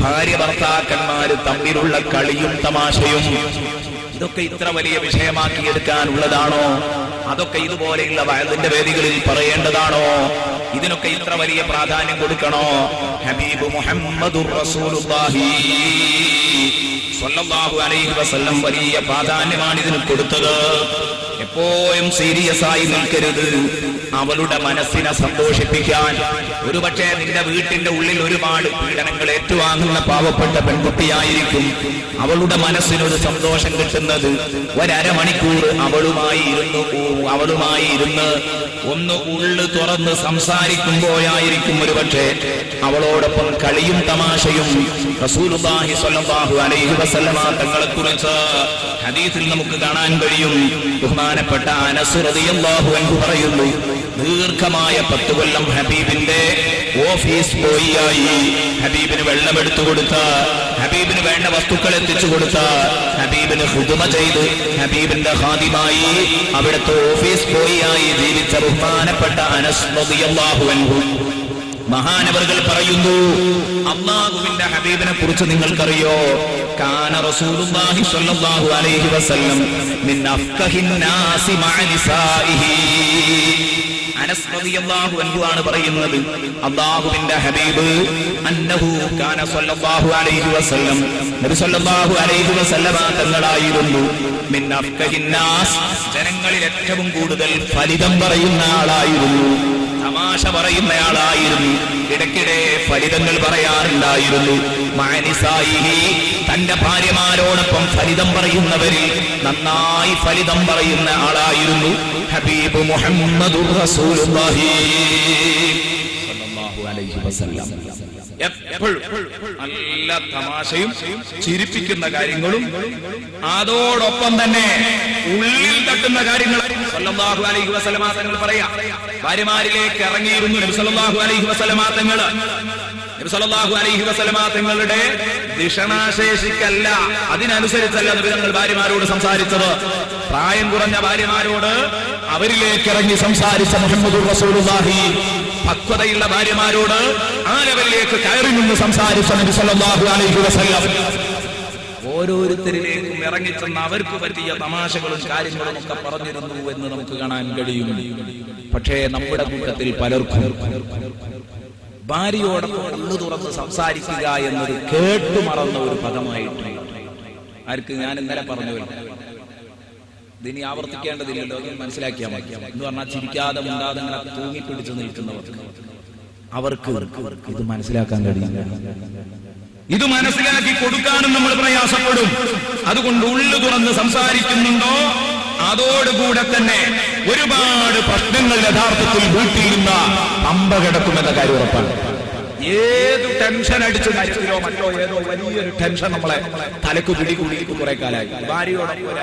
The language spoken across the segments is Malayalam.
ഭാര്യ ഭർത്താക്കന്മാര് തമ്മിലുള്ള കളിയും തമാശയും ഇതൊക്കെ ഇത്ര വലിയ വിഷയമാക്കിയെടുക്കാനുള്ളതാണോ? അതൊക്കെ ഇതുപോലെയുള്ള വഅദിന്റെ വേദികളിൽ പറയേണ്ടതാണോ? ഇതിനൊക്കെ ഇത്ര വലിയ പ്രാധാന്യം കൊടുക്കണോ? ഹബീബ് മുഹമ്മദുർ റസൂലുള്ളാഹി സ്വല്ലല്ലാഹു അലൈഹി വസല്ലം വലിയ പ്രാധാന്യമാണ് ഇതിന് കൊടുത്തത്. എപ്പോഴും സീരിയസ് ആയി നിൽക്കരുത്. അവളുടെ മനസ്സിനെ സന്തോഷിപ്പിക്കാൻ, ഒരുപക്ഷെ നിന്റെ വീട്ടിന്റെ ഉള്ളിൽ ഒരുപാട് പീഡനങ്ങൾ ഏറ്റുവാങ്ങുന്ന പാവപ്പെട്ട പെൺകുട്ടിയായിരിക്കും. അവളുടെ മനസ്സിനൊരു സന്തോഷം കിട്ടുന്നത് ഒരമണിക്കൂർ അവളുമായി ഇരുന്ന് ഒന്ന് ഉള്ളു തുറന്ന് സംസാരിക്കുമ്പോഴായിരിക്കും. ഒരുപക്ഷെ അവളോടൊപ്പം കളിയും തമാശയും. റസൂലുള്ളാഹി സ്വല്ലല്ലാഹു അലൈഹി വസല്ലമ തങ്ങളെക്കുറിച്ച് ഹദീസിൽ നമുക്ക് കാണാൻ കഴിയും. ബഹുമാനപ്പെട്ട അനസ് റളിയല്ലാഹു അൻഹു പറയുന്നു, ദീർഘമായ 10 കൊല്ലം ഹബീബിന്റെ ഓഫീസ് ബോയിയായി, ഹബീബിന് വെള്ളം എടുത്തു കൊടുത്ത, ഹബീബിന് വേണ്ട വസ്തുക്കൾ എത്തിച്ചു കൊടുത്ത, ഹബീബിന് ഖുദ്മ ചെയ്ത് ഹബീബിന്റെ ഖാദിമായി അവിടുത്തെ ഓഫീസ് ബോയിയായി ജീവിച്ച ബഹുമാനപ്പെട്ട അനസ് റളിയല്ലാഹു അൻഹു മഹാനവർകൾ പറയുന്നു, അല്ലാഹുവിന്റെ ഹബീബിനെ കുറിച്ച് നിങ്ങൾക്കറിയോ? കാന റസൂലുള്ളാഹി സ്വല്ലല്ലാഹു അലൈഹി വസല്ലം മിൻ അഫ്ഖഹിൻ നാസി മഅ നിസാഇഹി. അനസ് റളിയല്ലാഹു അൻഹു ആണ് പറയുന്നത്, അല്ലാഹുവിന്റെ ഹബീബ് അന്നഹു കാന സ്വല്ലല്ലാഹു അലൈഹി വസല്ലം, നബി സ്വല്ലല്ലാഹു അലൈഹി വസല്ലം തങ്ങളായിരുന്നു മിൻ അഫ്ഖഹിൻ നാസ്, ജനങ്ങളിൽ ഏറ്റവും കൂടുതൽ ഫലിതം പറയുന്ന ആളായിരുന്നു, തമാശ പറയുന്നയാളായിരുന്നു, ഇടയ്ക്കിടെ ഫലിതങ്ങൾ പറയാറുണ്ടായിരുന്നു. മഅനിസായിഹി, തന്റെ ഭാര്യമാരോടൊപ്പം ഫലിതം പറയുന്നവരിൽ നന്നായി ഫലിതം പറയുന്ന ആളായിരുന്നു ഹബീബ് മുഹമ്മദുർ റസൂലുള്ളാഹി സ്വല്ലല്ലാഹു അലൈഹി വസല്ലം. എപ്പോഴും നല്ല തമാശയും ചിരിപ്പിക്കുന്ന കാര്യങ്ങളും അതോടൊപ്പം തന്നെ ഉള്ളിൽ തട്ടുന്ന കാര്യങ്ങൾ സല്ലല്ലാഹു അലൈഹി വസല്ലമ തങ്ങൾ പറയാം. ഭാര്യമാരിലേക്ക് ഇറങ്ങിയിരുന്നു നബി സല്ലല്ലാഹു അലൈഹി വസല്ലമ തങ്ങൾ. നബി സല്ലല്ലാഹു അലൈഹി വസല്ലമ തങ്ങളുടെ ദിഷണാശേഷിക്കല്ല, അതിനനുസരിച്ചല്ല നബി തങ്ങൾ ഭാര്യമാരോട് സംസാരിച്ചത്. പ്രായം കുറഞ്ഞ ഭാര്യമാരോട് അവരിലേക്ക് ഇറങ്ങി സംസാരിച്ച മുഹമ്മദുർ റസൂലുള്ളാഹി, പക്വതയുള്ള ഭാര്യമാരോട് ആ ലെവലിലേക്ക് കയറി നിന്ന് സംസാരിച്ച നബി സല്ലല്ലാഹു അലൈഹി വസല്ലം ഓരോരുത്തരിലേക്കും ഇറങ്ങിച്ചെന്ന് അവർക്ക് പറ്റിയ തമാശകളും കാര്യങ്ങളും ഒക്കെ പറഞ്ഞിരുന്നു എന്ന് നമുക്ക് കാണാൻ കഴിയും. പക്ഷേ നമ്മുടെ കൂട്ടത്തിൽ പലർക്കും ഭാര്യയോടൊപ്പം ഉള്ളു തുറന്ന് സംസാരിക്കുക എന്നത് കേട്ടുമറന്ന ഒരു പദമായിട്ട് ആർക്ക് ഞാൻ ഇന്നലെ പറഞ്ഞു. ഇതിനി ആവർത്തിക്കേണ്ടതില്ലല്ലോ, മനസ്സിലാക്കിയാൽ മതി എന്ന് പറഞ്ഞാൽ ചിരിക്കാതെ മുണ്ടാതെ അങ്ങനെ തൂങ്ങിപ്പിടിച്ചു നിൽക്കുന്നവർക്ക് ഇത് മനസ്സിലാക്കാൻ കഴിയില്ല. ഇത് മനസ്സിലാക്കി കൊടുക്കാനും നമ്മൾ പ്രയാസപ്പെടും. അതുകൊണ്ട് ഉള്ളു തുറന്ന് സംസാരിക്കുന്നുണ്ടോ അതോടുകൂടെ തന്നെ ഒരുപാട് പ്രശ്നങ്ങൾ യഥാർത്ഥത്തിൽ വീട്ടിൽ നിന്ന് പമ്പ കിടക്കുമെന്ന കാര്യം ഉറപ്പാണ്. ഏത് ടെൻഷൻ അടിച്ചു കാര്യത്തിലോ മറ്റോ ഏതോ വലിയൊരു ടെൻഷൻ നമ്മളെ തലക്ക് പിടികൂടിയിരിക്കും കുറെ കാലമായി. ഭാര്യയോടൊപ്പം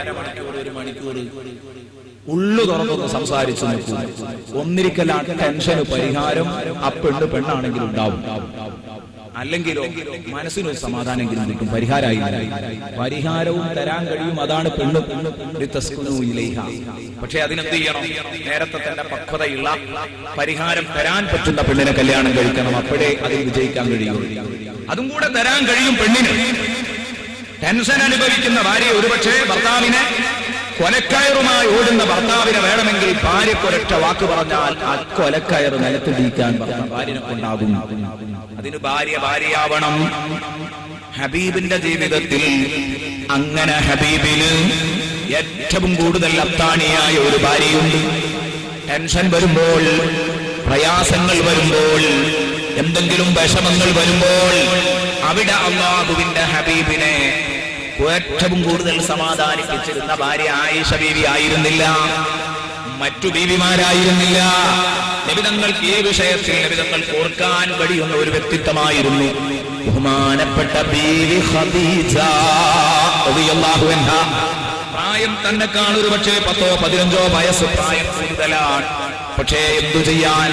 1 മണിക്കൂർ ഉള്ളു തുറന്നൊന്ന് സംസാരിച്ചു നിൽക്കും. ഒന്നിരിക്കലാ ടെൻഷന് പരിഹാരം ആ പെണ്ണാണെങ്കിലും ഉണ്ടാവും. അല്ലെങ്കിലോ മനസ്സിനൊരു സമാധാനെങ്കിലും കിട്ടും. പരിഹാരവും തരാൻ കഴിയും, അതാണ് പെണ്ണ്. പക്ഷെ അതിനെന്ത് ചെയ്യണം? നേരത്തെ തന്നെ പക്വതയുള്ള പരിഹാരം തരാൻ പറ്റുന്ന പെണ്ണിനെ കല്യാണം കഴിക്കണം. അപ്പോഴേ അതിൽ വിജയിക്കാൻ കഴിയും. അതും കൂടെ തരാൻ കഴിയും പെണ്ണിന്. ടെൻഷൻ അനുഭവിക്കുന്ന ഭാര്യ ഒരുപക്ഷെ ഭർത്താവിനെ കൊലക്കയറുമായി ഓടുന്ന ഭർത്താവിനെ വേണമെങ്കിൽ ഭാര്യക്കൊരൊറ്റ വാക്ക് പറഞ്ഞാൽ ആ കൊലക്കയർ നിലത്തിടിക്കാൻ ഭാര്യനെ കൊണ്ടാകും. അതിന് ഭാര്യയാവണം. ഹബീബിന്റെ ജീവിതത്തിൽ അങ്ങനെ ഹബീബിന് ഏറ്റവും കൂടുതൽ അത്താണിയായ ഒരു ഭാര്യയുണ്ട്. ടെൻഷൻ വരുമ്പോൾ, പ്രയാസങ്ങൾ വരുമ്പോൾ, എന്തെങ്കിലും വിഷമങ്ങൾ വരുമ്പോൾ അവിടെ അല്ലാഹുവിന്റെ ഹബീബിനെ ഏറ്റവും കൂടുതൽ സമാധാനിപ്പിച്ചിരുന്ന ഭാര്യ ആയിഷ ബീവി ആയിരുന്നില്ല, മറ്റു ബീവിമാരായിരുന്നില്ല. നബിതങ്ങൾക്ക് ഈ വിഷയത്തിൽ നബിതങ്ങൾക്ക് ഓർക്കാൻ കഴിയുന്ന ഒരു വ്യക്തിത്വമായിരുന്നു ബഹുമാനപ്പെട്ട ബീവി ഖദീജ റളിയല്ലാഹു അൻഹാ. പ്രായം തന്നെക്കാൾ ഒരു പക്ഷേ 10-15 വയസ്സ് പ്രായം കൂടുതലാണ്. പക്ഷേ എന്തു ചെയ്യാൻ,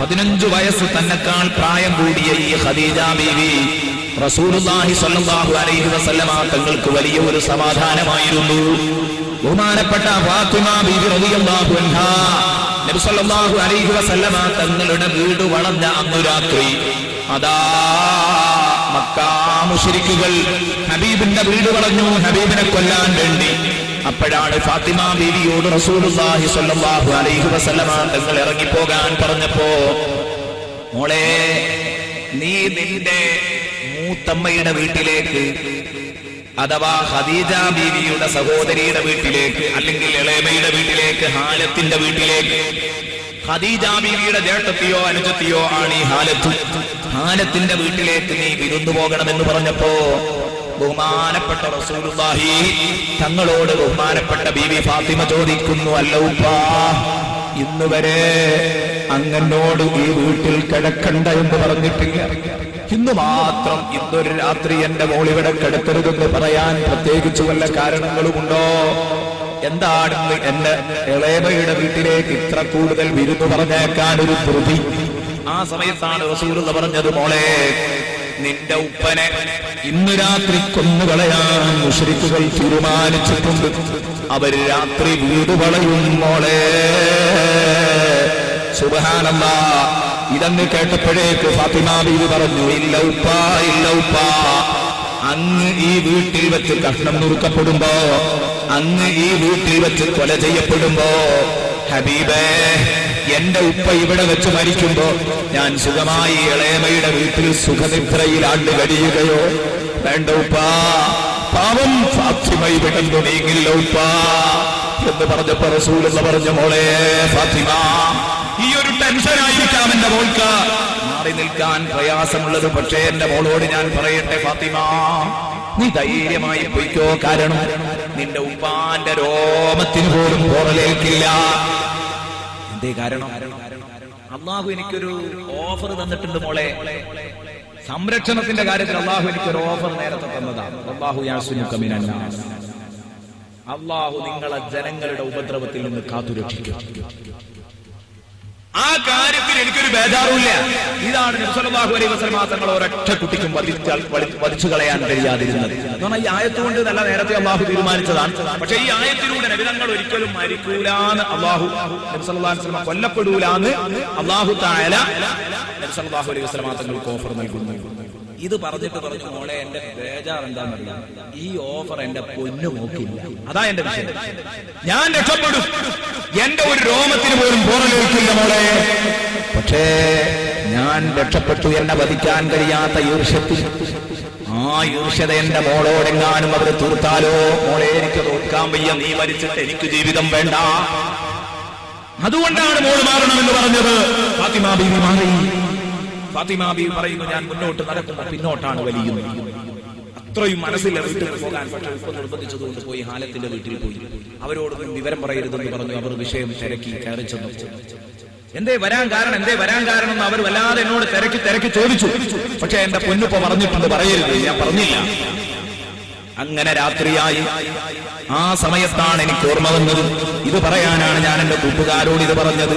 15 വയസ്സ് തന്നെക്കാൾ പ്രായം കൂടിയ ഈ ഖദീജ ബീവി റസൂലുള്ളാഹി സ്വല്ലല്ലാഹു അലൈഹി വസല്ലമ തങ്ങൾക്ക് വലിയ ഒരു സമാധാനമായിരുന്നു. ബഹുമാനപ്പെട്ട ഫാത്തിമ ബീവി റളിയല്ലാഹു അൻഹാ നബി സല്ലല്ലാഹു അലൈഹി വസല്ലമ തങ്ങളുടെ വീട് വളഞ്ഞ അന്ന് രാത്രി അതാ മക്ക മുശ്രിക്കുകൾ ഹബീബിന്റെ വീട് വളഞ്ഞു, ഹബീബിനെ കൊല്ലാൻ വേണ്ടി. അപ്പോഴാണ് ഫാത്തിമ ബീവിയോട് റസൂലുള്ളാഹി സ്വല്ലല്ലാഹു അലൈഹി വസല്ലമ തങ്ങൾ ഇറങ്ങിപ്പോകാൻ പറഞ്ഞപ്പോ, മോളെ നീ നിന്റെ മൂത്തമ്മയുടെ വീട്ടിലേക്ക്, അഥവാ ഖദീജ ബീവിയുടെ സഹോദരിയുടെ വീട്ടിലേക്ക്, അല്ലെങ്കിൽ ഇളയമയുടെ വീട്ടിലേക്ക്, ഹാലത്തിന്റെ വീട്ടിലേക്ക്. ഖദീജ ബീവിയുടെ ജേഷ്ഠത്തിയോ അനുജത്തിയോ ആണ് ഈ ഹാലത്തിന്റെ വീട്ടിലേക്ക് നീ വിരുന്നു പോകണമെന്ന് പറഞ്ഞപ്പോ ബഹുമാനപ്പെട്ട റസൂലുള്ളാഹി തങ്ങളോട് ബഹുമാനപ്പെട്ട ബീവി ഫാത്തിമ ചോദിക്കുന്നു, അല്ല ഉപ്പാ, ഇന്നുവരെ അങ്ങനോട് ഈ വീട്ടിൽ കിടക്കണ്ട എന്ന് പറഞ്ഞിട്ടില്ല. ഇന്ന് മാത്രം ഇന്നൊരു രാത്രി എന്റെ മോളിവിടെ കിടക്കരുതെന്ന് പറയാൻ പ്രത്യേകിച്ച് വല്ല കാരണങ്ങളുമുണ്ടോ? എന്താണെന്ന് എന്റെ ഇളയമയുടെ വീട്ടിലേക്ക് ഇത്ര കൂടുതൽ വിരുന്നു പറഞ്ഞേക്കാൻ ഒരു ധൃതി? ആ സമയത്താണ് റസൂലുള്ളാഹി പറഞ്ഞത്, മോളെ നിന്റെ ഉപ്പനെ ഇന്ന് രാത്രി കൊന്നുകളയാൻ മുശ്രിക്കുകൾ തീരുമാനിച്ചിട്ടുണ്ട്. അവർ രാത്രി വീട് വളയും മോളെ. സുബ്ഹാനല്ലാഹ്. ഇതങ്ങ് കേട്ടപ്പോഴേക്ക് ഫാത്തിമ ബീവി പറഞ്ഞു, ഇല്ല ഉപ്പാ, ഇല്ല ഉപ്പാ, അങ്ങ് ഈ വീട്ടിൽ വെച്ച് കഷ്ണം നുറുക്കപ്പെടുമ്പോ, അങ്ങ് ഈ വീട്ടിൽ വെച്ച് കൊല ചെയ്യപ്പെടുമ്പോ, ഹബീബേ എന്റെ ഉപ്പ ഇവിടെ വെച്ച് മരിക്കുമ്പോ ഞാൻ സുഖമായി ഇളയമയുടെ വീട്ടിൽ സുഖനിദ്രയിൽ ആണ്ട് കഴിയുകയോ? വേണ്ട ഉപ്പാ, പാവം ഫാത്തിമ ഇവിടെ നീങ്ങില്ല ഉപ്പാ എന്ന് പറഞ്ഞപ്പോ റസൂലുള്ളാഹി പറഞ്ഞ, മോളെ ഫാത്തിമ, ഈ ഒരു ടെൻഷനായിരിക്കാം എന്റെ മോൾക്ക് മാറി നിൽക്കാൻ പ്രയാസമുള്ളത്. പക്ഷേ എന്റെ മോളോട് ഞാൻ പറയട്ടെ ഫാത്തിമ, നീ ധൈര്യമായി പോയിക്കോ. കാരണം നിന്റെ ഉപ്പാന്റെ രോമത്തിന് പോലും പോറലേൽക്കില്ല. എന്തേ കാരണം? അള്ളാഹു എനിക്കൊരു ഓഫർ തന്നിട്ടുണ്ട് മോളെ. സംരക്ഷണത്തിന്റെ കാര്യത്തിൽ അള്ളാഹു എനിക്കൊരു ഓഫർ നേരത്തെ തന്നതാണ്. അള്ളാഹു നിങ്ങളെ ജനങ്ങളുടെ ഉപദ്രവത്തിൽ നിന്ന് കാത്തുരക്ഷിക്കും. ആ കാര്യത്തിൽ എനിക്കൊരു ബേജാറുമില്ല. ഇതാണ് നബി സല്ലല്ലാഹു അലൈഹി വസല്ലം തങ്ങൾ ഒരൊറ്റ കുട്ടിക്കും വധിച്ചു കളയാൻ കഴിയാതിരുന്നത്. ഈ ആയത്തുകൊണ്ട് നല്ല നേരത്തെ അള്ളാഹു തീരുമാനിച്ചതാണ്. പക്ഷെ ഈ ആയത്തിലൂടെ നബി തങ്ങൾ ഒരിക്കലും മരിക്കൂലാന്ന് അള്ളാഹു, നബി സല്ലല്ലാഹു അലൈഹി വസല്ലം കൊല്ലപ്പെടൂലാന്ന് അള്ളാഹു തആല നബി സല്ലല്ലാഹു അലൈഹി വസല്ലം തങ്ങൾക്ക് ഓഫർ നൽകുന്നു. ഇത് പറഞ്ഞിട്ട് പറഞ്ഞു, മോളെ എന്റെ ബേജാർ എന്താണെന്നറിയാം, ഈ ഓഫർ എന്റെ പൊന്നു നോക്കില്ല. അതാ എന്റെ വിഷയം. ഞാൻ രക്ഷപ്പെടും, എന്റെ ഒരു രോമത്തിന് പോലും പോറലേൽക്കില്ല മോളെ. പക്ഷേ ഞാൻ രക്ഷപ്പെട്ടു, എന്നെ വധിക്കാൻ കഴിയാത്ത ഈർഷ്യത്തിൽ. ആ ഈർഷ്യത എന്റെ മോളോടെങ്ങാനും അവരെ തീർത്താലോ? മോളെ എനിക്ക് തോൽക്കാൻ വയ്യ, നീ മരിച്ചിട്ട് എനിക്ക് ജീവിതം വേണ്ട. അതുകൊണ്ടാണ് മോള് മാറണമെന്ന് പറഞ്ഞത്. ഫാത്തിമ ബീവി മാറി. ഫാത്തിമ ബീവി പറയുന്നു, ഞാൻ മുന്നോട്ട് നടക്കുമ്പോൾ പിന്നോട്ടാണ് വലിയുന്നത്. അത്രയും മനസ്സില്ല വീട്ടിൽ പോകാൻ. പക്ഷെ ഉപ്പ നിർബന്ധിച്ചതുകൊണ്ട് പോയി ഹാലത്തിന്റെ വീട്ടിൽ പോയി. അവരോട് വിവരം പറയരുതെന്ന് പറഞ്ഞു. അവർ വിഷയം തിരക്കി കയറി ചെന്നു. എന്തേ വരാൻ കാരണം, എന്തേ വരാൻ കാരണം എന്ന് അവർ വല്ലാതെ എന്നോട് തിരക്കി ചോദിച്ചു. പക്ഷെ എന്റെ പൊന്നുപ്പ പറഞ്ഞിട്ടുണ്ട് പറയരുത്, ഞാൻ പറഞ്ഞില്ല. അങ്ങനെ രാത്രിയായി. ആ സമയത്താണ് എനിക്ക് ഓർമ്മ വന്നത്. ഇത് പറയാനാണ് ഞാൻ എന്റെ കൂട്ടുകാരോട് ഇത് പറഞ്ഞത്.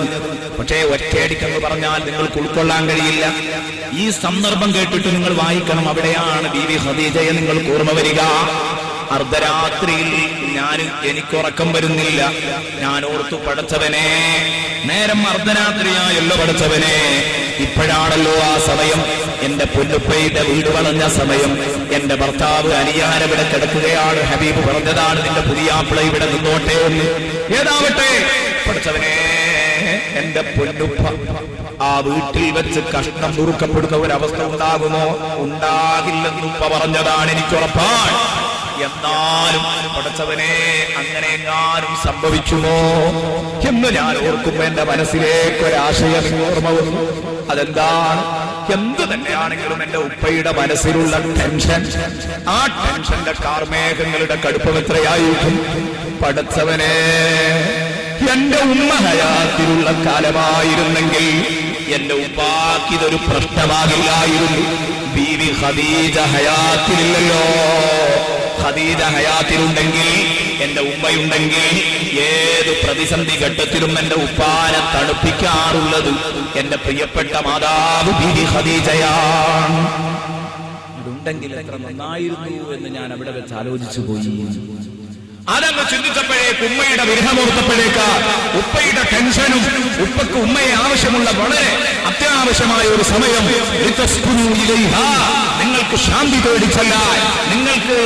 പക്ഷേ ഒറ്റയടിക്കെന്ന് പറഞ്ഞാൽ നിങ്ങൾക്ക് ഉൾക്കൊള്ളാൻ കഴിയില്ല. ഈ സന്ദർഭം കേട്ടിട്ട് നിങ്ങൾ വായിക്കണം. അവിടെയാണ് ബീവി ഖദീജയെ നിങ്ങൾക്ക് ഓർമ്മ വരിക. അർദ്ധരാത്രിയിൽ എനിക്കുറക്കം വരുന്നില്ല. ഞാൻ ഓർത്തു, പടച്ചവനെ, നേരം അർദ്ധരാത്രിയായല്ലോ പടച്ചവനെ, ഇപ്പോഴാണല്ലോ ആ സമയം, എന്റെ പൊന്നുപ്പയുടെ വീട് വളഞ്ഞ സമയം. എന്റെ ഭർത്താവ് അനിയാരവിടെ കിടക്കുകയാണ്. ഹബീബ് പറഞ്ഞതാണ്, നിന്റെ പുതിയാപ്പിള ഇവിടെ നിന്നോട്ടെ എന്ന്. ഏതാവട്ടെ പടച്ചവനെ, എന്റെ പൊന്നുപ്പ ആ വീട്ടിൽ വെച്ച് കഷ്ണം നുറുക്കപ്പെടുന്ന ഒരവസ്ഥ ഉണ്ടാകുമോ? ഉണ്ടാകില്ലെന്നുപ്പ പറഞ്ഞതാണ്, എനിക്കുറപ്പാണ്. എന്നാലും പടച്ചവനെ, അങ്ങനെ എങ്ങാനും സംഭവിക്കുമോ എന്ന് ഞാൻ ഓർക്കുമ്പോ എന്റെ മനസ്സിലേക്ക് ഒരാശയം ഓർമ്മ വന്നു. അതെന്താണ്? എന്ത് തന്നെയാണെങ്കിലും എന്റെ ഉപ്പയുടെ മനസ്സിലുള്ള ടെൻഷൻ, ആ ടെൻഷന്റെ കാർമേഘങ്ങളുടെ കടുപ്പം എത്രയായിരിക്കും? പടച്ചവനെ, എന്റെ ഉമ്മ ഹയാത്തിലുള്ള കാലമായിരുന്നെങ്കിൽ എന്റെ ഉപ്പാക്ക് ഇതൊരു പ്രശ്നമാകില്ലായിരുന്നു. ബീവി ഖദീജ ഹയാത്തിലില്ലല്ലോ. ഖദീജ ഹയാത്തിലുണ്ടെങ്കിൽ, എന്റെ ഉമ്മയുണ്ടെങ്കിൽ, ഏത് പ്രതിസന്ധി ഘട്ടത്തിലും എന്റെ ഉപ്പാനെ തണുപ്പിക്കാറുള്ളത് എന്റെ പ്രിയപ്പെട്ട മാതാവ് ബീവി ഖദീജയാണ്. അതുണ്ടെങ്കിൽ എത്ര നന്നായിരുന്നു എന്ന് ഞാൻ അവിടെ വെച്ച് ആലോചിച്ചു പോയി. അതങ്ങ് ചിന്തിച്ചപ്പോഴേക്ക് ഉമ്മയുടെ വിരഹമോർത്തപ്പോഴേക്ക് ഉപ്പയുടെ ടെൻഷനും ഉപ്പക്ക് ഉമ്മയെ ആവശ്യമുള്ള വളരെ അത്യാവശ്യമായ ഒരു സമയം നിങ്ങൾക്ക് ശാന്തി തേടിച്ചല്ലാൽ നിങ്ങൾക്ക്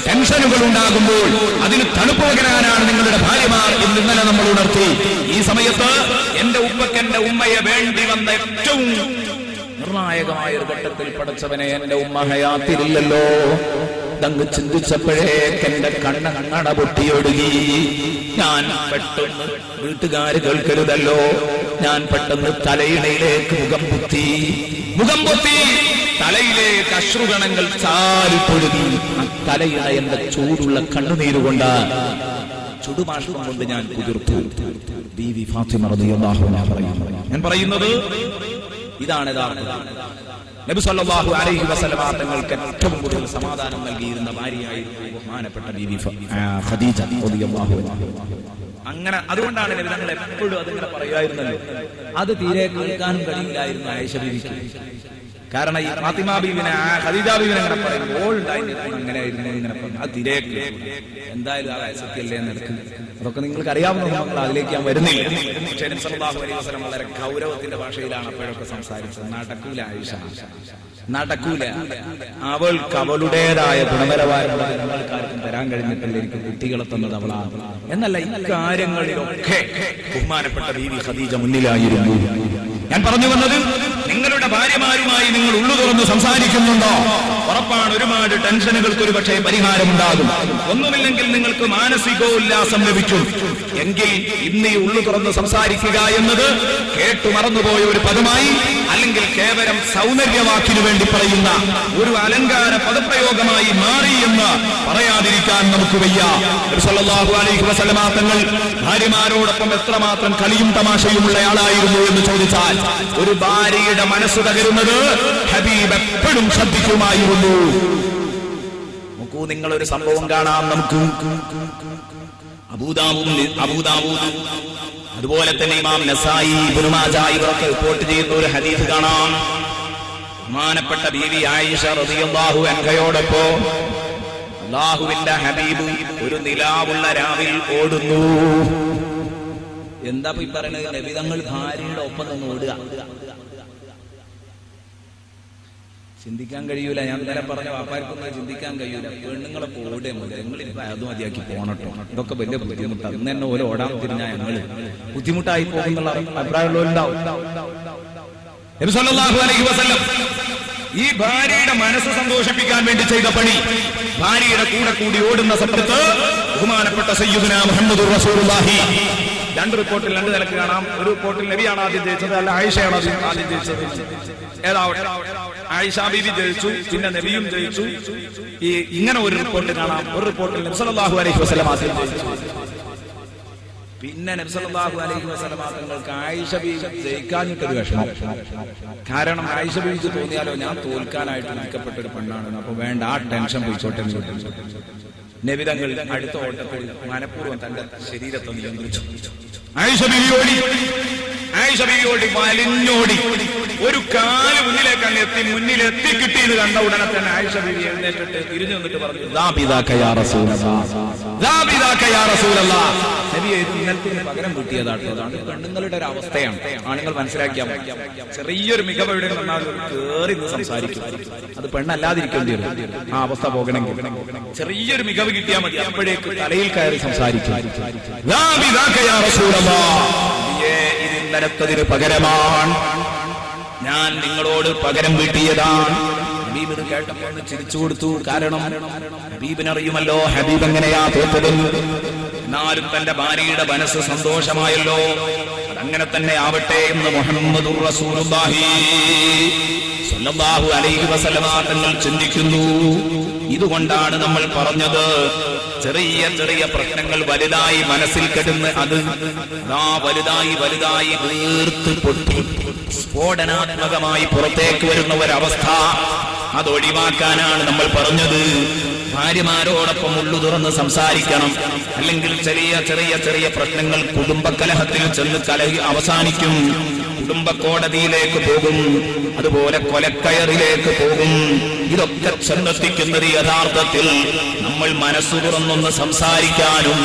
ടെൻഷനുകൾ ഉണ്ടാകുമ്പോൾ അതിന് തണുപ്പ് പകരാനാണ് നിങ്ങളുടെ ഭാര്യമാർ എന്ന് ഇന്നലെ നമ്മൾ ഉണർത്തി. ഈ സമയത്ത് എന്റെ ഉപ്പക്ക് എന്റെ ഉമ്മയെ വേണ്ടി വന്ന ഏറ്റവും നിർണായകമായ ഒരു ഘട്ടത്തിൽ പടച്ചവനെ എന്റെ ഉമ്മ ഹയാത്തിലില്ലല്ലോ തങ്ങ് ചിന്തിച്ചപ്പോഴേക്ക് എന്റെ കണ്ണട പൊട്ടിയൊടുകി. ഞാൻ പെട്ടെന്ന് വീട്ടുകാര് കേൾക്കരുതല്ലോ, ഞാൻ പെട്ടെന്ന് തലയിണയിലേക്ക് മുഖം പൊത്തി തലയിലേക്ക് അശ്രുഗണങ്ങൾ ചാലിപ്പൊഴുകി. ആ തലയിണ എന്റെ ചൂടുള്ള കണ്ണുനീരുകൊണ്ട് ചുടുമാഷ്ട്രം കൊണ്ട് ഞാൻ കുതിർത്തു. ബീവി ഫാത്തിമ റളിയല്ലാഹു അൻഹ പറയുന്നു. ഞാൻ പറയുന്നത് ഇതാണ് നബി സല്ലല്ലാഹു അലൈഹി വസല്ലം തങ്ങൾക്ക് ഏറ്റവും കൂടുതൽ സമാധാനം നൽകിയിരുന്ന ഭാര്യയായിരുന്നു ബഹുമാനപ്പെട്ട ബീവി ഖദീജ റളിയല്ലാഹു അൻഹ. അങ്ങനെ അതുകൊണ്ടാണ് നബി തങ്ങൾ എപ്പോഴും അതിങ്ങനെ പറയുമായിരുന്നല്ലോ. അത് തീരെ കേൾക്കാനും കഴിയില്ലായിരുന്നു ആയിഷ ബീവിക്ക്. കാരണം ഈ ഫാത്തിമ ബീവിനെ ഖദീജ ബീവിനെ അങ്ങനെ പറയുമ്പോൾ അങ്ങനെയായിരുന്നു ഇങ്ങനെ പറഞ്ഞു. അത് തീരെ എന്തായാലും ആ വയസ്സൊക്കെയല്ലേ നടക്കുന്നത്. അതൊക്കെ നിങ്ങൾക്ക് അറിയാവുന്ന നമ്മൾ അതിലേക്ക് ഞാൻ വരുന്നില്ല. പക്ഷേ നബി സല്ലല്ലാഹു അലൈഹി വസല്ലം വളരെ ഗൗരവത്തിന്റെ ഭാഷയിലാണ് അപ്പോഴൊക്കെ സംസാരിച്ചത്. നടക്കൂല ആയിഷ, നടക്കൂല. അവൾക്ക് അവളുടേതായ ഗുണപരമായ നമ്മൾക്കാർക്കും തരാൻ കഴിഞ്ഞിട്ടില്ല. എനിക്ക് കുട്ടികളെ തന്നത് അവളാണ് എന്നല്ല, ഇക്കാര്യങ്ങളിലൊക്കെ ബഹുമാനപ്പെട്ട ബീവി ഖദീജ മുന്നിലായിരുന്നു. ഞാൻ പറഞ്ഞു വന്നത്, നിങ്ങളുടെ ഭാര്യമാരുമായി നിങ്ങൾ ഉള്ളു തുറന്ന് സംസാരിക്കുന്നുണ്ടോ? ഉറപ്പാണ് ഒരുപാട് ടെൻഷനുകൾക്ക് ഒരു പക്ഷേ പരിഹാരമുണ്ടാകും. ഒന്നുമില്ലെങ്കിൽ നിങ്ങൾക്ക് മാനസികോല്ലാസം ലഭിക്കും. എങ്കിൽ ഇന്ന് ഈ ഉള്ളു തുറന്ന് സംസാരിക്കുക എന്നത് കേട്ടു മറന്നുപോയ ഒരു പദമായി, അല്ലെങ്കിൽ കേവലം സൗന്ദര്യവാക്കിനു വേണ്ടി പറയുന്ന ഒരു അലങ്കാര പദപ്രയോഗമായി മാറി എന്ന് പറയാതിരിക്കാൻ നമുക്ക് വയ്യ. നബി സല്ലല്ലാഹു അലൈഹി വസല്ലം തങ്ങൾ ഭാര്യമാരോടൊപ്പം എത്രമാത്രം കളിയും തമാശയുമുള്ള ആളായിരുന്നു എന്ന് ചോദിച്ചാൽ, ഒരു ഭാര്യയുടെ മനസ്സ് തകരുന്നത് ഹബീബ് എപ്പോഴും ശ്രദ്ധിക്കുമായിരുന്നു. നോക്കൂ, നിങ്ങളൊരു സംഭവം കാണാം. നമുക്ക് അബൂദാവൂദ് അതുപോലെ തന്നെ ഇമാം നസായി, ഇബ്നു മാജാ ഇവരൊക്കെ റിപ്പോർട്ട് ചെയ്യുന്ന ഒരു ഹദീസ് കാണാം. ബഹുമാനപ്പെട്ട ബീവി ആയിഷ റളിയല്ലാഹു അൻഹയോടൊപ്പം അല്ലാഹുവിന്റെ ഹബീബ് ഒരു നിലാവുള്ള രാവിൽ ഓടുന്നു. എന്താ ഈ പറയുന്നത്? നബി തങ്ങൾ ഭാര്യയുടെ ഒപ്പം നിന്ന് ഓടുക. ചിന്തിക്കാൻ കഴിയൂല. ഞാൻ ഇന്നലെ പറഞ്ഞ വാപ്പാർക്കൊന്നും ചിന്തിക്കാൻ കഴിയൂല. പെണ്ണുങ്ങളെ ഓടേ മുതൽ ഞങ്ങളിപ്പോ അത് മതിയാക്കി പോണട്ടോ, ഇതൊക്കെ വലിയ ബുദ്ധിമുട്ടാണ്. അന്ന് തന്നെ ഓരോ ഓടാൻ തിരിഞ്ഞാൽ ഞങ്ങള് ബുദ്ധിമുട്ടായി പോകുന്നുള്ള അഭിപ്രായമുള്ളവരുണ്ടാവും. നബി സല്ലല്ലാഹു അലൈഹി വസല്ലം ഈ ഭാര്യയുടെ മനസ്സ് സന്തോഷിപ്പിക്കാൻ വേണ്ടി ചെയ്ത പണി, ഭാര്യയുടെ കൂടെ കൂടി ഓടുന്ന സമയത്ത് ബഹുമാനപ്പെട്ട സയ്യിദുനാ മുഹമ്മദുർ റസൂലുള്ളാഹി, രണ്ട് റിപ്പോർട്ടിൽ രണ്ട് നിലക്ക് കാണാം. ഒരു റിപ്പോർട്ടിൽ നബിയാണ് ആദ്യം ജയിച്ചത്, അല്ല ആയിഷയാണ് ആദ്യം ജയിച്ചത്. ഏതാവട്ടെ, ആയിഷ ബീവി ജയിച്ചു, പിന്നെ നബിയും ജയിച്ചു. ഈ ഇങ്ങനെ ഒരു റിപ്പോർട്ട് കാണാം. ഒരു റിപ്പോർട്ടിൽ നബി സല്ലല്ലാഹു അലൈഹി വസല്ലം ആദ്യം ജയിച്ചു. പിന്നെ നബി സല്ലല്ലാഹു അലൈഹി വസല്ലം തങ്ങൾക്ക് ആയിഷ ബീവി ജയിക്കാഞ്ഞിട്ടൊരു വിഷമം. കാരണം ആയിഷ ബീവിക്ക് തോന്നിയാലോ ഞാൻ തോൽക്കാനായിട്ട് വിധിക്കപ്പെട്ട ഒരു പെണ്ണാണ്, അപ്പൊ വേണ്ട, ആ ടെൻഷൻ പോയിച്ചോട്ടെ. നബി തങ്ങൾ അടുത്ത ഓട്ടത്തിൽ മനഃപൂർവ്വം തന്റെ ശരീരത്തെ നിയന്ത്രിച്ചു. ആയിഷ ബീവിയോടി വലിഞ്ഞോടി ഒരു കാല് മുന്നിലെത്തി കിട്ടിയത് കണ്ട ഉടനെ തന്നെ ആയിഷ ബീവി എഴുന്നേറ്റിട്ട് തിരിഞ്ഞു നിന്നിട്ട് പറഞ്ഞു, പകരം കിട്ടിയതാട്ടോ. അതാണ് പെണ്ണുങ്ങളുടെ ഒരു അവസ്ഥയാണ്. ആണുങ്ങൾ മനസ്സിലാക്കിയാൽ ചെറിയൊരു മികവ് എവിടെ വന്നാൽ കേറി നിന്ന് സംസാരിക്കും. അത് പെണ്ണല്ലാതിരിക്കേണ്ടി വരും. ആ അവസ്ഥ പോകണമെങ്കിൽ ചെറിയൊരു മികവ് കിട്ടിയാൽ മതി, അപ്പോഴേക്ക് തലയിൽ കയറി സംസാരിക്കും. ഇത് ഇന്നലത്തതിന് പകരമാണ്, ഞാൻ നിങ്ങളോട് പകരം വീട്ടിയതാണ്. ഹബീബിന് കേട്ടപ്പോൾ ഒന്ന് ചിരിച്ചു കൊടുത്തു. കാരണം ഹബീബിനറിയുമല്ലോ ഹബീബ് എങ്ങനെയാ തോറ്റത്. എന്നാലും തന്റെ ഭാര്യയുടെ മനസ്സ് സന്തോഷമായല്ലോ, അതങ്ങനെ തന്നെ ആവട്ടെ എന്ന് മുഹമ്മദുർ റസൂലുള്ളാഹി സ്വല്ലല്ലാഹു അലൈഹി വസല്ലം തങ്ങൾ ചിന്തിക്കുന്നു. ഇതുകൊണ്ടാണ് നമ്മൾ പറഞ്ഞത്, ചെറിയ ചെറിയ പ്രശ്നങ്ങൾ വലുതായി മനസ്സിൽ കിടന്ന് അത് വലുതായി വീർത്ത് പൊട്ടി സ്ഫോടനാത്മകമായി പുറത്തേക്ക് വരുന്ന ഒരവസ്ഥ, അതൊഴിവാക്കാനാണ് നമ്മൾ പറഞ്ഞത്. ഭാര്യമാരോടൊപ്പം ഉള്ളു തുറന്ന് സംസാരിക്കണം. അല്ലെങ്കിൽ ചെറിയ ചെറിയ ചെറിയ പ്രശ്നങ്ങൾ കുടുംബകലഹത്തിൽ ചെന്ന് കലഹി അവസാനിക്കും, കുടുംബ കോടതിയിലേക്ക് പോകും, അതുപോലെ കൊലക്കയറിലേക്ക് പോകും. ഇതൊക്കെ ചെന്നെത്തിക്കുന്നത് യഥാർത്ഥത്തിൽ നമ്മൾ മനസ്സു തുറന്നൊന്ന് സംസാരിക്കാനും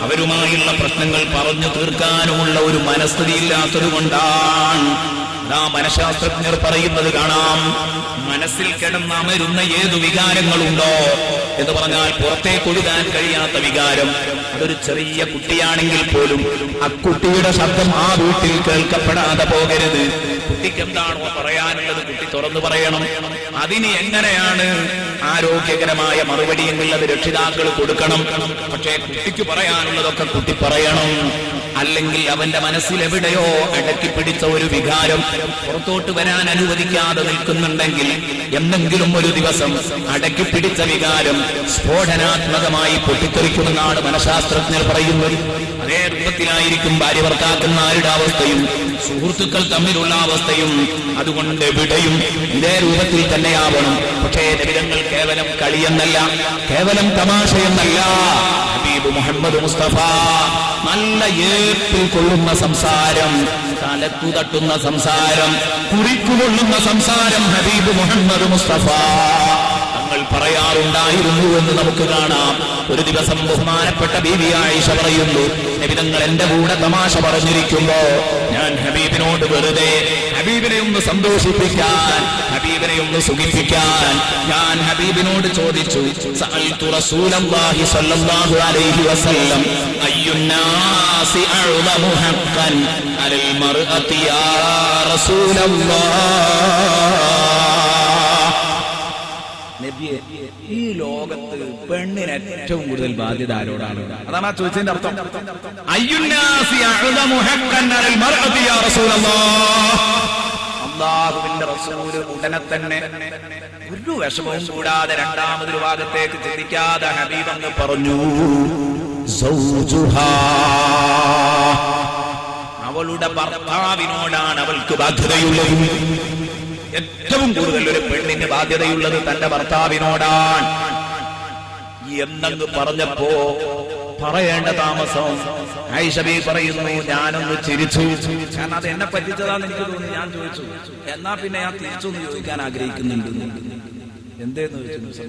അവരുമായുള്ള പ്രശ്നങ്ങൾ പറഞ്ഞു തീർക്കാനുമുള്ള ഒരു മനസ്ഥിതി ഇല്ലാത്തത് കൊണ്ടാണ്. മനഃശാസ്ത്രജ്ഞർ പറയുന്നത് കാണാം, മനസ്സിൽ കിടന്നമരുന്ന ഏതു വികാരങ്ങളുണ്ടോ എന്ന് പറഞ്ഞാൽ പുറത്തേക്ക് ഒഴുകാൻ കഴിയാത്ത വികാരം, അതൊരു ചെറിയ കുട്ടിയാണെങ്കിൽ പോലും ആ കുട്ടിയുടെ ശബ്ദം ആ വീട്ടിൽ കേൾക്കപ്പെടാതെ പോകരുത്. കുട്ടിക്ക് എന്താണോ പറയാനുള്ളത് കുട്ടി തുറന്നു പറയണം. അതിന് എങ്ങനെയാണ് ആരോഗ്യകരമായ മറുപടി എങ്കിൽ അത് രക്ഷിതാക്കൾ കൊടുക്കണം. പക്ഷേ കുട്ടിക്ക് പറയാനുള്ളതൊക്കെ കുട്ടി പറയണം. അല്ലെങ്കിൽ അവന്റെ മനസ്സിൽ എവിടെയോ അടക്കി പിടിച്ച ഒരു വികാരം പുറത്തോട്ട് വരാൻ അനുവദിക്കാതെ നിൽക്കുന്നുണ്ടെങ്കിൽ എന്നെങ്കിലും ഒരു ദിവസം അടക്കി പിടിച്ച വികാരം സ്ഫോടനാത്മകമായി പൊട്ടിത്തെറിക്കുമെന്നാണ് മനഃശാസ്ത്രജ്ഞർ പറയുന്നത്. അതേ രൂപത്തിലായിരിക്കും ഭാര്യ ഭർത്താക്കന്മാരുടെ അവസ്ഥയും സുഹൃത്തുക്കൾ തമ്മിലുള്ള അവസ്ഥയും. അതുകൊണ്ട് എവിടെയും ഇതേ രൂപത്തിൽ തന്നെയാവണം. പക്ഷേ നബിതങ്ങൾ കേവലം കളിയെന്നല്ല, കേവലം തമാശയെന്നല്ല, ഹബീബ് മുഹമ്മദ് മുസ്തഫ നല്ല ഏപ്പിൽ കൊള്ളുന്ന സംസാരം, തലക്കു തട്ടുന്ന സംസാരം, കുറിക്കുകൊള്ളുന്ന സംസാരം ഹബീബ് മുഹമ്മദ് മുസ്തഫ തങ്ങൾ പറയാറുണ്ടായിരുന്നു എന്ന് നമുക്ക് കാണാം. ഒരു ദിവസം ബഹുമാനപ്പെട്ട ബീവി ആയിഷ പറയുന്നു, നബിതങ്ങൾ എന്റെ കൂടെ തമാശ പറഞ്ഞിരിക്കുമ്പോ ഞാൻ ഹബീബിനോട് വെറുതെ ഹബീബിനെ ഒന്ന് സന്തോഷിപ്പിക്കാൻ, ഹബീബിനെ ഒന്ന് സുഖിപ്പിക്കാൻ ഞാൻ ഹബീബിനോട് ചോദിച്ചു, സഅൽതു റസൂലല്ലാഹി സ്വല്ലല്ലാഹു അലൈഹി വസല്ലം അയ്യുന്നാസി അഅ്ളമു ഹഖ്ഖൻ അലൽ മർഅതി യാ റസൂലല്ലാഹ്. നബിയെ, ഈ ലോകത്ത് പെണ്ണിന് ഏറ്റവും കൂടുതൽ ബാധ്യത ആരോടാണ്? അതാണ് ആ ചോദിച്ചതിന്റെ അർത്ഥം. അയ്യുന്നാസി അഅ്ളമു ഹഖ്ഖൻ അലൽ മർഅതി യാ റസൂലല്ലാഹ്. അല്ലാഹുവിന്റെ റസൂൽ ഉടനെ തന്നെ ഒരു വിഷമവും കൂടാതെ രണ്ടാമതൊരു ഭാഗത്തേക്ക് ചിന്തിക്കാതെ ഹബീബ് അങ്ങ് പറഞ്ഞു, സൗജുഹാ, അവളുടെ ഭർത്താവിനോടാണ് അവൾക്ക് ബാധ്യതയുള്ളത്. ഏറ്റവും കൂടുതൽ ഒരു പെണ്ണിന് ബാധ്യതയുള്ളത് തന്റെ ഭർത്താവിനോടാണ് എന്നങ്ങ് പറഞ്ഞപ്പോ പറയേണ്ട താമസം ആയിഷ ബീവി പറയുന്നു, ഞാനൊന്ന് ചിരിച്ചു. കാരണം അത് എന്നെ പറ്റിച്ചതാന്ന് എനിക്ക് തോന്നി. ഞാൻ ചോദിച്ചു, എന്നാ പിന്നെ ഞാൻ തിരിച്ചൊന്ന് ചോദിക്കാൻ ആഗ്രഹിക്കുന്നുണ്ട്. എന്തേന്ന് ചോദിച്ചു,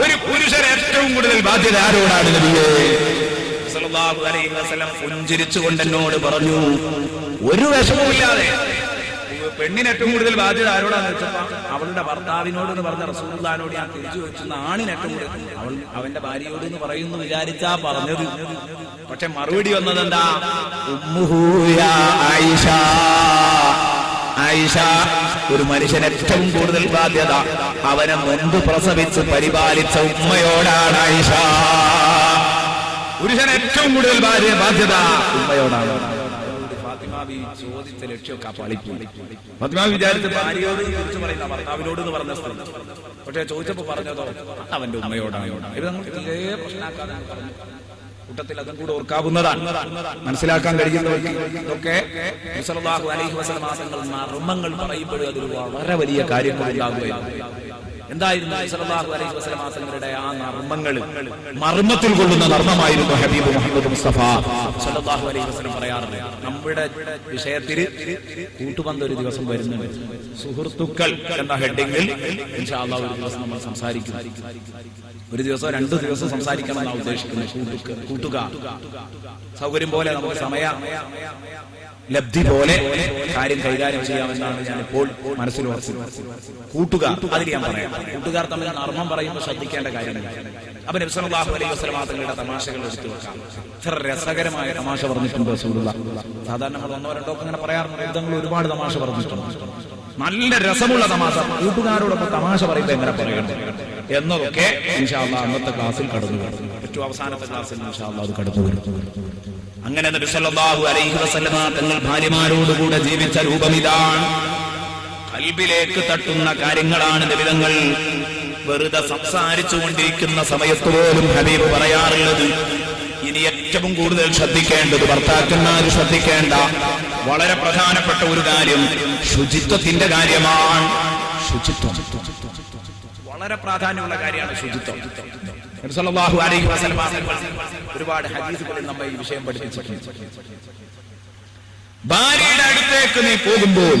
ഒരു പുരുഷൻ ഏറ്റവും കൂടുതൽ ബാധ്യത ആരോടാണ് നബിയേ? സല്ലല്ലാഹു അലൈഹി വസല്ലം പുഞ്ചിരിച്ചുകൊണ്ട് എന്നോട് പറഞ്ഞു, ഒരു വിഷമവുമില്ലാതെ പെണ്ണിന് ഏറ്റവും കൂടുതൽ ബാധ്യത ആരോടാന്ന് വെച്ചപ്പോ അവളുടെ ഭർത്താവിനോട് എന്ന് പറഞ്ഞ റസൂലുള്ളാഹിനോട് ഞാൻ തിരിച്ചു വെച്ചു, ആണിന് ഏറ്റവും കൂടുതൽ അവന്റെ ഭാര്യയോട് എന്ന് പറയുന്നു വിചാരിച്ചാ പറഞ്ഞത്. പക്ഷെ മറുപടി വന്നത് എന്താ? ഉമ്മുഹു യാ ആയിഷ. ആയിഷ, ഒരു മനുഷ്യൻ ഏറ്റവും കൂടുതൽ ബാധ്യത അവനെ നൊന്ത് പ്രസവിച്ച് പരിപാലിച്ച ഉമ്മയോടാണ്. ആയിഷ, പുരുഷൻ ഏറ്റവും കൂടുതൽ ബാധ്യത ഉമ്മയോടാണ്. ചോദിച്ച ലക്ഷ്യമൊക്കെ പാളിപ്പോയി. ഫാത്തിമ വിചാരിച്ച ഭാര്യയോട് കുറിച്ച് പറയുന്ന ഭർത്താവിനോട് എന്ന് പറഞ്ഞ സ്ഥലം, പക്ഷെ ചോദിച്ചപ്പോ പറഞ്ഞതോ അവന്റെ ഉമ്മയോടാണ്. ഇത് നമ്മൾ തീരെ പ്രശ്നമാക്കാതെ പറഞ്ഞു. കൂട്ടത്തിൽ അതും കൂടെ ഓർക്കാവുന്നതാണ്, മനസ്സിലാക്കാൻ കഴിയുന്നവർക്ക്. ഇതൊക്കെ സല്ലല്ലാഹു അലൈഹി വസല്ലം മാസങ്ങൾ നർമ്മങ്ങൾ പറയുമ്പോഴും അതൊരു വളരെ വലിയ കാര്യങ്ങൾ ഉണ്ടാകുകയാണ്. എന്തായിരുന്നു സല്ലല്ലാഹു അലൈഹി വസല്ലം മാസങ്ങളുടെ ആ നർമ്മങ്ങൾ? മർമ്മത്തിൽ കൊള്ളുന്ന നർമ്മമായിരുന്നു ഹബീബ് മുഹമ്മദ് മുസ്തഫ സല്ലല്ലാഹു അലൈഹി വസല്ലം പറയാറുണ്ട്. നമ്മുടെ വിഷയത്തിൽ കൂട്ടുബന്ധം ഒരു ദിവസം വരുന്നുണ്ട്. സുഹൃത്തുക്കൾ എന്ന ഹെഡിങ്ങിൽ ഇൻഷാ അല്ലാഹ് ഒരു ദിവസം നമ്മൾ സംസാരിക്കും. ഒരു ദിവസം 2 ദിവസം സംസാരിക്കണം എന്നാണ് ഉദ്ദേശിക്കുന്നത്. കൂട്ടുകാർ സൗകര്യം പോലെ നമുക്ക് സമയ ലബ്ധി പോലെ കാര്യം കൈകാര്യം ചെയ്യാമെന്നാണ് ഞാനിപ്പോൾ മനസ്സിൽ ഉറച്ചത്. കൂട്ടുകാർ, അതിൽ ഞാൻ പറയാം. കൂട്ടുകാർ തമ്മിൽ നർമ്മം പറയുമ്പോൾ ശ്രദ്ധിക്കേണ്ട കാര്യങ്ങൾ. അപ്പൊ നബി സല്ലല്ലാഹു അലൈഹി വസല്ലം തങ്ങളുടെ തമാശകൾ എടുത്തു വെക്കാം. ഇത്ര രസകരമായ തമാശ പറഞ്ഞിട്ടുണ്ട് റസൂലുള്ളാഹി. സാധാരണ നമ്മൾ 1-2 ഒക്കെ ഇങ്ങനെ പറയാറുണ്ട്. യുദ്ധങ്ങൾ ഒരുപാട് തമാശ പറഞ്ഞിട്ടുണ്ട്. നല്ല രസമുള്ള തമാശ. കൂട്ടുകാരോടൊപ്പം തമാശ പറയുമ്പോൾ എങ്ങനെ പറയണം എന്നതൊക്കെ ഇൻഷാ അല്ലാഹ് അന്നത്തെ ക്ലാസ്സിൽ കടന്നു വരും. ഏറ്റവും അവസാനത്തെ ക്ലാസ്സിൽ ഇൻഷാ അല്ലാഹ് അത് കടന്നു വരും. അങ്ങനെ നബി സല്ലല്ലാഹു അലൈഹി വസല്ലം തങ്ങൾ ഭാര്യമാരോടുകൂടെ ജീവിച്ച രൂപം ഇതാണ്. ഖൽബിലേക്ക് തട്ടുന്ന കാര്യങ്ങളാണ് നബിതങ്ങൾ. വെറുതെ സംസാരിച്ചു കൊണ്ടിരിക്കുന്ന സമയത്ത് പോലും ഹബീബ് പറയാറുള്ളത്. ഇനി ഏറ്റവും കൂടുതൽ ശ്രദ്ധിക്കേണ്ടത്, ഭർത്താക്കന്മാർ ശ്രദ്ധിക്കേണ്ട വളരെ പ്രധാനപ്പെട്ട ഒരു കാര്യം ശുചിത്വത്തിന്റെ കാര്യമാണ്. ശുചിത്വം വളരെ പ്രാധാന്യമുള്ള കാര്യമാണ്. ശുചിത്വം നബി സല്ലല്ലാഹു അലൈഹി വസല്ലം ഒരുപാട് ഹദീസുകളിൽ നമ്മെ ഈ വിഷയം പഠിപ്പിച്ചിട്ടുണ്ട്. ഭാര്യയുടെ അടുത്തേക്ക് നീ പോകുമ്പോൾ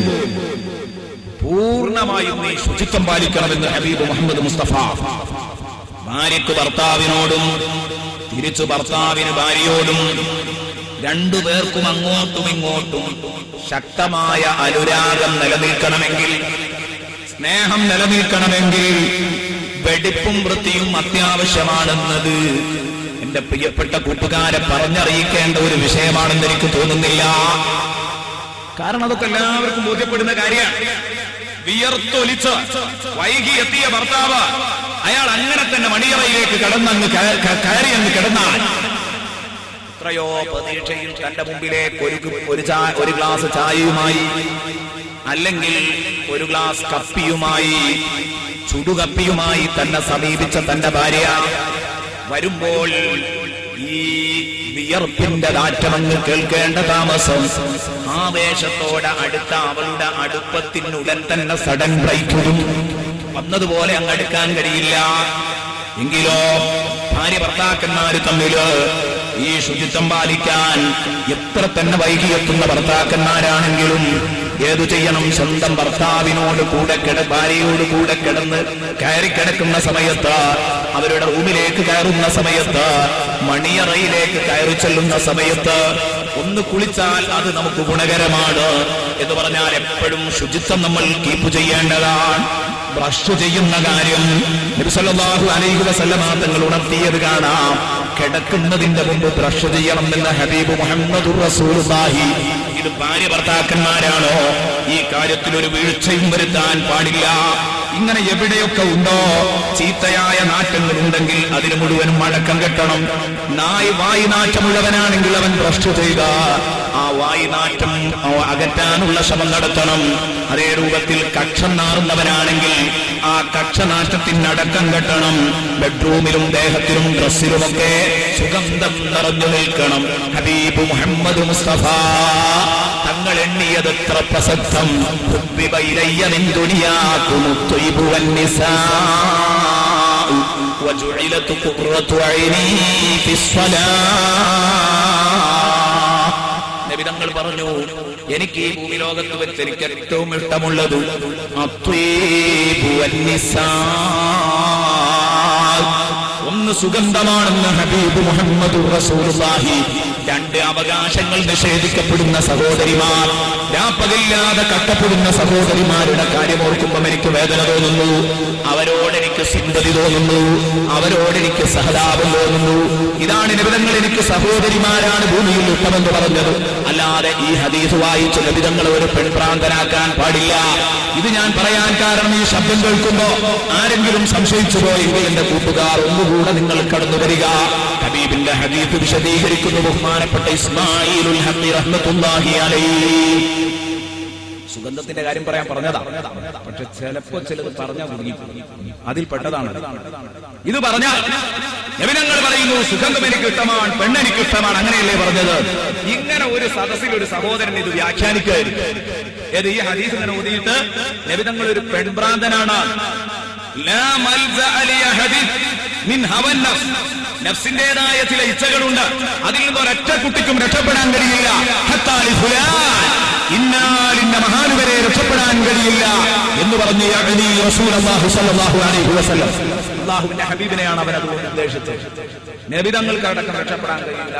പൂർണ്ണമായും നീ ശുചിത്വം പാലിക്കണമെന്ന് ഹബീബ് മുഹമ്മദ് മുസ്തഫ. ഭാര്യയ്ക്ക് ഭർത്താവിനോടും തിരിച്ചു ഭർത്താവിന് ഭാര്യയോടും രണ്ടുപേർക്കും അങ്ങോട്ടും ഇങ്ങോട്ടും ശക്തമായ അനുരാഗം നിലനിൽക്കണമെങ്കിൽ, സ്നേഹം നിലനിൽക്കണമെങ്കിൽ വെടിപ്പും വൃത്തിയും അത്യാവശ്യമാണെന്നത് എന്റെ പ്രിയപ്പെട്ട കൂട്ടുകാരെ പറഞ്ഞറിയിക്കേണ്ട ഒരു വിഷയമാണെന്ന് എനിക്ക് തോന്നുന്നില്ല. കാരണം അതൊക്കെ എല്ലാവർക്കും ബോധ്യപ്പെടുന്ന കാര്യമാണ്. വിയർത്തൊലിച്ച് വൈകി എത്തിയ ഭർത്താവ് അയാൾ അങ്ങനെ തന്നെ മണിയറയിലേക്ക് കയറി അങ്ങ് കിടന്നാൽ എത്രയോ പ്രതീക്ഷയിൽ തന്റെ മുമ്പിലേക്ക് ഒരു ഗ്ലാസ് ചായയുമായി അല്ലെങ്കിൽ ഒരു ഗ്ലാസ് കപ്പിയുമായി ചുടുകപ്പിയുമായി തന്നെ സമീപിച്ച തന്റെ ഭാര്യ വരുമ്പോൾ ഈ വിയർപ്പിന്റെ നാറ്റമങ്ങ് കേൾക്കേണ്ട താമസം ആവേശത്തോടെ അടുത്ത അവളുടെ അടുപ്പത്തിനുടൻ തന്നെ സഡൻ ബ്രേക്കും വന്നതുപോലെ അങ്ങ് അടുക്കാൻ കഴിയില്ല. എങ്കിലോ ഭാര്യ ഭർത്താക്കന്മാര് തമ്മില് ഈ ശുചിത്വം പാലിക്കാൻ എത്ര തന്നെ വൈകിയെത്തുന്ന ഭർത്താക്കന്മാരാണെങ്കിലും ഏതു ചെയ്യണം? സ്വന്തം ഭർത്താവിനോട് കൂടെ ഭാര്യയോട് കൂടെ കിടന്ന് കയറിക്കിടക്കുന്ന സമയത്ത്, അവരുടെ റൂമിലേക്ക് കയറുന്ന സമയത്ത്, മണിയറയിലേക്ക് കയറി ചെല്ലുന്ന സമയത്ത് ഒന്ന് കുളിച്ചാൽ അത് നമുക്ക് ഗുണകരമാണ് എന്ന് പറഞ്ഞാൽ എപ്പോഴും ശുചിത്വം നമ്മൾ കീപ്പ് ചെയ്യേണ്ടതാണ്. ബ്രഷ് ചെയ്യുന്ന കാര്യം നബി സല്ലല്ലാഹു അലൈഹി വസല്ലമ തങ്ങൾ ഉണർത്തിയത് കാണാം. കിടക്കുന്നതിന്റെ മുമ്പ് ബ്രഷ് ചെയ്യണം എന്ന ഹബീബ് മുഹമ്മദുർ റസൂലുള്ളാഹി. ഇത് ഭാര്യ ഭർത്താക്കന്മാരാണോ? ഈ കാര്യത്തിൽ ഒരു വീഴ്ചയും വരുത്താൻ പാടില്ല. ഇങ്ങനെ എവിടെയൊക്കെ ഉണ്ടോ ചീത്തയായ നാറ്റങ്ങൾ ഉണ്ടെങ്കിൽ അതിന് മുഴുവനും മഴക്കം കെട്ടണം. വായി നാറ്റമുള്ളവനാണെങ്കിൽ അവൻ ബ്രഷ് ചെയ്യുക, ആ വായി നാറ്റം അകറ്റാനുള്ള ശ്രമം നടത്തണം. അതേ രൂപത്തിൽ കക്ഷം നാറുന്നവനാണെങ്കിൽ ആ കക്ഷനാറ്റത്തിനടക്കം കെട്ടണം. ബെഡ്റൂമിലും ദേഹത്തിലും ഡ്രസ്സിലുമൊക്കെ സുഗന്ധം നിറഞ്ഞു നിൽക്കണം. ഹബീബ് മുഹമ്മദ് മുസ്തഫ തങ്ങൾ എണ്ണിയത് എത്ര പ്രസക്തം. നബി തങ്ങൾ പറഞ്ഞു, എനിക്ക് ഈ ഭൂമി ലോകത്ത് വെച്ച് എനിക്ക് ഏറ്റവും ഇഷ്ടമുള്ളത് ഒന്ന് സുഗന്ധമാണെന്ന് ഹബീബ് മുഹമ്മദ് റസൂലുള്ളാഹി. രണ്ട് അവകാശങ്ങൾ നിഷേധിക്കപ്പെടുന്ന സഹോദരിമാർ, രാപ്പകലില്ലാതെ കട്ടപ്പെടുന്ന സഹോദരിമാരുടെ കാര്യം ഓർക്കുമ്പോൾ എനിക്ക് വേദന തോന്നുന്നു. അവരോടെനിക്ക് സിമ്പതി തോന്നുന്നു, അവരോടെനിക്ക് സഹതാപം തോന്നുന്നു. ഇതാണ് നബിതങ്ങൾ എനിക്ക് സഹോദരിമാരാണ് ഭൂമിയിൽ ഉത്തമെന്ന് പറഞ്ഞത്. അല്ലാതെ ഈ ഹദീസ് വായിച്ച് നബിതങ്ങളെ ഒരു പെൺപ്രാന്തനാക്കാൻ പാടില്ല. ഇത് ഞാൻ പറയാൻ കാരണം ഈ ശബ്ദം കേൾക്കുമ്പോ ആരെങ്കിലും സംശയിച്ചു പോയെങ്കിൽ എന്റെ കൂട്ടുകാർ ഒന്നുകൂടെ നിങ്ങൾ കടന്നു വരിക. ഹബീബിന്റെ ഹദീസ് വിശദീകരിക്കുന്നു ബഹുമാനപ്പെട്ട ഇസ്മാഈലുൽ ഹഖി റഹ്മത്തുള്ളാഹി അലൈഹി. സുഗന്ധത്തിന്റെ കാര്യം പറയാൻ പറഞ്ഞതാ, പക്ഷെ ചിലപ്പോ ചിലത് പറഞ്ഞാൽ മുങ്ങി അതിൽ പെട്ടതാണ്. ഇത് പറഞ്ഞാൽ നബിതങ്ങൾ പറയുന്നു സുഗന്ധം എനിക്ക് ഇഷ്ടമാണ്, പെണ്ണെനിക്ക് ഇഷ്ടമാണ്, അങ്ങനെയല്ലേ പറഞ്ഞത്? ഇങ്ങനെ ഒരു സദസ്സിൽ ഒരു സഹോദരൻ ഇത് വ്യാഖ്യാനിക്കുകയായിരുന്നു. ഈ ഹദീസ് ഇങ്ങനെ ഓതിയിട്ട് നബിതങ്ങൾ ഒരു പെൺഭ്രാന്തനാണ്, നഫ്സിന്റേതായ ചില ഇച്ഛകളുണ്ട്, അതിൽ നിന്ന് ഒരൊറ്റ കുട്ടിക്കും രക്ഷപ്പെടാൻ കഴിയില്ല. ഇന്നാലിന്ന മഹാനുവരെ രക്ഷപ്പെടാൻ കഴിയില്ല എന്ന് പറഞ്ഞു അല്ലാഹുവിന്റെ ഹബീബിനെയാണ് അവൻ അതുകൊണ്ട് ഉദ്ദേശിച്ചത്. നബിതങ്ങൾക്ക് അടക്കം രക്ഷപ്പെടാൻ കഴിയില്ല.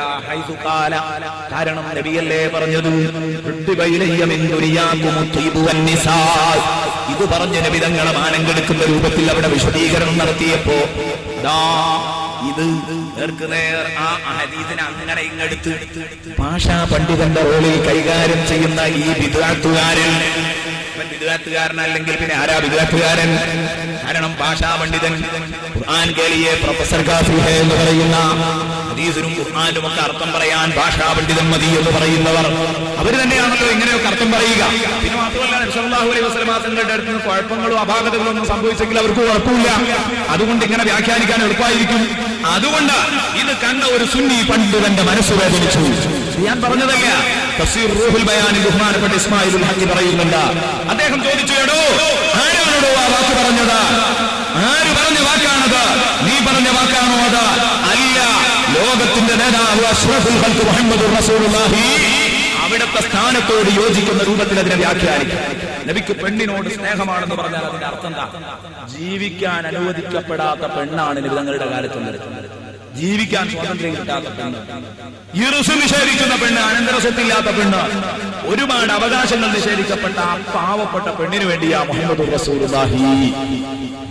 കാരണം നബിയല്ലേ പറഞ്ഞത്, ഇത് പറഞ്ഞ് നബിതങ്ങളെ മാനം കെടുക്കുന്ന രൂപത്തിൽ അവിടെ വിശദീകരണം നടത്തിയപ്പോ ഇത് നേർക്കുനേർ ആ ഹദീസിനെ അങ്ങനെ ഇങ്ങെടുത്ത് ഭാഷാ പണ്ഡിതന്റെ റോളിൽ കൈകാര്യം ചെയ്യുന്ന ഈ ബിദ്അത്തുകാരൻ, ബിദ്അത്തുകാരനല്ലെങ്കിൽ പിന്നെ ആരാ ബിദ്അത്തുകാരൻ? കാരണം ഭാഷാ പണ്ഡിതൻ ഖുർആൻ കേളിയെ പ്രൊഫസർ കാഫിഹെ എന്ന് പറയുന്ന ഹദീസിനും ഖുർആനും ഒക്കെ അർത്ഥം പറയാൻ ഭാഷാ പണ്ഡിതൻ മതി എന്ന് പറയുന്നവർ അവർ തന്നെയാണല്ലോ ഇങ്ങനെയൊക്കെ അർത്ഥം പറയുക. പിന്നെ മാത്രമല്ല നബി സല്ലല്ലാഹു അലൈഹി വസല്ലം തങ്ങളുടെ അടുത്ത് നിന്ന് കുഴപ്പങ്ങളോ അപാകതകളോ ഒന്നും സംഭവിച്ചെങ്കിൽ അവർക്ക് കുഴപ്പമില്ല. അതുകൊണ്ട് ഇങ്ങനെ വ്യാഖ്യാനിക്കാൻ എളുപ്പമായിരിക്കും. അതുകൊണ്ട് ഇത് കണ്ട ഒരു സുന്നി പണ്ഡിതന്റെ മനസ്സ് വേദനിച്ചു. ഞാൻ പറഞ്ഞതല്ല, തഫ്സീർ റൂഹുൽ ബയാനിൽ ബഹുമാനപ്പെട്ട ഇസ്മാഈലുൽ ഹഖി പറയുന്നുണ്ട്. അദ്ദേഹം ചോദിച്ചു, എടോ ആരാണോ ആ വാക്ക് പറഞ്ഞത്? ആര് പറഞ്ഞ വാക്കാണത്? നീ പറഞ്ഞ വാക്കാണോ അത്? അല്ല, ലോകത്തിന്റെ നേതാവ് അഷ്റഫുൽ ഖൽഖ് മുഹമ്മദുർ റസൂലുള്ളാഹി അവിടുത്തെ നബിയുടെ സ്ഥാനത്തോട് യോജിക്കുന്ന രൂപത്തിൽ അതിനെ വ്യാഖ്യാനിക്കും. നബിക്ക് പെണ്ണിനോട് സ്നേഹമാണെന്ന് പറഞ്ഞാൽ അതിന്റെ അർത്ഥം എന്താ? ജീവിക്കാൻ അനുവദിക്കപ്പെടാത്ത പെണ്ണാണ് നബി തങ്ങളുടെ കാലത്തുള്ളത്. ജീവിക്കാൻ സ്വാതന്ത്ര്യം കിട്ടാത്ത പെണ്ണ്, ഇറുസ് നിഷേധിക്കുന്ന പെണ്ണ്, അനന്തര സ്വത്തില്ലാത്ത പെണ്ണ്, ഒരുപാട് അവകാശങ്ങൾ നിഷേധിക്കപ്പെട്ട ആ പാവപ്പെട്ട പെണ്ണിന് വേണ്ടിയാ മുഹമ്മദ് റസൂലുള്ളാഹി.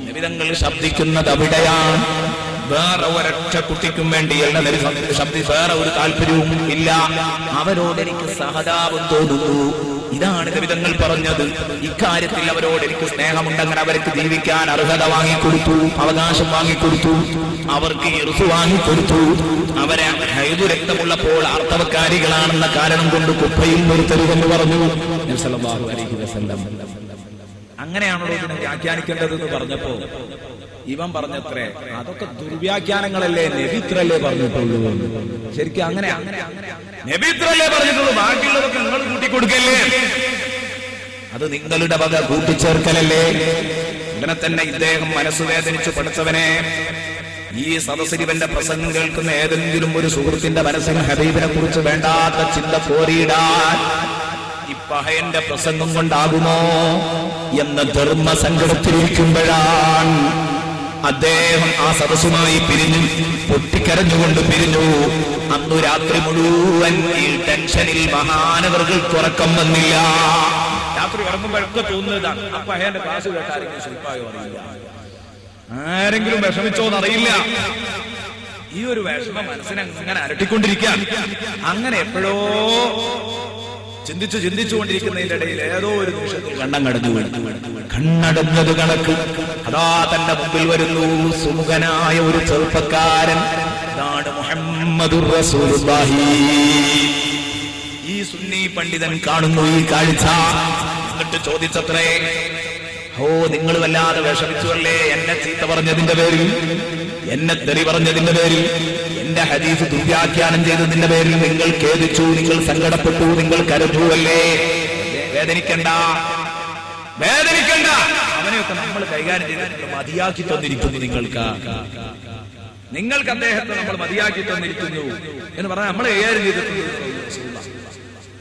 നബി തങ്ങൾ ശബ്ദിക്കുന്നത് അവിടെയാണ്. വേറെ ഒരൊറ്റ കുട്ടിക്കും വേണ്ടിയല്ല ശബ്ദി, വേറെ ഒരു താല്പര്യവും ഇല്ല. അവരോട് എനിക്ക് സഹതാപം തോന്നുന്നു. ഇതാണ് നബി തങ്ങൾ പറഞ്ഞത്. ഇക്കാര്യത്തിൽ അവരോട് എനിക്ക് സ്നേഹമുണ്ടെങ്കിൽ അവർക്ക് ജീവിക്കാൻ അർഹത വാങ്ങിക്കൊടുത്തു, അവകാശം വാങ്ങിക്കൊടുത്തു, അവർക്ക് ഇറുസ് വാങ്ങിക്കൊടുത്തു. അവരെ ഹൈദു രക്തമുള്ളപ്പോൾ ആർത്തവക്കാരികളാണെന്ന കാരണം കൊണ്ട് കുപ്പയിൽ നിർത്തരുതെന്ന് പറഞ്ഞു നബി സല്ലല്ലാഹു അലൈഹി വസല്ലം. അങ്ങനെയാണല്ലോ ഇതിനെ വ്യാഖ്യാനിക്കേണ്ടത് എന്ന് പറഞ്ഞപ്പോ ഇവൻ പറഞ്ഞത്രേ, അതൊക്കെ ദുർവ്യാഖ്യാനങ്ങളല്ലേ, നബിത്രല്ലേ പറഞ്ഞിട്ടുള്ളൂ. ശരിക്കും അങ്ങനെ നബിത്രല്ലേ പറഞ്ഞിട്ടുള്ളൂ, ബാക്കിയുള്ളതൊക്കെ നിങ്ങൾ കൂട്ടിക്കൊടുക്കല്ലേ, അത് നിങ്ങളുടെ വക കൂട്ടിച്ചേർക്കലല്ലേ. ഇങ്ങനെ തന്നെ ഇദ്ദേഹം മനസ്സ് വേദനിച്ചു പഠിച്ചവനെ, ഈ സദസ്സിൽ ഇവന്റെ പ്രസംഗം കേൾക്കുന്ന ഏതെങ്കിലും ഒരു സുഹൃത്തിന്റെ മനസ്സിന് ഹബീബിനെ കുറിച്ച് വേണ്ടാത്ത ചിന്ത കോരിയിടാൻ ഇപ്പഹയന്റെ പ്രസംഗം കൊണ്ടാകുമോ എന്ന ധർമ്മസങ്കടത്തിലിരിക്കുമ്പോഴാണ് അദ്ദേഹം ആ സദസ്സുമായി പിരിഞ്ഞു, പൊട്ടിക്കരഞ്ഞുകൊണ്ട് പിരിഞ്ഞു. അന്നു രാത്രി മുഴുവൻ ഈ ടെൻഷനിൽ മഹാനവർകൾക്ക് ഉറക്കം വന്നില്ല. രാത്രി ഉറങ്ങുമ്പോഴൊക്കെ തോന്നുന്നതാണ്, അപ്പൊ അയാളുടെ ക്ലാസ് കേട്ടാരെങ്കിലും ശില്പായോ അറിയില്ല, ആരെങ്കിലും വിഷമിച്ചോന്നറിയില്ല. ഈ ഒരു വിഷമം മനസ്സിനെ അങ്ങനെ അരട്ടിക്കൊണ്ടിരിക്കാൻ. അങ്ങനെ എപ്പോഴോ ചിന്തിച്ചുകൊണ്ടിരിക്കുന്നതിന്റെ ഇടയിൽ ഏതോ ഒരു നിമിഷത്തിൽ കണ്ണടഞ്ഞത് കണക്ക് അതാ തന്റെ മുമ്പിൽ വരുന്നു സുമുഖനായ ഒരു ചെറുപ്പക്കാരൻ. അതാണ് മുഹമ്മദുർ റസൂലുള്ളാഹി. ഈ സുന്നി പണ്ഡിതൻ കാണുന്നു ഈ കാഴ്ച. എന്നിട്ട് ചോദിച്ചത്രേ, ഓ നിങ്ങൾ വല്ലാതെ വിഷമിച്ചുവല്ലേ എന്നെ ചീത്ത പറഞ്ഞതിന്റെ പേരിൽ, എന്നെ തെറി പറഞ്ഞതിന്റെ പേരിൽ, എന്റെ ഹദീസ് ദുർവ്യാഖ്യാനം ചെയ്തതിന്റെ പേരിൽ നിങ്ങൾ ഖേദിച്ചു, നിങ്ങൾ സങ്കടപ്പെട്ടു, നിങ്ങൾ കരഞ്ഞുവല്ലേ. വേദനിക്കണ്ട, വേദനിക്കണ്ട. അവനെയൊക്കെ നമ്മൾ കൈകാര്യം ചെയ്തിട്ട് മതിയാക്കി തന്നിരിക്കുന്നു. നിങ്ങൾക്ക് അദ്ദേഹത്തെ നമ്മൾ മതിയാക്കി തന്നിരിക്കുന്നു എന്ന് പറഞ്ഞാൽ നമ്മൾ കൈകാര്യം ചെയ്തിട്ടുണ്ട്.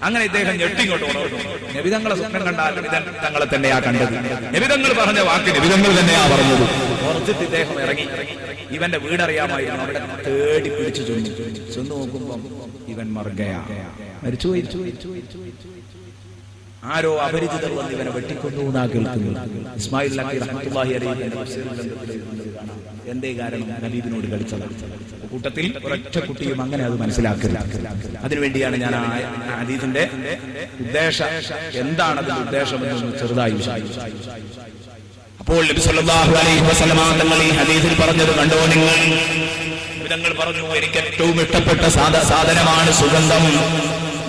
അങ്ങനെ ഇദ്ദേഹം ഞെട്ടിങ്ങോട്ട് ഉണർന്നു. നബിതങ്ങളെ സ്വപ്നം കണ്ടാൽ നബിതങ്ങളെ തന്നെയാ കണ്ടത്. നബിതങ്ങൾ പറഞ്ഞ വാക്ക് നബിതങ്ങൾ തന്നെയാ പറഞ്ഞത്. പുറത്തിട്ട് ഇദ്ദേഹം ഇറങ്ങി. ഇവന്റെ വീടറിയാമായിരുന്നു. അവിടെ തേടി പിടിച്ചു ചെന്നു നോക്കുമ്പോ ഇവൻ മറുകയാ, മരിച്ചുപോയി. ആരോ അപരിചിതർ വന്ന് ഇവനെ വെട്ടിക്കൊണ്ടു എന്നാ കേൾക്കുന്നത്. ഇസ്മായിൽ നബി റഹ്മത്തുള്ളാഹി അലൈഹി എന്തേ കാരണം? ഹബീബിനോട് കളിച്ചതാണ്. കൂട്ടത്തിൽ ഒരൊറ്റ കുട്ടിയും അങ്ങനെ അത് മനസ്സിലാക്കില്ല. അതിനുവേണ്ടിയാണ് ഞാൻ ആ ഹദീസിന്റെ ഉദ്ദേശം എന്താണ്, അതിന്റെ ഉദ്ദേശം എന്ന് ചെറുതായി വിശദീകരിച്ചു. അപ്പോൾ നബി സല്ലല്ലാഹു അലൈഹി വസല്ലം തങ്ങൾ ഈ ഹദീസിൽ പറഞ്ഞത് കണ്ടോ നിങ്ങൾ? തങ്ങൾ പറഞ്ഞു, എനിക്ക് ഏറ്റവും ഇഷ്ടപ്പെട്ട സാധനമാണ് സുഗന്ധം.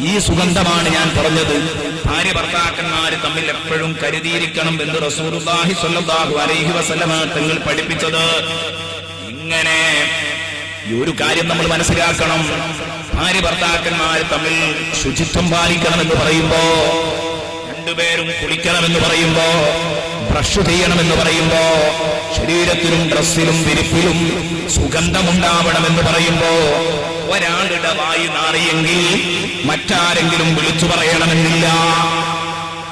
ഈ സുഗന്ധമാണ് ഞാൻ പറഞ്ഞത്. ഭാര്യ ഭർത്താക്കന്മാര് തമ്മിൽ എപ്പോഴും കരുതിയിരിക്കണം എന്ന് റസൂലുള്ളാഹി സ്വല്ലല്ലാഹു അലൈഹി വസല്ലം തങ്ങൾ പഠിപ്പിച്ചത്. ഇങ്ങനെ ഈ ഒരു കാര്യം നമ്മൾ മനസ്സിലാക്കണം. ഭാര്യ ഭർത്താക്കന്മാർ തമ്മിൽ ശുചിത്വം പാലിക്കണമെന്ന് പറയുമ്പോ, രണ്ടുപേരും കുളിക്കണമെന്ന് പറയുമ്പോ, ബ്രഷ് ചെയ്യണമെന്ന് പറയുമ്പോ, ശരീരത്തിലും ഡ്രസ്സിലും വിരിപ്പിലും സുഗന്ധമുണ്ടാവണമെന്ന് പറയുമ്പോ, ഒരാളുടെ വായി നാറിയെങ്കിൽ മറ്റാരെങ്കിലും വിളിച്ചു പറയണമെന്നില്ല.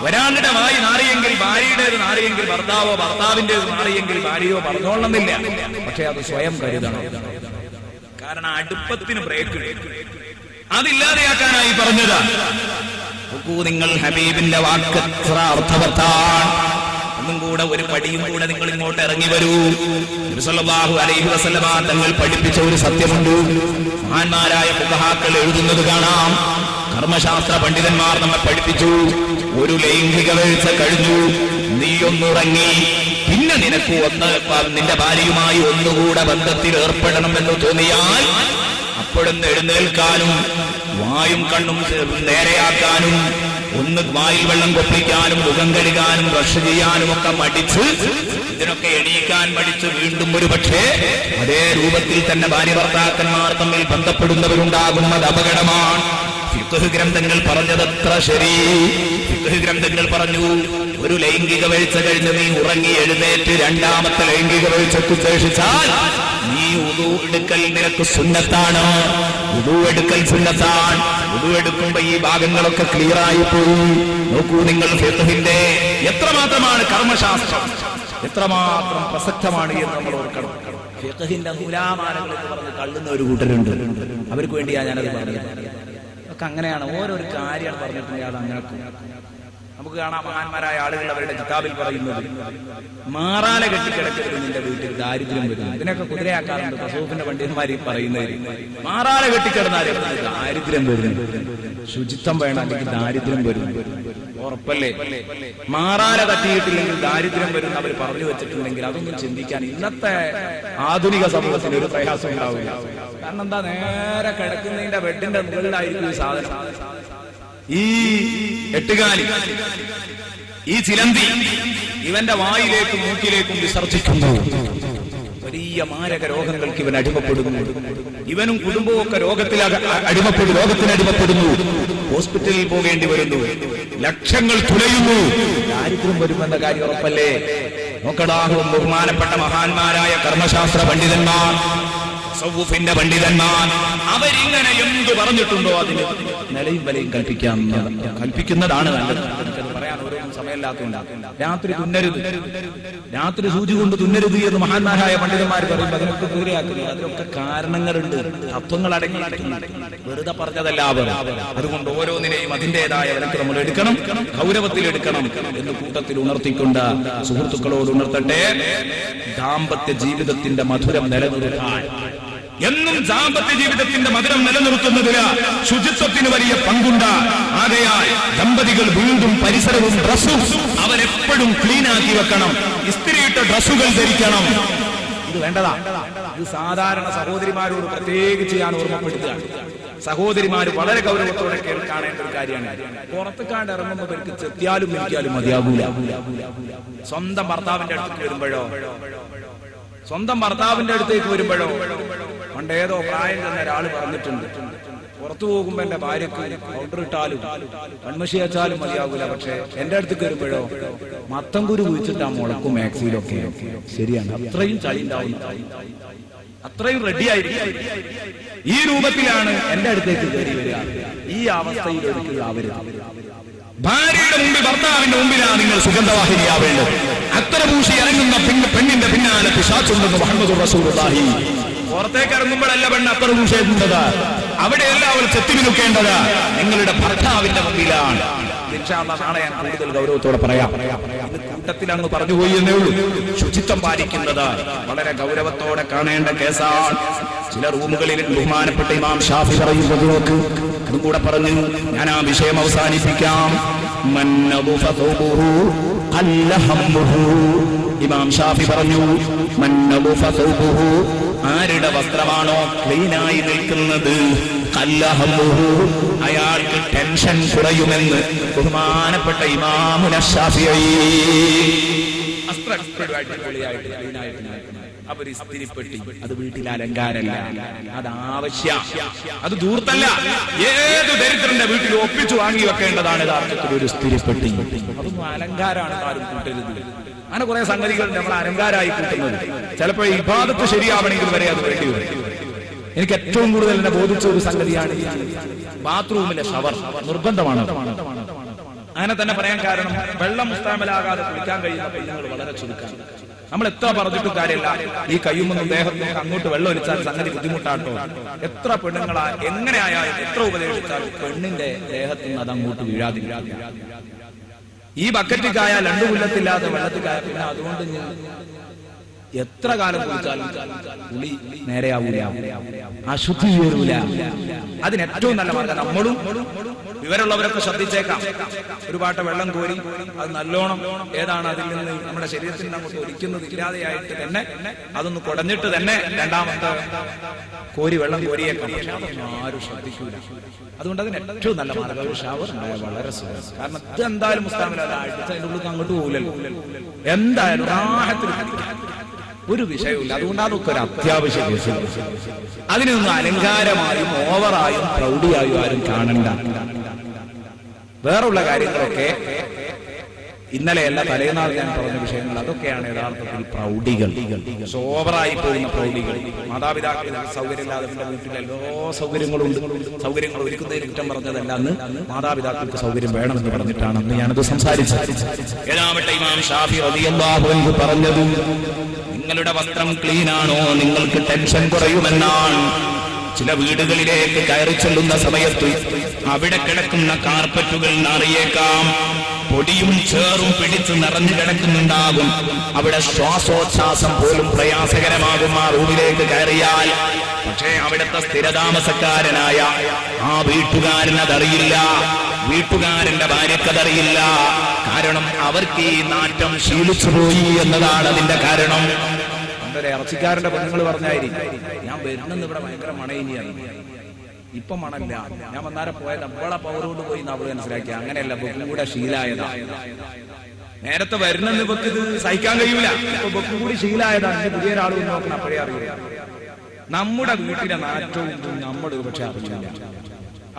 ഒരാളുടെ വായി നാറിയെങ്കിൽ ഭാര്യയുടേത് നാറിയെങ്കിൽ ഭർത്താവോ, ഭർത്താവിന്റേത് നാറിയെങ്കിൽ ഭാര്യയോ പറഞ്ഞോളണമെന്നില്ല. പക്ഷെ അത് സ്വയം കരുതണം. കാരണം അടുപ്പത്തിന് ബ്രേക്ക് അതില്ലാതെയാക്കാനായി പറഞ്ഞത്. നിങ്ങൾ ഹബീബിന്റെ വാക്ക് എത്ര അർത്ഥവത്താണ്. ഒന്നും കൂടെ ഒരു പടിയും കൂടെ നിങ്ങൾ ഇങ്ങോട്ട് ഇറങ്ങി വരൂ. നബി സല്ലല്ലാഹു അലൈഹി വസല്ലം തങ്ങൾ പഠിപ്പിച്ച ഒരു സത്യമുണ്ട്. മഹാന്മാരായ ഫുഖഹാക്കൾ എഴുതുന്നത് കാണാം. കർമ്മശാസ്ത്ര പണ്ഡിതന്മാർ നമ്മെ പഠിപ്പിച്ചു, ഒരു ലൈംഗിക വീഴ്ച കഴിഞ്ഞു, നീയൊന്നുറങ്ങി, പിന്നെ നിനക്ക് നിന്റെ ഭാര്യയുമായി ഒന്നുകൂടെ ബന്ധത്തിൽ ഏർപ്പെടണമെന്ന് തോന്നിയാൽ അപ്പോഴൊന്ന് എഴുന്നേൽക്കാനും വായും കണ്ണും നേരെയാക്കാനും, ഒന്ന് വായിൽ വെള്ളം കൊപ്പിക്കാനും, മുഖം കഴുകാനും, ബ്രഷ് ചെയ്യാനും ഒക്കെ മടിച്ച്, ഇതിനൊക്കെ എണീക്കാൻ മടിച്ച് വീണ്ടും ഒരു പക്ഷേ അതേ രൂപത്തിൽ തന്നെ ഭാര്യ ഭർത്താക്കന്മാർ തമ്മിൽ ബന്ധപ്പെടുന്നവരുണ്ടാകുന്നത് അപകടമാണ്. ഫിഖ്ഹ് ഗ്രന്ഥങ്ങൾ പറഞ്ഞതത്ര ശരി. ഫിഖ്ഹ് ഗ്രന്ഥങ്ങൾ പറഞ്ഞു, ഒരു ലൈംഗിക വീഴ്ച കഴിഞ്ഞ് നീ ഉറങ്ങി എഴുന്നേറ്റ് രണ്ടാമത്തെ ലൈംഗിക വീഴ്ചക്ക് ശേഷിച്ചാൽ നീ ഉദു എടുക്കൽ നിനക്ക് സുന്നത്താണ്. ഉദു എടുക്കൽ സുന്നത്താണ്. ഉദുവെടുക്കുമ്പോ ഈ ഭാഗങ്ങളൊക്കെ ക്ലിയർ ആയി പോയി. നോക്കൂ നിങ്ങൾ, ഫിഖ്ഹിന്റെ എത്രമാത്രമാണ് കർമ്മശാസ്ത്രം, എത്രമാത്രം പ്രസക്തമാണ് എന്ന് നമ്മൾ ഓർക്കണം. ഫിഖ്ഹിന്റെ നൂലാമാലകൾ എന്ന് പറഞ്ഞ് തള്ളുന്ന ഒരു കൂട്ടരുണ്ട്. അവർക്ക് വേണ്ടിയാണ് ഞാനത് പറഞ്ഞത്. ഒക്കെ അങ്ങനെയാണ്, ഓരോരു കാര്യമാണ് പറഞ്ഞിട്ടുണ്ടെങ്കിൽ അത് അങ്ങനെ നമുക്ക് കാണാം. മഹാന്മാരായ ആളുകൾ അവരുടെ കിതാബിൽ പറയുന്നത്, മാറാല കെട്ടിക്കിടക്കരുത് നിന്റെ വീട്ടിൽ, ദാരിദ്ര്യം വരും. ഇതിനൊക്കെ കുതിരയാക്കാറുണ്ട് തസൂഫിന്റെ പണ്ഡിതന്മാർ പറയുന്നത്. മാറാല കെട്ടിക്കിടന്നാലും ദാരിദ്ര്യം വരും, ശുചിത്വം വേണം, അല്ലെങ്കിൽ ദാരിദ്ര്യം വരും. ഉറപ്പല്ലേ? മാറാല തട്ടിയിട്ടില്ലെങ്കിൽ ദാരിദ്ര്യം വരും അവർ പറഞ്ഞു വെച്ചിട്ടുണ്ടെങ്കിൽ അതൊന്നും ചിന്തിക്കാൻ ഇന്നത്തെ ആധുനിക സമൂഹത്തിന് ഒരു പ്രയാസം ഉണ്ടാവില്ല. കാരണം എന്താ, നേരെ കിടക്കുന്നതിന്റെ ബെഡിന്റെ മുകളിലായിരിക്കും ഈ സാധനം. ഈ എട്ടുകാലി, ഈ ചിലന്തി ഇവന്റെ വായിലേക്കും മൂക്കിലേക്കും വിസർജിക്കുന്നു. വലിയ മാരക രോഗങ്ങൾക്ക് ഇവൻ അടിമപ്പെടുന്നു. ഇവനും കുടുംബവും ഒക്കെ രോഗത്തിന് അടിമപ്പെടുന്നു. ഹോസ്പിറ്റലിൽ പോകേണ്ടി വരുന്നു, ലക്ഷങ്ങൾ തുലയുന്നു. ദാരിദ്ര്യം വരുമെന്ന കാര്യം ഉറപ്പല്ലേ? നോക്കടാ, ബഹുമാനപ്പെട്ട മഹാന്മാരായ കർമ്മശാസ്ത്ര പണ്ഡിതന്മാർ, തസവ്വുഫിന്റെ പണ്ഡിതന്മാർ, അവരിങ്ങനെ എന്ത് പറഞ്ഞിട്ടുണ്ടോ അതിന് നിലയും വിലയും കൽപ്പിക്കുന്നതാണ് നല്ലത്. എനിക്കത് പറയാൻ ഓരോ സമയമില്ലാത്തതുകൊണ്ട് രാത്രി തുന്നരുത്, രാത്രി സൂചി കൊണ്ട് തുന്നരുത് എന്ന് മഹാന്മാരായ പണ്ഡിതന്മാർ പറയുമ്പോൾ അതിനൊക്കെ ദൂരെയാക്കുന്നത്. അതിനൊക്കെ കാരണങ്ങളുണ്ട്, തത്വങ്ങൾ അടങ്ങിയിട്ടുണ്ട്, വെറുതെ പറഞ്ഞതല്ല അവർ. അതുകൊണ്ട് ഓരോന്നിനെയും അതിൻ്റെതായ വിലക്ക് നമ്മൾ എടുക്കണം, ഗൗരവത്തിലെടുക്കണം എന്ന് കൂട്ടത്തിൽ ഉണർത്തിക്കൊണ്ട് സുഹൃത്തുക്കളോട് ഉണർത്തട്ടെ. ദാമ്പത്യ ജീവിതത്തിന്റെ മധുരം നിലനിർത്താൻ, എന്നും ദാമ്പത്യ ജീവിതത്തിന്റെ മധുരം നിലനിർത്തുന്നതിന് ശുചിത്വത്തിന് വലിയ പങ്കുണ്ട്. ആകയാൽ ദമ്പതികൾ വീണ്ടും പരിസരവും ഡ്രസ്സും അവരെപ്പോഴും ക്ലീൻ ആക്കി വെക്കണം. ഇസ്തിരിയിട്ട ഡ്രസ്സുകൾ ധരിക്കണം. ഇത് വേണ്ടതാ. ഇത് സാധാരണ സഹോദരിമാരോട് പ്രത്യേകിച്ച് ഞാൻ ഓർമ്മപ്പെടുത്തുകയാണ്. സഹോദരിമാര് വളരെ ഗൗരവത്തോടെ കേൾക്കാണേണ്ട ഒരു കാര്യമാണ്. പുറത്തുകാണ്ട് ഇറങ്ങുമ്പോൾ ഇവർക്ക് ചെത്തിയാലും മിനിക്കാലും മതിയാകൂല. സ്വന്തം ഭർത്താവിന്റെ അടുത്തേക്ക് വരുമ്പോഴോ പണ്ടേതോ പ്രായം ചെന്ന ഒരാള് പറഞ്ഞിട്ടുണ്ട്, പുറത്തു പോകുമ്പോ എന്റെ ഭാര്യക്ക് പൗഡർ ഇട്ടാലും കൺമഷി വെച്ചാലും മതിയാകൂല, പക്ഷെ എന്റെ അടുത്തേക്ക് വരുമ്പോഴോ മത്തം കുരു കുഴിച്ചിട്ടാ മുളക്കും മാക്സിയിലൊക്കെ. ശരിയാണ്, അത്രയും ചളി ഉണ്ടാവും, അത്രയും റെഡി ആയിരിക്കും. ഈ രൂപത്തിലാണ് എന്റെ അടുത്തേക്ക് കയറി വരിക. ഈ അവസ്ഥയിൽ ഒരിക്കലും ആവരുത്. ഭാര്യയുടെ മുമ്പിൽ, ഭർത്താവിന്റെ മുമ്പിലാണ് നിങ്ങൾ സുഗന്ധവാഹിനിയാവേണ്ടത്. അത്ര പൂശി ഇറങ്ങുന്ന പെണ്ണിന്റെ പിന്നാലെ പിശാചുണ്ടെന്ന് മുഹമ്മദ് റസൂലുള്ളാഹി. പുറത്തേക്ക് ഇറങ്ങുമ്പോഴല്ല പെണ്ണ് അത്ര പൂശേണ്ടത്, അവിടെയല്ല അവൾ ചെത്തിമിനുക്കേണ്ടത്, നിങ്ങളുടെ ഭർത്താവിന്റെ മുമ്പിലാണ്. നാളെ ഞാൻ കൂടുതൽ ഗൗരവത്തോടെ പറയാം. ഇത് കൂട്ടത്തിൽ അങ്ങ് പറഞ്ഞുപോയി എന്നേ ഉള്ളൂ. ശുചിത്വം പാലിക്കുന്നത് വളരെ ഗൗരവത്തോടെ കാണേണ്ട കേസാണ്. ചില റൂമുകളിൽ ബഹുമാനപ്പെട്ട ഇമാം ഷാഫി പറയുന്നത് നോക്ക്, അതും കൂടെ പറഞ്ഞു ഞാൻ ആ വിഷയം അവസാനിപ്പിക്കാം. ഇമാം ഷാഫി പറഞ്ഞു, ആരുടെ വസ്ത്രമാണോ ക്ലീനായി നിൽക്കുന്നത് അയാൾക്ക് ടെൻഷൻ കുറയുമെന്ന് ബഹുമാനപ്പെട്ട ഇമാമുന ശാഫിഈ. അവര് ഇസ്തിരിപ്പെട്ടി, അത് വീട്ടിൽ അലങ്കാരല്ല, അത് ആവശ്യം, അത് ദൂർത്തല്ല. ഏത് ദരിദ്രന്റെ വീട്ടിൽ ഒപ്പിച്ചു വാങ്ങി വെക്കേണ്ടതാണ് യഥാർത്ഥത്തിൽ ഒരു ഇസ്തിരിപ്പെട്ടി. അതൊന്നും അലങ്കാരമാണ്, ആരും കൂട്ടരുത്. അങ്ങനെ കുറെ സംഗതികൾ നമ്മൾ അലങ്കാരമായി കൂട്ടുന്നത്. ചിലപ്പോൾ ഇബാദത്ത് ശരിയാവണമെങ്കിൽ വരെ അത് വേണ്ടി വരും. എനിക്ക് ഏറ്റവും കൂടുതൽ എന്നെ ബോധിച്ച ഒരു സംഗതിയാണ് ബാത്റൂമിലെ ഷവർ നിർബന്ധമാണ്. അങ്ങനെ തന്നെ പറയാൻ കാരണം, വെള്ളം മുസ്താമലാകാതെ കുളിക്കാൻ കഴിയുന്ന പെണ്ണുങ്ങൾ വളരെ ചുരുക്കമാണ്. നമ്മൾ എത്ര പറഞ്ഞിട്ടും കാര്യമില്ല, ഈ കയ്യുമെന്നും ദേഹത്തും അങ്ങോട്ട് വെള്ളം ഒലിച്ചാൽ സംഗതി ബുദ്ധിമുട്ടാട്ടോ. എത്ര പെണ്ണുങ്ങളാ എങ്ങനെ ആയാലും എത്ര ഉപദേശിച്ചാലും പെണ്ണിന്റെ ദേഹത്തിൽ നിന്ന് അത് അങ്ങോട്ട് വീഴാതിരിക്കും. ഈ ബക്കറ്റിക്കായ 2 കൊല്ലത്തില്ലാത്ത വെള്ളത്തിക്കായ പിന്നെ അതുകൊണ്ട് എത്ര കാലം കുളിച്ചാലും കുളി നേരെയാവൂല, അശുദ്ധി വരൂല. അതിന് ഏറ്റവും നല്ല മാർഗം, നമ്മളും വിവരമുള്ളവരൊക്കെ ശ്രദ്ധിച്ചേക്കാം, ഒരു പാട്ട വെള്ളം കോരി അത് നല്ലോണം ഏതാണ് അതിൽ നിന്ന് നമ്മുടെ ശരീരത്തിൽ അങ്ങോട്ട് ഒലിക്കുന്നത് ഇല്ലാതെയായിട്ട് തന്നെ അതൊന്ന് കുടഞ്ഞിട്ട് തന്നെ രണ്ടാമത്തെ വെള്ളം കോരിയേക്കാം. ആരും ശ്രദ്ധിക്കൂല. അതുകൊണ്ട് അതിന് ഏറ്റവും നല്ല മാർഗം ഒരു ഷവർ ഉണ്ടായാൽ വളരെ സുഖം. കാരണം ഇത് എന്തായാലും മുസ്താമിലല്ല, അതിന്റെ ഉള്ളിൽ അങ്ങോട്ട് പോകില്ലല്ലോ. എന്തായാലും റാഹത്തിൽ ഒരു വിഷയമില്ല. അതുകൊണ്ട് അതൊക്കെ ഒരു അത്യാവശ്യ കേസ്. അതിനൊന്നും അലങ്കാരമായും ഓവറായും പ്രൗഢിയായും ആരും കാണണ്ട. വേറുള്ള കാര്യങ്ങളൊക്കെ ഇന്നലെയല്ല തലേനാൾ ഞാൻ പറഞ്ഞ വിഷയങ്ങൾ അതൊക്കെയാണ് യഥാർത്ഥത്തിൽ പ്രൗഢികൾ, സോബറായി പോകുന്ന പ്രൗഢികൾ. മാതാപിതാക്കൾ സൗകര്യമില്ലാതെ വീട്ടിൽ എല്ലാ സൗകര്യങ്ങളുണ്ട്, സൗകര്യങ്ങൾ ഒരുക്കുന്നതിന് കുറ്റം പറഞ്ഞതല്ല, അന്ന് മാതാപിതാക്കൾക്ക് സൗകര്യം വേണമെന്ന് പറഞ്ഞിട്ടാണ് അന്ന് ഞാനത് സംസാരിച്ചത്. ഏഴാമത്തെ ഇമാം ഷാഫി റളിയല്ലാഹു അൻഹു പറഞ്ഞത്, നിങ്ങളുടെ വസ്ത്രം ക്ലീൻ ആണോ നിങ്ങൾക്ക് ടെൻഷൻ കുറയുമെന്നാണ്. ചില വീടുകളിലേക്ക് കയറി ചെല്ലുന്ന സമയത്ത് അവിടെ കിടക്കുന്ന കാർപ്പറ്റുകൾ നാറിയേക്കാം, പൊടിയും ചേറും പിടിച്ച് നിറഞ്ഞു കിടക്കുന്നുണ്ടാകും. അവിടെ ശ്വാസോച്ഛ്വാസം പോലും പ്രയാസകരമാകും ആ റൂമിലേക്ക് കയറിയാൽ. പക്ഷേ അവിടുത്തെ സ്ഥിരതാമസക്കാരനായ ആ വീട്ടുകാരനതറിയില്ല, വീട്ടുകാരന്റെ ഭാര്യക്കതറിയില്ല. കാരണം അവർക്ക് ഈ നാറ്റം ശീലിച്ചു പോയി എന്നതാണ് അതിന്റെ കാരണം. എന്റെ ഇറച്ചിക്കാരന്റെ പെണ്ണുങ്ങൾ പറഞ്ഞായിരിക്കും, ഞാൻ വരുന്നെന്ന് ഇവിടെ ഭയങ്കര മണയിനിയാണ്, ഇപ്പൊ മണല്ല, ഞാൻ വന്നാരെ പോയത് അവളെ പവറോട് പോയി അവള് മനസ്സിലാക്കി. അങ്ങനെയല്ല, ബൊക്കും കൂടെ ശീലായതാ. നേരത്തെ വരുന്നെന്ന് ഇവക്ക് ഇത് സഹിക്കാൻ കഴിയൂല, ഇപ്പൊ ബൊക്കും കൂടി ശീലായതാണ്. പുതിയ ഒരാളും നോക്കണം, അപ്പോഴേ അറിയില്ല. നമ്മുടെ വീട്ടിലെ നാറ്റവും നമ്മൾ പക്ഷെ അറിയില്ല.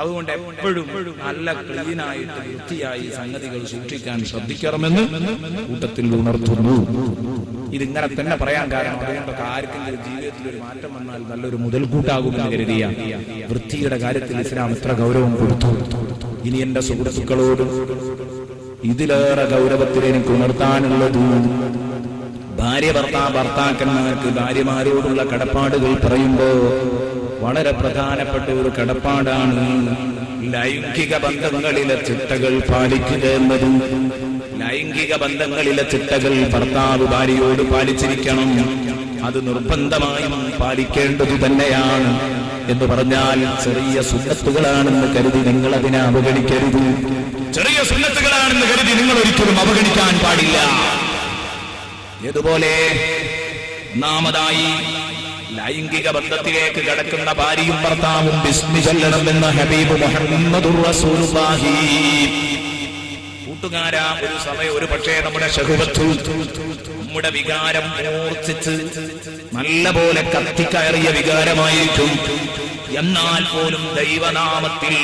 അതുകൊണ്ട് എപ്പോഴും നല്ല ക്ലീനായിട്ട് വൃത്തിയായി സംഗതികൾ സൂക്ഷിക്കാൻ ശ്രദ്ധിക്കണമെന്ന് കൂട്ടത്തിൽ ഉണർത്തുന്നു. ഇതിങ്ങനെ തന്നെ പറയാൻ കാരണം അതുകൊണ്ടൊക്കെ ആർക്കെങ്കിലും ജീവിതത്തിൽ ഒരു മാറ്റം വന്നാൽ നല്ലൊരു മുതൽക്കൂട്ടാകുമെന്ന് കരുതിയ വൃത്തിയുടെ കാര്യത്തിൽ ഇസ്ലാം എത്ര ഗൗരവം കൊടുത്തു. ഇനി എന്റെ സുഹൃത്തുക്കളോട് ഇതിലേറെ ഗൗരവത്തിൽ എനിക്ക് ഉണർത്താനുള്ളത്, ഭർത്താക്കന്മാർക്ക് ഭാര്യമാരോടുള്ള കടപ്പാടുകൾ പറയുമ്പോ വളരെ പ്രധാനപ്പെട്ട ഒരു കടപ്പാടാണ് ലൈംഗിക ബന്ധങ്ങളിലെ ചിട്ടകൾ പാലിക്കുക എന്നത്. ലൈംഗിക ബന്ധങ്ങളിലെ ചിട്ടകൾ ഭർത്താവ് ഭാര്യയോട് പാലിച്ചിരിക്കണം. അത് നിർബന്ധമായും പാലിക്കേണ്ടത് തന്നെയാണ്. എന്ന് പറഞ്ഞാൽ ചെറിയ സുന്നത്തുകളാണെന്ന് കരുതി നിങ്ങൾ അതിനെ അവഗണിക്കരുത്. ചെറിയ സുന്നത്തുകളാണെന്ന് കരുതി നിങ്ങൾ ഒരിക്കലും അവഗണിക്കാൻ പാടില്ല. ഇതുപോലെ ഒന്നാമതായി ലൈംഗിക ബന്ധത്തിലേക്ക് കടക്കുന്ന ഭാര്യയും ഭർത്താവും ബിസ്മി ചൊല്ലണമെന്ന് ഹബീബ് മുഹമ്മദുർ റസൂലുള്ളാഹി. കൂട്ടുകാരാ, ഒരു സമയം ഒരു പക്ഷേ നമ്മുടെ ശഹവത്ത്, നമ്മുടെ വികാരം മൂർച്ഛിച്ച് നല്ല പോലെ കത്തിക്കയറിയ വികാരമായിരിക്കും. എന്നാൽ പോലും ദൈവനാമത്തിൽ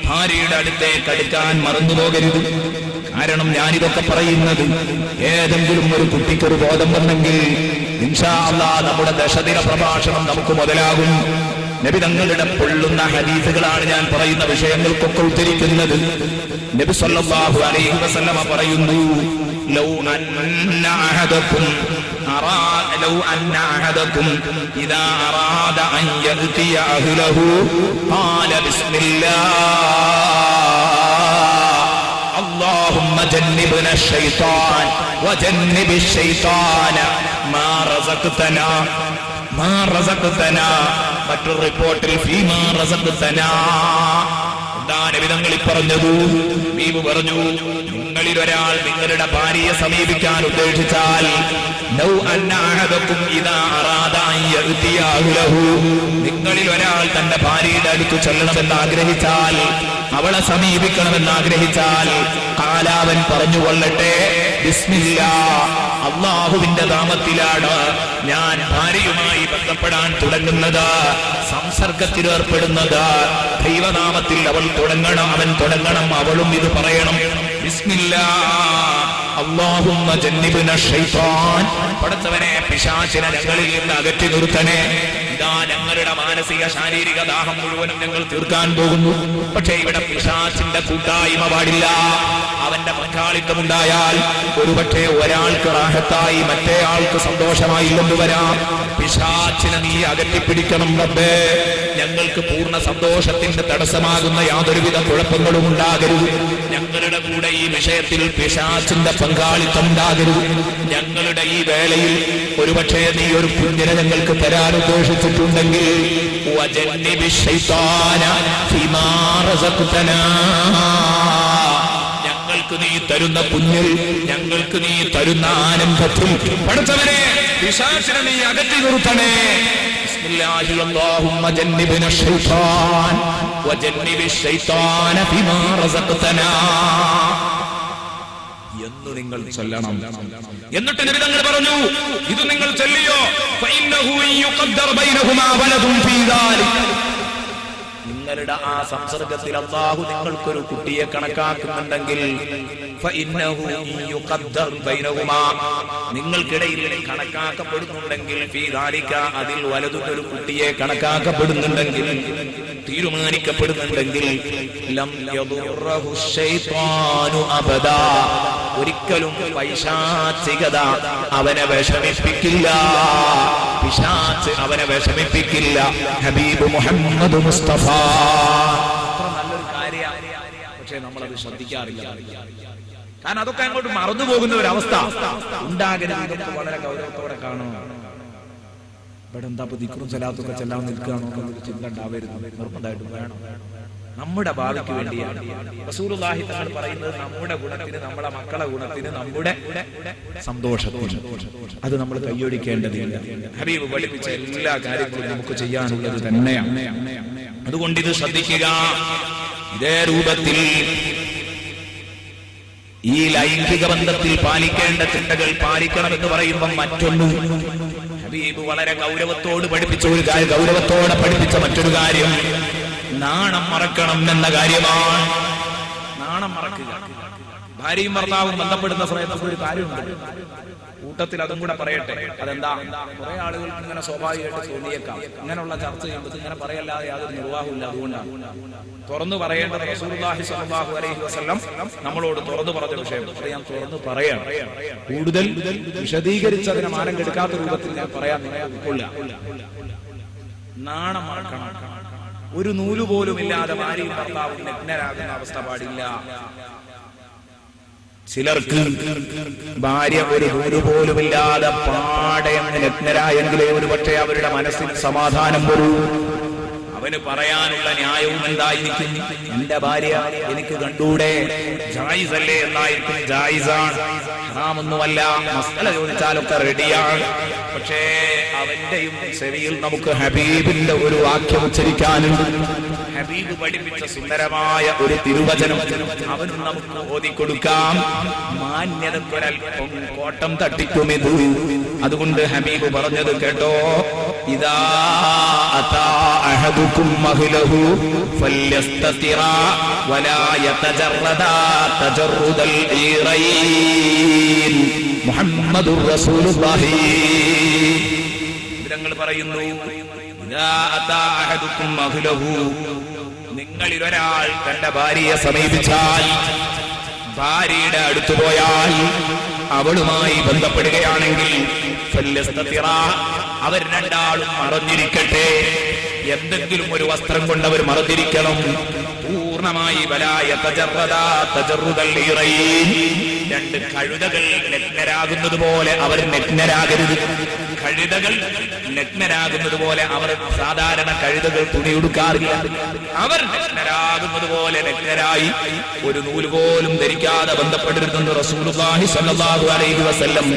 ഭാര്യയുടെ അടുത്തേക്ക് അടുക്കാൻ മറന്നുപോകരുത്. കാരണം ഞാനിതൊക്കെ പറയുന്നത് ഏതെങ്കിലും ഒരു കുട്ടിക്കൊരു ബോധം വന്നെങ്കിൽ ഇൻഷാ അല്ലാഹ് നമ്മുടെ ദശദിന പ്രഭാഷണം നമുക്ക് മുതലാകും. നബി തങ്ങളുടെ പൊള്ളുന്ന ഹദീസുകളാണ് ഞാൻ പറയുന്ന വിഷയങ്ങൾക്കൊക്കെ ഉദ്ധരിക്കുന്നത്. നബി സല്ലല്ലാഹു അലൈഹി വസല്ലമ പറയുന്നു, ലൗ അന്ന അഹദകും ഇദാ അറാദ അൻ യഅതിയ അഹ്ലഹു ഖാല ബിസ്മില്ലാഹ് اللهم جنبنا الشيطان وجنب الشيطان ما رزقتنا മറ്റൊരു റിപ്പോർട്ടിൽ ഫീമാ റസഖ്തനാ. എന്താണ് വിധങ്ങളിൽ പറഞ്ഞത്? ബീബി പറഞ്ഞു, നിങ്ങളിൽ ഒരാൾ നിങ്ങളുടെ ഭാര്യയെ സമീപിക്കാൻ ഉദ്ദേശിച്ചാൽ, ലൗ അന്ന അഹദകും ഇദാ അറാദ അൻ യഅതിയ അഹ്ലഹു, നിങ്ങളിൽ ഒരാൾ തന്റെ ഭാര്യയുടെ അടുത്ത് ചെല്ലണമെന്ന് ആഗ്രഹിച്ചാൽ, അവളെ സമീപിക്കണമെന്ന് ആഗ്രഹിച്ചാൽ, കാലാവൻ പറഞ്ഞുകൊള്ളട്ടെ, ബിസ്മില്ലാഹ്, അല്ലാഹുവിന്റെ നാമത്തിലാണ് ഞാൻ ഭാര്യയുമായി ബന്ധപ്പെടാൻ തുടങ്ങുന്നത്, സംസർഗത്തിലേർപ്പെടുന്നത്. ദൈവനാമത്തിൽ അവൾ തുടങ്ങണം, അവൻ തുടങ്ങണം, അവളും ഇത് പറയണം, ബിസ്മില്ലാഹ് അല്ലാഹുമ്മ ജന്നിബ്ന ശൈത്താൻ. പടച്ചവനെ, പിശാചിനെ ഞങ്ങളിൽ നിന്ന് അകറ്റി നിർത്തണേ. ഇതാ ഞങ്ങളുടെ മാനസിക ശാരീരിക ദാഹം മുഴുവനും ഞങ്ങൾ തീർക്കാൻ പോകുന്നു. പക്ഷേ ഇവിടെ പിശാചിന്റെ കൂട്ടായ്മ പാടില്ല. അവന്റെ പങ്കാളിത്തമുണ്ടായാൽ ഒരുപക്ഷെ ഒരാൾക്ക് റാഹത്തായി മറ്റേ ആൾക്ക് സന്തോഷമായില്ലെന്ന് വരാം. പിശാചിനെ നീ അകറ്റിപ്പിടിക്കണം റബ്ബേ. ഞങ്ങൾക്ക് പൂർണ്ണ സന്തോഷത്തിന്റെ തടസ്സമാകുന്ന യാതൊരുവിധ കുഴപ്പങ്ങളും ഉണ്ടാകരുത്. ഞങ്ങളുടെ കൂടെ ഈ വിഷയത്തിൽ പിശാചിന്റെ പങ്കാളിത്തം ഉണ്ടാകരുത്. ഞങ്ങളുടെ ഈ വേളയിൽ ഒരുപക്ഷെ നീ ഒരു കുഞ്ഞിനെ ഞങ്ങൾക്ക് തരാൻ ഉദ്ദേശിച്ചിട്ടുണ്ടെങ്കിൽ ഞങ്ങൾക്ക് നീ തരുന്ന കുഞ്ഞിൽ, ഞങ്ങൾക്ക് നീ തരുന്ന ആനന്ദത്തിൽ പടച്ചവനെ പിശാചിനെ നീ അകറ്റി നിർത്തണേ. ബിസ്മില്ലാഹി അല്ലാഹുമ്മ ജന്നിബ്ന ശൈത്താൻ വജന്നിബി ശൈത്താന ഫീമാ റസഖ്തനാ എന്ന് നിങ്ങൾ ചൊല്ലണം. എന്നിട്ട് നബി തങ്ങൾ പറഞ്ഞു, ഇത് നിങ്ങൾ ചൊല്ലിയോ, ഫഇന്നഹു യുഖദ്ദർ ബൈനഹുമാ വലദുൻ ഫീ ദാലിക, നിങ്ങളുടെ ആ സംസർഗത്തിൽ അല്ലാഹു നിങ്ങൾക്കൊരു കുട്ടിയെ കണക്കാക്കുന്നുണ്ടെങ്കിൽ ഫഇന്നഹു യുഖദ്ദർ ബൈനഹുമാ, നിങ്ങൾക്കിടയിൽ കണക്കാക്കപ്പെടുന്നുണ്ടെങ്കിൽ ഫീ ദാലിക, അതിൽ വലതുനൊരു കുട്ടിയെ കണക്കാക്കപ്പെടുന്നുണ്ടെങ്കിൽ, തീരുമാനിക്കപ്പെടുന്നുണ്ടെങ്കിൽ, ലം യദുറഹു ശൈത്വാനു അബദാ, ഒരിക്കലും പൈശാചികത അവനെ വിഷമിപ്പിക്കില്ല, പിശാച് അവനെ വിഷമിപ്പിക്കില്ല. ഹബീബ് മുഹമ്മദ് മുസ്തഫ. നല്ലൊരു കാര്യമാണ്, പക്ഷേ നമ്മളത് ശ്രദ്ധിക്കാറില്ല. കാരണം അതൊക്കെ അങ്ങോട്ട് മറന്നുപോകുന്ന ഒരു അവസ്ഥ ഉണ്ടാകരുത്. ഇതൊക്കെ വളരെ ഗൗരവത്തോടെ കാണണം. ഇവിടെ എന്താ ദിക്റും സലാത്തൊക്കെ ചെല്ലാൻ നിൽക്കുകയാണോ എന്നൊരു ചിന്ത ഉണ്ടാവരുത്. നിർബന്ധമായിട്ടും വേണം. നമ്മുടെ ഭാവിക്ക് വേണ്ടിയാണ് റസൂലുള്ളാഹി തങ്ങൾ പറയുന്നത്. നമ്മുടെ ഗുണത്തിന്, നമ്മുടെ മക്കളെ ഗുണത്തിന്, നമ്മുടെ സന്തോഷത്തിന് അത് നമ്മൾ കൈയൊഴിക്കേണ്ടതില്ല. ഹബീബ് പഠിപ്പിച്ച എല്ലാ കാര്യങ്ങളും നമുക്ക് ചെയ്യാനുള്ളത് തന്നെയാണ്. അതുകൊണ്ട് ഇത് ശ്രദ്ധിക്കുക. ഇതേ രൂപത്തിൽ ഈ ലൈംഗിക ബന്ധത്തിൽ പാലിക്കേണ്ട ചിട്ടകൾ പാലിക്കണമെന്ന് പറയുമ്പോൾ മറ്റൊന്നും ഹബീബ് വളരെ ഗൗരവത്തോടെ പഠിപ്പിച്ച മറ്റൊരു കാര്യം നാണം മറക്കണം എന്ന കാര്യമാണ്. നാണം മറക്കുക. ഭാര്യയും ഭർത്താവും ബന്ധപ്പെടുന്ന സമയത്ത് ഒരു കാര്യമുണ്ട്, കൂട്ടത്തിൽ അതും കൂടെ പറയട്ടെ. അതെന്താ? കുറെ ആളുകൾക്ക് ഇങ്ങനെ സ്വാഭാവികമായിട്ട് തോന്നിയേക്കാം, ഇങ്ങനെയുള്ള ചർച്ച ചെയ്യുമ്പോൾ ഇങ്ങനെ പറയല്ലാതെ യാതൊരു നിർവാഹമില്ല. അതുകൊണ്ടാണ് തുറന്നു പറയേണ്ടത്. റസൂലുള്ളാഹി സ്വല്ലല്ലാഹു അലൈഹി വസല്ലം നമ്മളോട് തുറന്നു പറഞ്ഞ വിഷയം അത് ഞാൻ തുറന്നു പറയാം. കൂടുതൽ വിശദീകരിച്ച് അതിനെ മാനം കെടുക്കാത്ത രൂപത്തിൽ ഞാൻ പറയാൻ നിൽക്കില്ല. നാണം മറക്കണം. ഒരു നൂല് പോലും ഇല്ലാതെ ഭാര്യയും ഭർത്താവും നഗ്നരാകുന്ന അവസ്ഥ പാടില്ല. ചിലർക്ക് ഭാര്യ ഒരു നൂല് പോലുമില്ലാതെ പാടെ നഗ്നരായെങ്കിലേ ഒരു പക്ഷേ അവരുടെ മനസ്സിൽ സമാധാനം വരൂ. അവന് പറയാനുള്ള ന്യായവും എന്തായിരിക്കും? എന്റെ ഭാര്യ എനിക്ക് കണ്ടൂടെ, ജായിസല്ലേ എന്നായിരിക്കും. ജായിസാണ്, ഹറാമൊന്നുമല്ല. മസ്അല ചോദിച്ചാലൊക്കെ റെഡിയാണ്. പക്ഷേ അവന്റെയും ചെവിയിൽ നമുക്ക് ഹബീബിന്റെ ഒരു വാക്യം ഉച്ചരിക്കാനുണ്ട്. ഹബീബ് പഠിപ്പിച്ച സുന്ദരമായ ഒരു തിരുവചനം അവന് നമുക്ക് ഓതിക്കൊടുക്കാം. മാന്യതക്കൊരൽപ്പം കോട്ടം തട്ടിക്കുമിത്. അതുകൊണ്ട് ഹബീബ് പറഞ്ഞത് കേട്ടോ, ഇദാ അതാ അഹദുകും മഹ്ലഹു ഫല്യസ്തതിറാ വലാ യതജറദാ തജറുദൽ ഈറൈൻ. മുഹമ്മദുർ റസൂലുള്ളാഹി തങ്ങൾ പറയുന്നു, ഇദാ അതാ അഹദുകും മഹ്ലഹു, നിങ്ങളിൽ ഒരാൾ തന്റെ ഭാര്യയെ സമീപിച്ചാൽ, ഭാര്യയുടെ അടുത്തു പോയാൽ, അവളുമായി ബന്ധപ്പെടുകയാണെങ്കിൽ അവർ രണ്ടാളും മറഞ്ഞിരിക്കട്ടെ. എന്തെങ്കിലും ഒരു വസ്ത്രം കൊണ്ട് അവർ മറഞ്ഞിരിക്കണം. പൂർണ്ണമായി രണ്ട് കഴുതകൾ നഗ്നരാകുന്നത് പോലെ അവർ നഗ്നരാകരുത്. കഴുതകൾ നഗ്നരാകുന്നത് പോലെ അവർ സാധാരണ കഴുതകൾ തുണിയുടുക്കാറില്ല. അവർ നഗ്നരാകുന്നത് പോലെ നഗ്നരായി ഒരു നൂല് പോലും ധരിക്കാതെ ബന്ധപ്പെട്ടിരുന്നു റസൂലുള്ളാഹി സ്വല്ലല്ലാഹു അലൈഹി വസല്ലം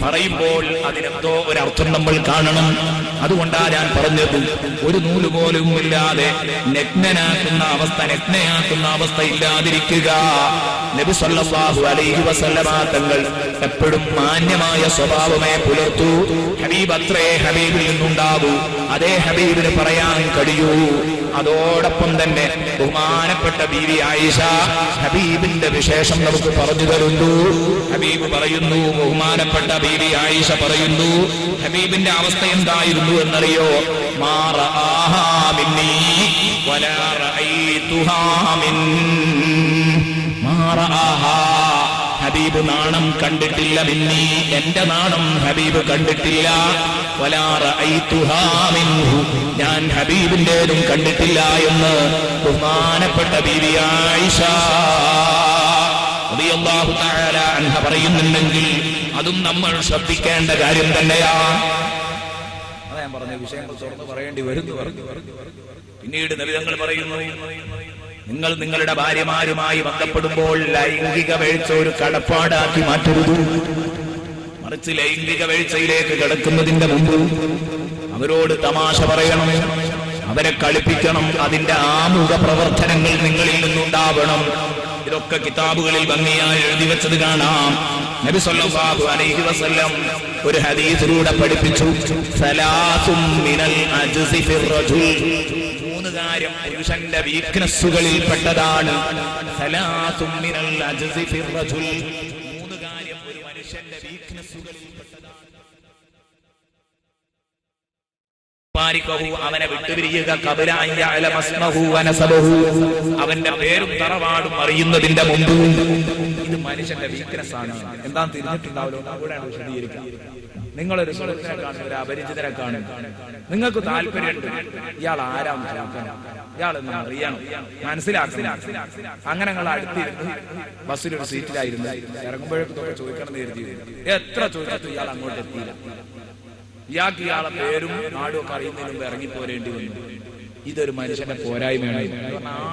പറയുമ്പോൾ അതിനെന്തോ ഒരർത്ഥം നമ്മൾ കാണണം. അതുകൊണ്ടാണ് ഞാൻ പറഞ്ഞത്, ഒരു നൂല് പോലും ഇല്ലാതെ നഗ്നനാക്കുന്ന അവസ്ഥ ഇല്ലാതിരിക്കുക. നബി സല്ലല്ലാഹു അലൈഹി വസല്ലമ തങ്ങൾ എപ്പോഴും മാന്യമായ സ്വഭാവമേ പുലർത്തു. ഹബീബ് അത്രേ ഹബീബിൽ നിന്നുണ്ടാകൂ, അതേ ഹബീബിന് പറയാൻ കഴിയൂ. അതോടൊപ്പം തന്നെ ബഹുമാനപ്പെട്ട ബീവി ആയിഷ ഹബീബിന്റെ വിശേഷം നമുക്ക് പറഞ്ഞു തരുന്നു. ഹബീബ് പറയുന്നു, ബഹുമാനപ്പെട്ട ബീവി ആയിഷ പറയുന്നു, ഹബീബിന്റെ അവസ്ഥ എന്തായിരുന്നു എന്നറിയോ? മാ റആഹാ മിന്നീ വലാ റഅയ്തുഹാ മിൻ. മാ റആഹാ, ഹബീബ് നാണം കണ്ടിട്ടില്ല. മിന്നീ, എന്റെ നാണം ഹബീബ് കണ്ടിട്ടില്ല. വലാ റഅയ്തുഹാ മിൻഹു, ഞാൻ ഹബീബിന്റേതും കണ്ടിട്ടില്ല എന്ന് ബഹുമാനപ്പെട്ട ബീവി ആയിഷ റളിയല്ലാഹു തആല അൻഹ പറയുന്നുണ്ടെങ്കിൽ അതും നമ്മൾ ശ്രദ്ധിക്കേണ്ട കാര്യം തന്നെയാണ്. അതാ ഞാൻ പറഞ്ഞ വിഷയങ്ങൾ തുറന്നു പറയേണ്ടി വരുന്നു. പിന്നീട് നബി തങ്ങൾ പറയുന്നു, നിങ്ങൾ നിങ്ങളുടെ ഭാര്യമാരുമായി ബന്ധപ്പെടുമ്പോൾ ലൈംഗിക വീഴ്ച ഒരു കടപ്പാടാക്കി മാറ്റരുത്. മറിച്ച് ലൈംഗിക വീഴ്ചയിലേക്ക് കടക്കുന്നതിന്റെ മുമ്പ് അവരോട് തമാശ പറയണം, അവരെ കളിപ്പിക്കണം. അതിന്റെ ആമുഖ പ്രവർത്തനങ്ങൾ നിങ്ങളിൽ നിന്നുണ്ടാവണം. ഇതൊക്കെ കിതാബുകളിൽ ഭംഗിയായി എഴുതി വെച്ചത് കാണാം. നബി സല്ലല്ലാഹു അലൈഹി വസല്ലം ഒരു ഹദീസിലൂടെ പഠിപ്പിച്ചു, സലാസും മിനൽ അജ്സി ഫിർ റജുൽ, 3 കാര്യം പുരുഷന്റെ വീക്ക്നെസ്സുകളിൽ പെട്ടതാണ്. 3 കാര്യം ഒരു മനുഷ്യന്റെ വീക്ക്നെസ്സുകളിൽ പെട്ടതാണ്. അവനെ വിട്ടുപിരിയുക, അവന്റെ പേരും തറവാടും അറിയുന്നതിന്റെ മുമ്പ്. ഇത് മനുഷ്യന്റെ വീക്ക്നെസ് ആണ്. എന്താ തിരിഞ്ഞിട്ടുണ്ടാവല്ലോ, അവിടെയാണ് വിശദീകരിക്കുക. നിങ്ങളൊരു സുഹൃത്തിനെ കാണും, ഒരു അപരിചിതനെ കാണും, നിങ്ങൾക്ക് താല്പര്യമുണ്ട്, ഇയാൾ ആരാന്ന് ചോദിക്കണം, ഇയാൾ അറിയണം, മനസ്സിലാക്കണം. അങ്ങനെ നിങ്ങൾ അടുത്തിരുന്ന് ബസ്സിലൊരു സീറ്റിലായിരുന്നു, ഇറങ്ങുമ്പോഴേക്കും ചോദിക്കണം എന്ന് കരുതി. എത്ര ചോദിച്ചിട്ട് ഇയാൾ അങ്ങോട്ട് എത്തിയില്ല. ഇയാൾക്ക് ഇയാളെ പേരും നാടും ഒക്കെ അറിയുന്നതിന് മുമ്പ് ഇറങ്ങിപ്പോരേണ്ടി വന്നു. ഇതൊരു മനുഷ്യന്റെ പോരായ്മയാണ്.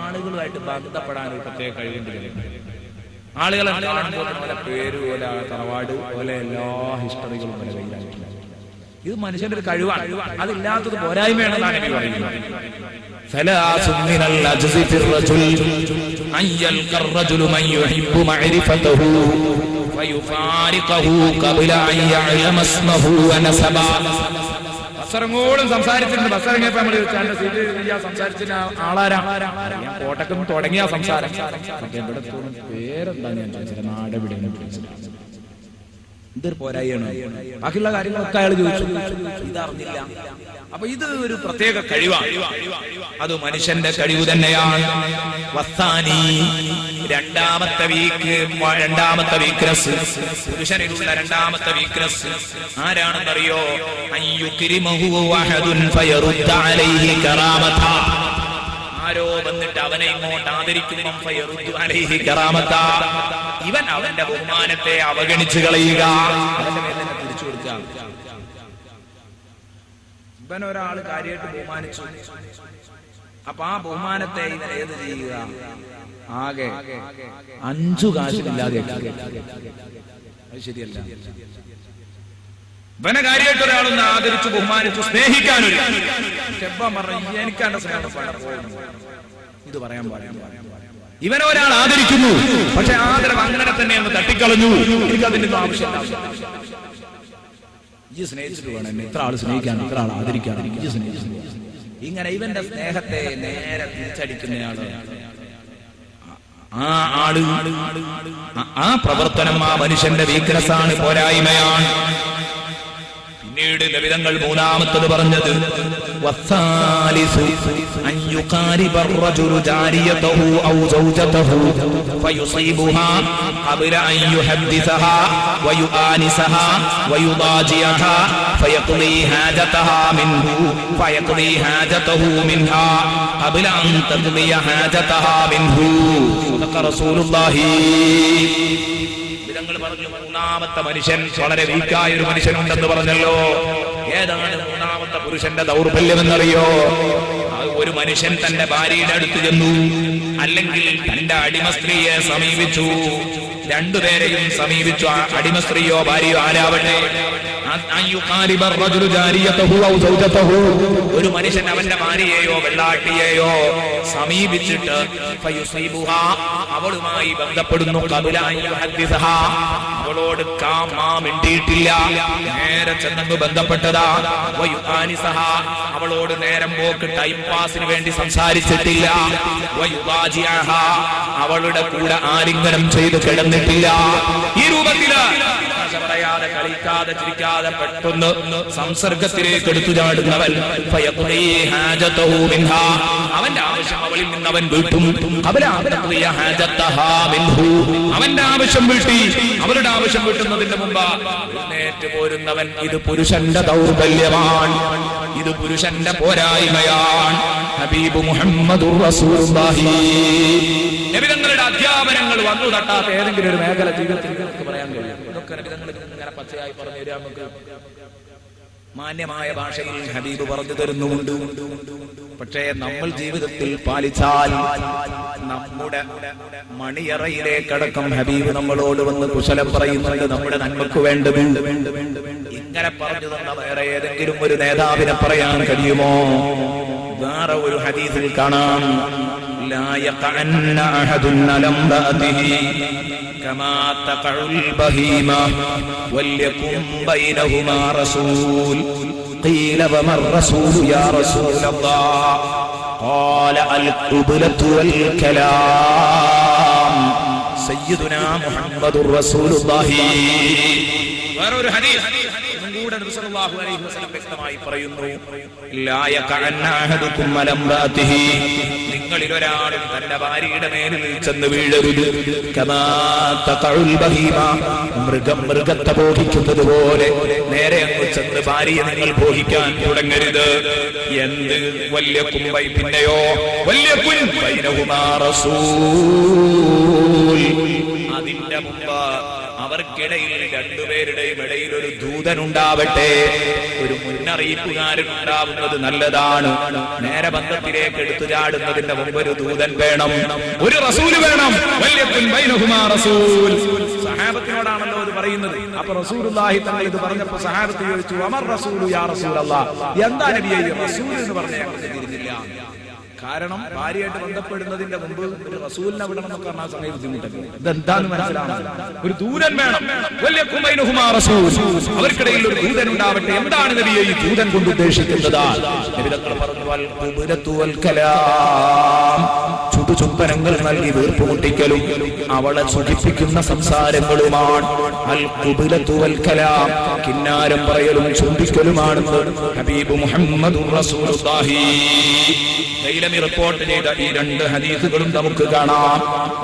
ആളുകളുമായിട്ട് ബന്ധപ്പെടാൻ ഒരു പ്രത്യേക കഴിവേണ്ടി. ആളുകളെ പോലെ പേര് പോലെ തറവാട് പോലെ എല്ലാ ഹിസ്റ്ററികളും പോലെ കയ്യിലായിട്ടില്ല. ഇത് മനുഷ്യന്റെ ഒരു കഴിവാണ്. അതില്ലാത്തത് പോരായ്മയാണെന്നാണ് എനിക്ക് പറയുന്നത്. ബസ്സറങ്ങോളം സംസാരിച്ചിട്ടുണ്ട്. ബസ്സറങ്ങിയപ്പോ നമ്മൾ സീറ്റ് സംസാരിച്ചിട്ട് ആളാരാ, ഞാൻ കോട്ടക്കം തുടങ്ങിയ സംസാരം. എവിടെ പേരെന്താ ഞാൻ ചോദിച്ചത്, നാടെവിടെയാണ് ചോദിച്ചത്. ഇതൊരു പോരായാണ്. ബാക്കിയുള്ള കാര്യങ്ങളൊക്കെ അയാൾ ചോദിച്ചു, ഇതറിഞ്ഞില്ല. അപ്പൊ ഇത് ഒരു പ്രത്യേക കഴിവാണ്. അത് മനുഷ്യന്റെ കഴിവ് തന്നെയാണ്. വസ്താനി, രണ്ടാമത്തെ വീക്ക്നെസ്, പുരുഷനിലുള്ള രണ്ടാമത്തെ വീക്ക്നെസ് ആരാണെന്നറിയോ? ആരോ വന്നിട്ട് അവനെ ഇങ്ങോട്ട് ആദരിക്കുമ്പം ഇവൻ അവന്റെ ബഹുമാനത്തെ അവഗണിച്ചു കളയുക, അവന്റെ മേലെ തിരിച്ചു കൊടുക്കുക. ഇവൻ ഒരാള് കാര്യമായിട്ട് ബഹുമാനിച്ചു, അപ്പൊ ആ ബഹുമാനത്തെ ഇവൻ ഏത് ചെയ്യുക? ആകെ 5 കാശില്ലാതെ. അത് ശരിയല്ല. ഇവനെ കാര്യമായിട്ട് ഒരാളൊന്ന് ആദരിച്ചു, ബഹുമാനിച്ചു, സ്നേഹിക്കാനൊരു പറഞ്ഞു, എനിക്കാണ്ട് സ്നേഹം ഇത് പറയാൻ പാടില്ല. ഇവനെ ഒരാൾ ആദരിക്കുന്നു, പക്ഷെ ആദരവ് അങ്ങനെ തന്നെ ഒന്ന് തട്ടിക്കളഞ്ഞു. എനിക്കതിന്റെ ആവശ്യമില്ല. ഈ സ്നേഹിച്ചിട്ട് വേണം എന്നെ ഇത്ര ആൾ സ്നേഹിക്കാൻ, ഇത്ര ആൾ ആദരിക്കാൻ. ഇങ്ങനെ ഇവന്റെ സ്നേഹത്തെ നേരെ തിരിച്ചടിക്കുന്നയാള്, ആ പ്രവർത്തനം ആ മനുഷ്യന്റെ വീക്ക്നെസ് ആണ്, പോരായ്മയാണ്. പിന്നീട് ലളിതങ്ങൾ മൂന്നാമത്തത് പറഞ്ഞത് മൂന്നാമത്തെ മനുഷ്യൻ വളരെ വീക്കായ ഒരു മനുഷ്യനുണ്ടെന്ന് പറഞ്ഞല്ലോ. ഏതാണ് മൂന്നാമത്തെ പുരുഷന്റെ ദൗർബല്യം എന്നറിയോ? ഒരു മനുഷ്യൻ തന്റെ ഭാര്യയുടെ അടുത്ത് ചെന്നു, അല്ലെങ്കിൽ തന്റെ അടിമ സ്ത്രീയെ സമീപിച്ചു. രണ്ടുപേരെയും സമീപിച്ചു, അടിമ സ്ത്രീയോ ഭാര്യയോ ആരാവട്ടെ. ഒരു മനുഷ്യൻ അവന്റെ ഭാര്യയെയോ വെള്ളാട്ടിയെയോ സമീപിച്ചിട്ട് അവളുമായി ബന്ധപ്പെടുന്നു, അവളോട് മിണ്ടിയിട്ടില്ല, നേരെ ചെന്നു ബന്ധപ്പെട്ടതാ. അവളോട് നേരം പോക്ക് ടൈം പാസിന് വേണ്ടി സംസാരിച്ചിട്ടില്ല. അവളുടെ കൂടെ ആലിംഗനം ചെയ്ത് കിടന്നിട്ടില്ല. ഈ രൂപത്തില് പറയാതെ, കളിക്കാതെ, ചിരിക്കാതെ പെട്ടെന്ന് സംസർഗത്തിലേക്ക് എടുത്തു ചാടുന്നവൻ അവന്റെ ആവശ്യം അവളിൽ നിന്ന് അവൻ വീട്ടും. അവന്റെ ആവശ്യം വീട്ടി, അവരുടെ ആവശ്യം വീട്ടുന്നതിന് മുമ്പ് എഴുന്നേറ്റ് പോരുന്നവൻ. ഇത് പുരുഷന്റെ ദൗർബല്യമാണ്, ഇത് പുരുഷന്റെ പോരായ്മയാണ്. ഹബീബ് മുഹമ്മദുർ റസൂലുള്ളാഹി നബിതങ്ങളുടെ അധ്യാപനങ്ങൾ വന്നു തട്ടാത്ത ഏതെങ്കിലും ഒരു മേഖല ജീവിതത്തിൽ നമുക്ക് പറയാൻ കഴിയും. ഇതൊക്കെ നബിതങ്ങൾ ഇങ്ങനെ പച്ചയായി പറഞ്ഞു തരാം. നമുക്ക് മാന്യമായ ഭാഷയിൽ ഹബീബ് പറഞ്ഞു തരുന്നുമുണ്ട്. പക്ഷേ നമ്മൾ ജീവിതത്തിൽ പാലിച്ചാൽ നമ്മുടെ മണിയറയിലേക്കടക്കം ഹബീബ് നമ്മളോട് വന്ന് കുശലം പറയുന്നുണ്ട്, നമ്മുടെ നന്മക്ക് വേണ്ടത്. ഇങ്ങനെ പറഞ്ഞു തന്ന വേറെ ഏതെങ്കിലും ഒരു നേതാവിനെ പറയാൻ കഴിയുമോ? വേറെ ഒരു ഹദീസിൽ കാണാം, ലാ യഖഅന്ന അഹദുൻ അലംബഅതിഹി കമാ തഖഉൽ ബഹീമ വൽയകും ബൈനഹുമാ റസൂൽ ഖീല വമർ റസൂൽ യാ റസൂലല്ലാഹ്. قال القبلة والكلام سيدنا محمد رسول الله. വേറൊരു ഹദീസ് കൂടെ നബി സല്ലല്ലാഹു അലൈഹി വസല്ലം വ്യക്തമായി പറയുന്നു, ലാ യഖഅന്ന അഹദുകും അലംറാതിഹി, നിങ്ങളിൽ ഒരാളും തന്റെ ഭാര്യയുടെ മേലിൽ ചെന്ന് വീഴരുത്. കമാ തഖഉൽ ബഹീമ, മൃഗത്തെ ഭോഗിക്കുന്നത് പോലെ നേരെ അങ്ങ് ചെന്ന് ഭാര്യയെ നിങ്ങൾ ഭോഗിക്കാൻ തുടങ്ങരുത്. എന്ത് വല്യകും പിന്നെയോ വല്യകുൻ ബൈനഹുമാ റസൂൽ, അതിന്റെ മുമ്പ് അവർക്കിടയിൽ രണ്ടുപേരുടെയും ഇടയിൽ ഒരു ദൂതനുണ്ടാവട്ടെ, ഒരു മുന്നറിയിപ്പുകാരൻ ഉണ്ടാവുന്നത് നല്ലതാണ്. നേരെ ബന്ധത്തിലേക്ക് എടുത്തു ചാടുന്നതിന്റെ മുമ്പ് ഒരു ദൂതൻ വേണം, ഒരു റസൂൽ വേണം. വല്യകുൻ ബൈനഹുമാ റസൂൽ. സഹാബത്തിനോടാണല്ലോ ഇത് പറയുന്നത്. അപ്പൊ റസൂലുള്ളാഹി തങ്ങൾ ഇത് പറഞ്ഞപ്പോ സഹാബത്ത് ചോദിച്ചു, അമർ റസൂലു യാ റസൂലല്ലാഹ്, എന്താ നബിയേ റസൂൽ എന്ന് പറഞ്ഞാൽ തിരിഞ്ഞില്ല. കാരണം ഭാര്യയായിട്ട് ബന്ധപ്പെടുന്നതിന്റെ മുമ്പ് ഒരു റസൂലിനെ വിടണം എന്നൊക്കെ പറഞ്ഞാൽ സമയം ബുദ്ധിമുട്ടൊക്കെ. ഇതെന്താന്ന് മനസ്സിലാവണം, ഒരു ദൂതൻ വേണം. അവർക്കിടയിൽ ഒരു ദൂതൻ ഉണ്ടാവട്ടെ. എന്താണ് നബിയെ ഈ ദൂതൻ കൊണ്ട് ഉദ്ദേശിക്കുന്നത്? നബി തങ്ങൾ പറഞ്ഞു, ചുടുചുംബനങ്ങൾ നൽകി വീർപ്പുമുട്ടിക്കലും അവളെ സുഖിപ്പിക്കുന്ന സംസാരങ്ങളുമാണ് അൽ ഖുബ്ലത്തു വൽ കലാം, കിന്നാരം പറയലും ചുംബിക്കലുമാണെന്ന് ഹബീബ് മുഹമ്മദുർ റസൂലുള്ളാഹി റിപ്പോർട്ട് ചെയ്ത ഈ രണ്ട് ഹദീസുകളും നമുക്ക് കാണാം.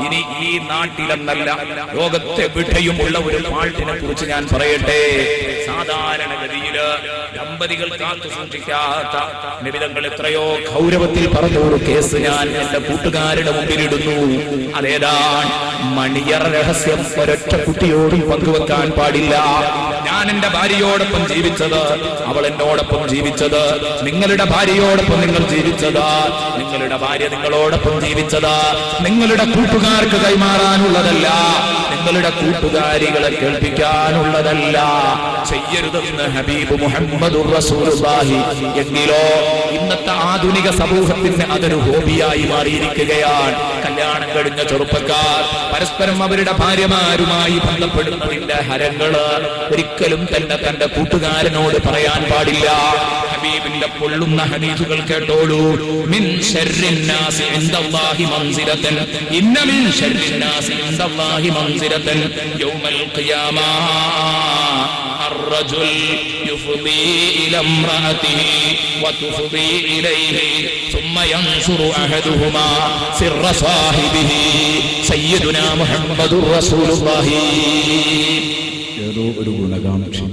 ഇനി ഈ നാട്ടിലെന്നല്ല ലോകത്തെവിടെയുമുള്ള ഒരു പാട്ടിനെ കുറിച്ച് ഞാൻ പറയട്ടെ. സാധാരണഗതിയില് ദമ്പതികൾ കാത്തു സൂക്ഷിക്കാത്ത നിബിധങ്ങൾ എത്രയോ ഗൗരവത്തിൽ പറഞ്ഞ ഒരു കേസ് ഞാൻ എന്റെ കൂട്ടുകാരുടെ മുമ്പിലിടുന്നു. അതേതാണ്? മണിയറ രഹസ്യം ഒരൊറ്റ കുട്ടിയോടും പങ്കുവെക്കാൻ പാടില്ല. ഞാൻ എന്റെ ഭാര്യയോടൊപ്പം ജീവിച്ചത്, അവൾ എന്നോടൊപ്പം ജീവിച്ചത്, നിങ്ങളുടെ ഭാര്യയോടൊപ്പം നിങ്ങൾ ജീവിച്ചത്, നിങ്ങളുടെ ഭാര്യ നിങ്ങളോടൊപ്പം ജീവിച്ചത് നിങ്ങളുടെ കൂട്ടുകാർക്ക് കൈമാറാനുള്ളതല്ല, നിങ്ങളുടെ കൂട്ടുകാരികളെ കേൾപ്പിക്കാനുള്ളതല്ല. ചെയ്യരുതെന്ന് ഹബീബ് മുഹമ്മദുർ റസൂലുള്ളാഹി. എങ്കിലോ ഇന്നത്തെ ആധുനിക സമൂഹത്തിന് അതൊരു ഹോബിയായി മാറിയിരിക്കുകയാണ്. കല്യാണം കഴിഞ്ഞ ചെറുപ്പക്കാർ പരസ്പരം അവരുടെ ഭാര്യമാരുമായി ബന്ധപ്പെടുന്നതിന്റെ ഹരങ്ങള് ഒരിക്കലും തന്നെ തന്റെ കൂട്ടുകാരനോട് പറയാൻ പാടില്ല. ഹബീബിന്റെ പൊള്ളുന്ന ഹദീസുകൾ കേട്ടോളൂ. മിൻ ശർരിൻ നാസി ഇൻദല്ലാഹി മൻസിലതൻ, ഇന്ന മിൻ ശർരിൻ നാസി ഇൻദല്ലാഹി മൻസിലതൻ യൗമൽ ഖിയാമ الرجل يفضي إلى امرأته وتفضي إليه ثم ينشر أحدهما سر صاحبه سيدنا محمد رسول الله. ഏതോ ഒരു ഗുണകാംക്ഷി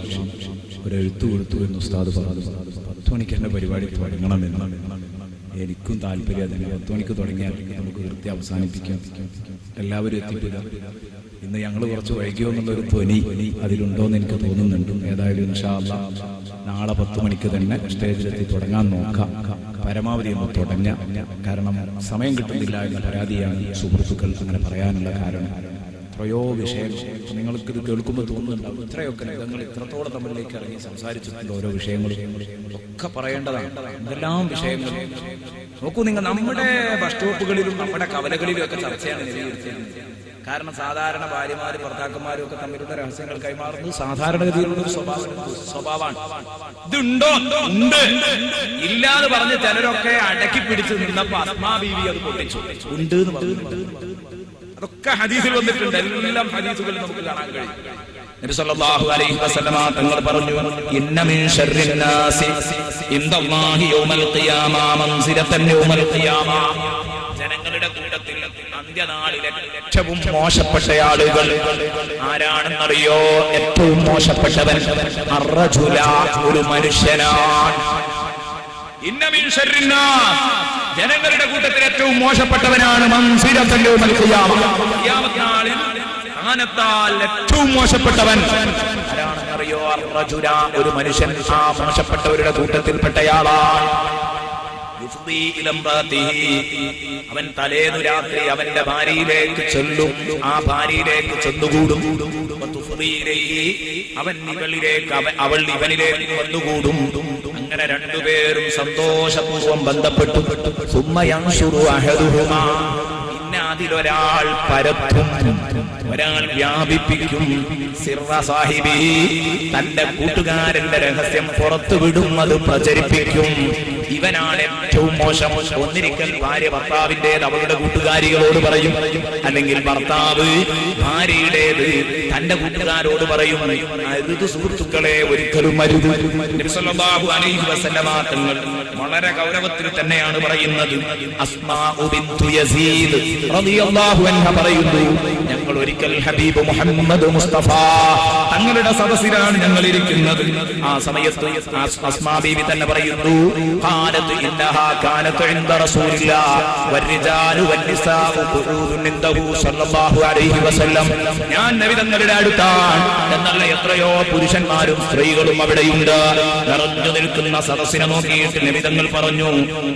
ഒരു എഴുത്തു കൊടുത്തു എന്ന് ഉസ്താദ് പറഞ്ഞു. 10 മണിക്ക് എന്നെ പരിപാടി തുടങ്ങണമെന്ന്. എനിക്കും താല്പര്യം അതിന്. 10 മണിക്ക് തുടങ്ങിയാൽ നമുക്ക് വൃത്തി അവസാനിപ്പിക്കാം. എല്ലാവരും എത്തിപ്പില്ല. ഇന്ന് ഞങ്ങൾ കുറച്ച് വൈകിയോ എന്നുള്ളൊരു ധ്വനി അതിലുണ്ടോയെന്ന് എനിക്ക് തോന്നുന്നുണ്ട്. ഏതായാലും ഇൻഷാ അല്ലാഹ് നാളെ 10 മണിക്ക് തന്നെ സ്റ്റേജിലെത്തി തുടങ്ങാൻ നോക്കാം. പരമാവധി ഒന്ന് തുടങ്ങാം. കാരണം സമയം കിട്ടുന്നില്ല എന്ന പരാതിയാണ് സുഹൃത്തുക്കൾ അങ്ങനെ പറയാനുള്ള കാരണം. എത്രയോ വിഷയങ്ങൾ നിങ്ങൾക്കിത് കേൾക്കുമ്പോൾ തോന്നുന്നുണ്ടാവും, ഇത്രയൊക്കെ നിങ്ങൾ ഇത്രത്തോളം തമ്മിലേക്ക് ഇറങ്ങി സംസാരിച്ചിട്ടുണ്ട്. ഓരോ വിഷയങ്ങളും ഒക്കെ പറയേണ്ടതാണ്. എന്തെല്ലാം വിഷയങ്ങൾ നോക്കൂ നിങ്ങൾ. നമ്മുടെ ബസ് സ്റ്റോപ്പുകളിലും നമ്മുടെ കവലകളിലും ഒക്കെ ചർച്ചയാണ് നിലനിർത്തുന്നത്. കാരണം സാധാരണ ഭാര്യമാരും ഭർത്താക്കന്മാരും ഒക്കെ തമ്മിലുള്ള രഹസ്യങ്ങൾ കൈമാറുന്നത് സാധാരണഗതിയിലുള്ള ഒരു സ്വഭാവമാണ്. ഇതുണ്ടോ? ഉണ്ട്. ഇല്ലാന്ന് പറഞ്ഞ് ചിലരൊക്കെ അടക്കി പിടിച്ച് നിന്നപ്പോ അസ്മാ ബീവി അത് പൊട്ടിച്ചു. ഉണ്ട് എന്ന് പറഞ്ഞു. അതൊക്കെ ഹദീസിൽ വന്നിട്ടുണ്ട്. എല്ലാം ഹദീസുകളിൽ നമുക്ക് കാണാൻ കഴിയും. നബി സല്ലല്ലാഹു അലൈഹി വസല്ലമ തങ്ങൾ പറഞ്ഞു, ഇന്ന മിൻ ശർരിൻ നാസി ഇൻദല്ലാഹി യൗമൽ ഖിയാമ മൻസിലതൻ യൗമൽ ഖിയാമ. ജനങ്ങളുടെ കൂട്ടത്തിൽ അന്ത്യനാളിലെ ഏറ്റവും മോശപ്പെട്ട ആളുകൾ ആരാണെന്നറിയോ? ഏറ്റവും മോശപ്പെട്ടവൻ അർറജുല, ഒരു മനുഷ്യനാണ്. ഇന്ന മിൻ ശർരിൻ നാസ്, ജനങ്ങളുടെ കൂട്ടത്തിൽ ഏറ്റവും മോശപ്പെട്ടവനാണ് മൻസിലതൻ യൗമൽ ഖിയാമ. ഖിയാമത്ത് നാളിൽ സ്ഥാനത്താൽ ഏറ്റവും മോശപ്പെട്ടവൻ ആരാണെന്നറിയോ? അർറജുല, ഒരു മനുഷ്യൻ. ആ മോശപ്പെട്ടവരുടെ കൂട്ടത്തിൽപ്പെട്ടയാളാണ്. അവൻ തലേന്നു രാത്രി അവന്റെ ഭാര്യയിലേക്ക് ചെല്ലും, ആ ഭാര്യയിലേക്ക് ചെന്നുകൂടും. അവൻ ഇവളിലേക്ക്, അവൾ ഇവനിലേക്ക് വന്നുകൂടും. അങ്ങനെ രണ്ടുപേരും സന്തോഷപൂർവ്വം ബന്ധപ്പെട്ടു. പിന്നെ അതിലൊരാൾ പരത്തും, ഒരാൾ വ്യാപിപ്പിക്കും. സിർറ സാഹിബി, തന്റെ കൂട്ടുകാരന്റെ രഹസ്യം പുറത്തുവിടും, അത് പ്രചരിപ്പിക്കും. ഇവനാണ് ഏറ്റവും മോശം. ഒന്നിരിക്കൽ ഭാര്യ ഭർത്താവിന്റേത് അവളുടെ കൂട്ടുകാരികളോട് പറയും, അല്ലെങ്കിൽ ഭർത്താവ് ഭാര്യയുടേത് തന്റെ കൂട്ടുകാരോട് പറയും. അരുത് സുഹൃത്തുക്കളെ, ഒരിക്കലും അരുത്. നബി സല്ലല്ലാഹു അലൈഹി വസല്ലമ തങ്ങൾ വളരെ ഗൗരവത്തിൽ തന്നെയാണ് പറയുന്നത്. അസ്മാഉ ബിൻതു യസീദ് റളിയല്ലാഹു അൻഹ പറയുന്നു, ഞങ്ങൾ ഒരിക്കൽ ഹബീബ് മുഹമ്മദ് മുസ്തഫ തങ്ങളുടെ സദസ്സിലാണ് ഞങ്ങൾ ഇരിക്കുന്നത്. ആ സമയത്ത് അസ്മാ ബീവി തന്നെ പറയുന്നു, ഖാലത്ത് ഇന്നഹാ കാനത്ത് ഇൻദ റസൂലില്ലാഹ് വർരിജാലു വന്നിസാഉ ഖുഊദുൻ ഇൻദഹു സല്ലല്ലാഹു അലൈഹി വസല്ലം. ഞാൻ നബി തങ്ങളുടെ അടുത്താണ് എന്നുള്ള എത്രയോ പുരുഷന്മാരും സ്ത്രീകളും അവിടെയുണ്ട്. നിറഞ്ഞു നിൽക്കുന്ന സദസ്സിനെ നോക്കിയിട്ട് നബി തങ്ങൾ പറഞ്ഞു,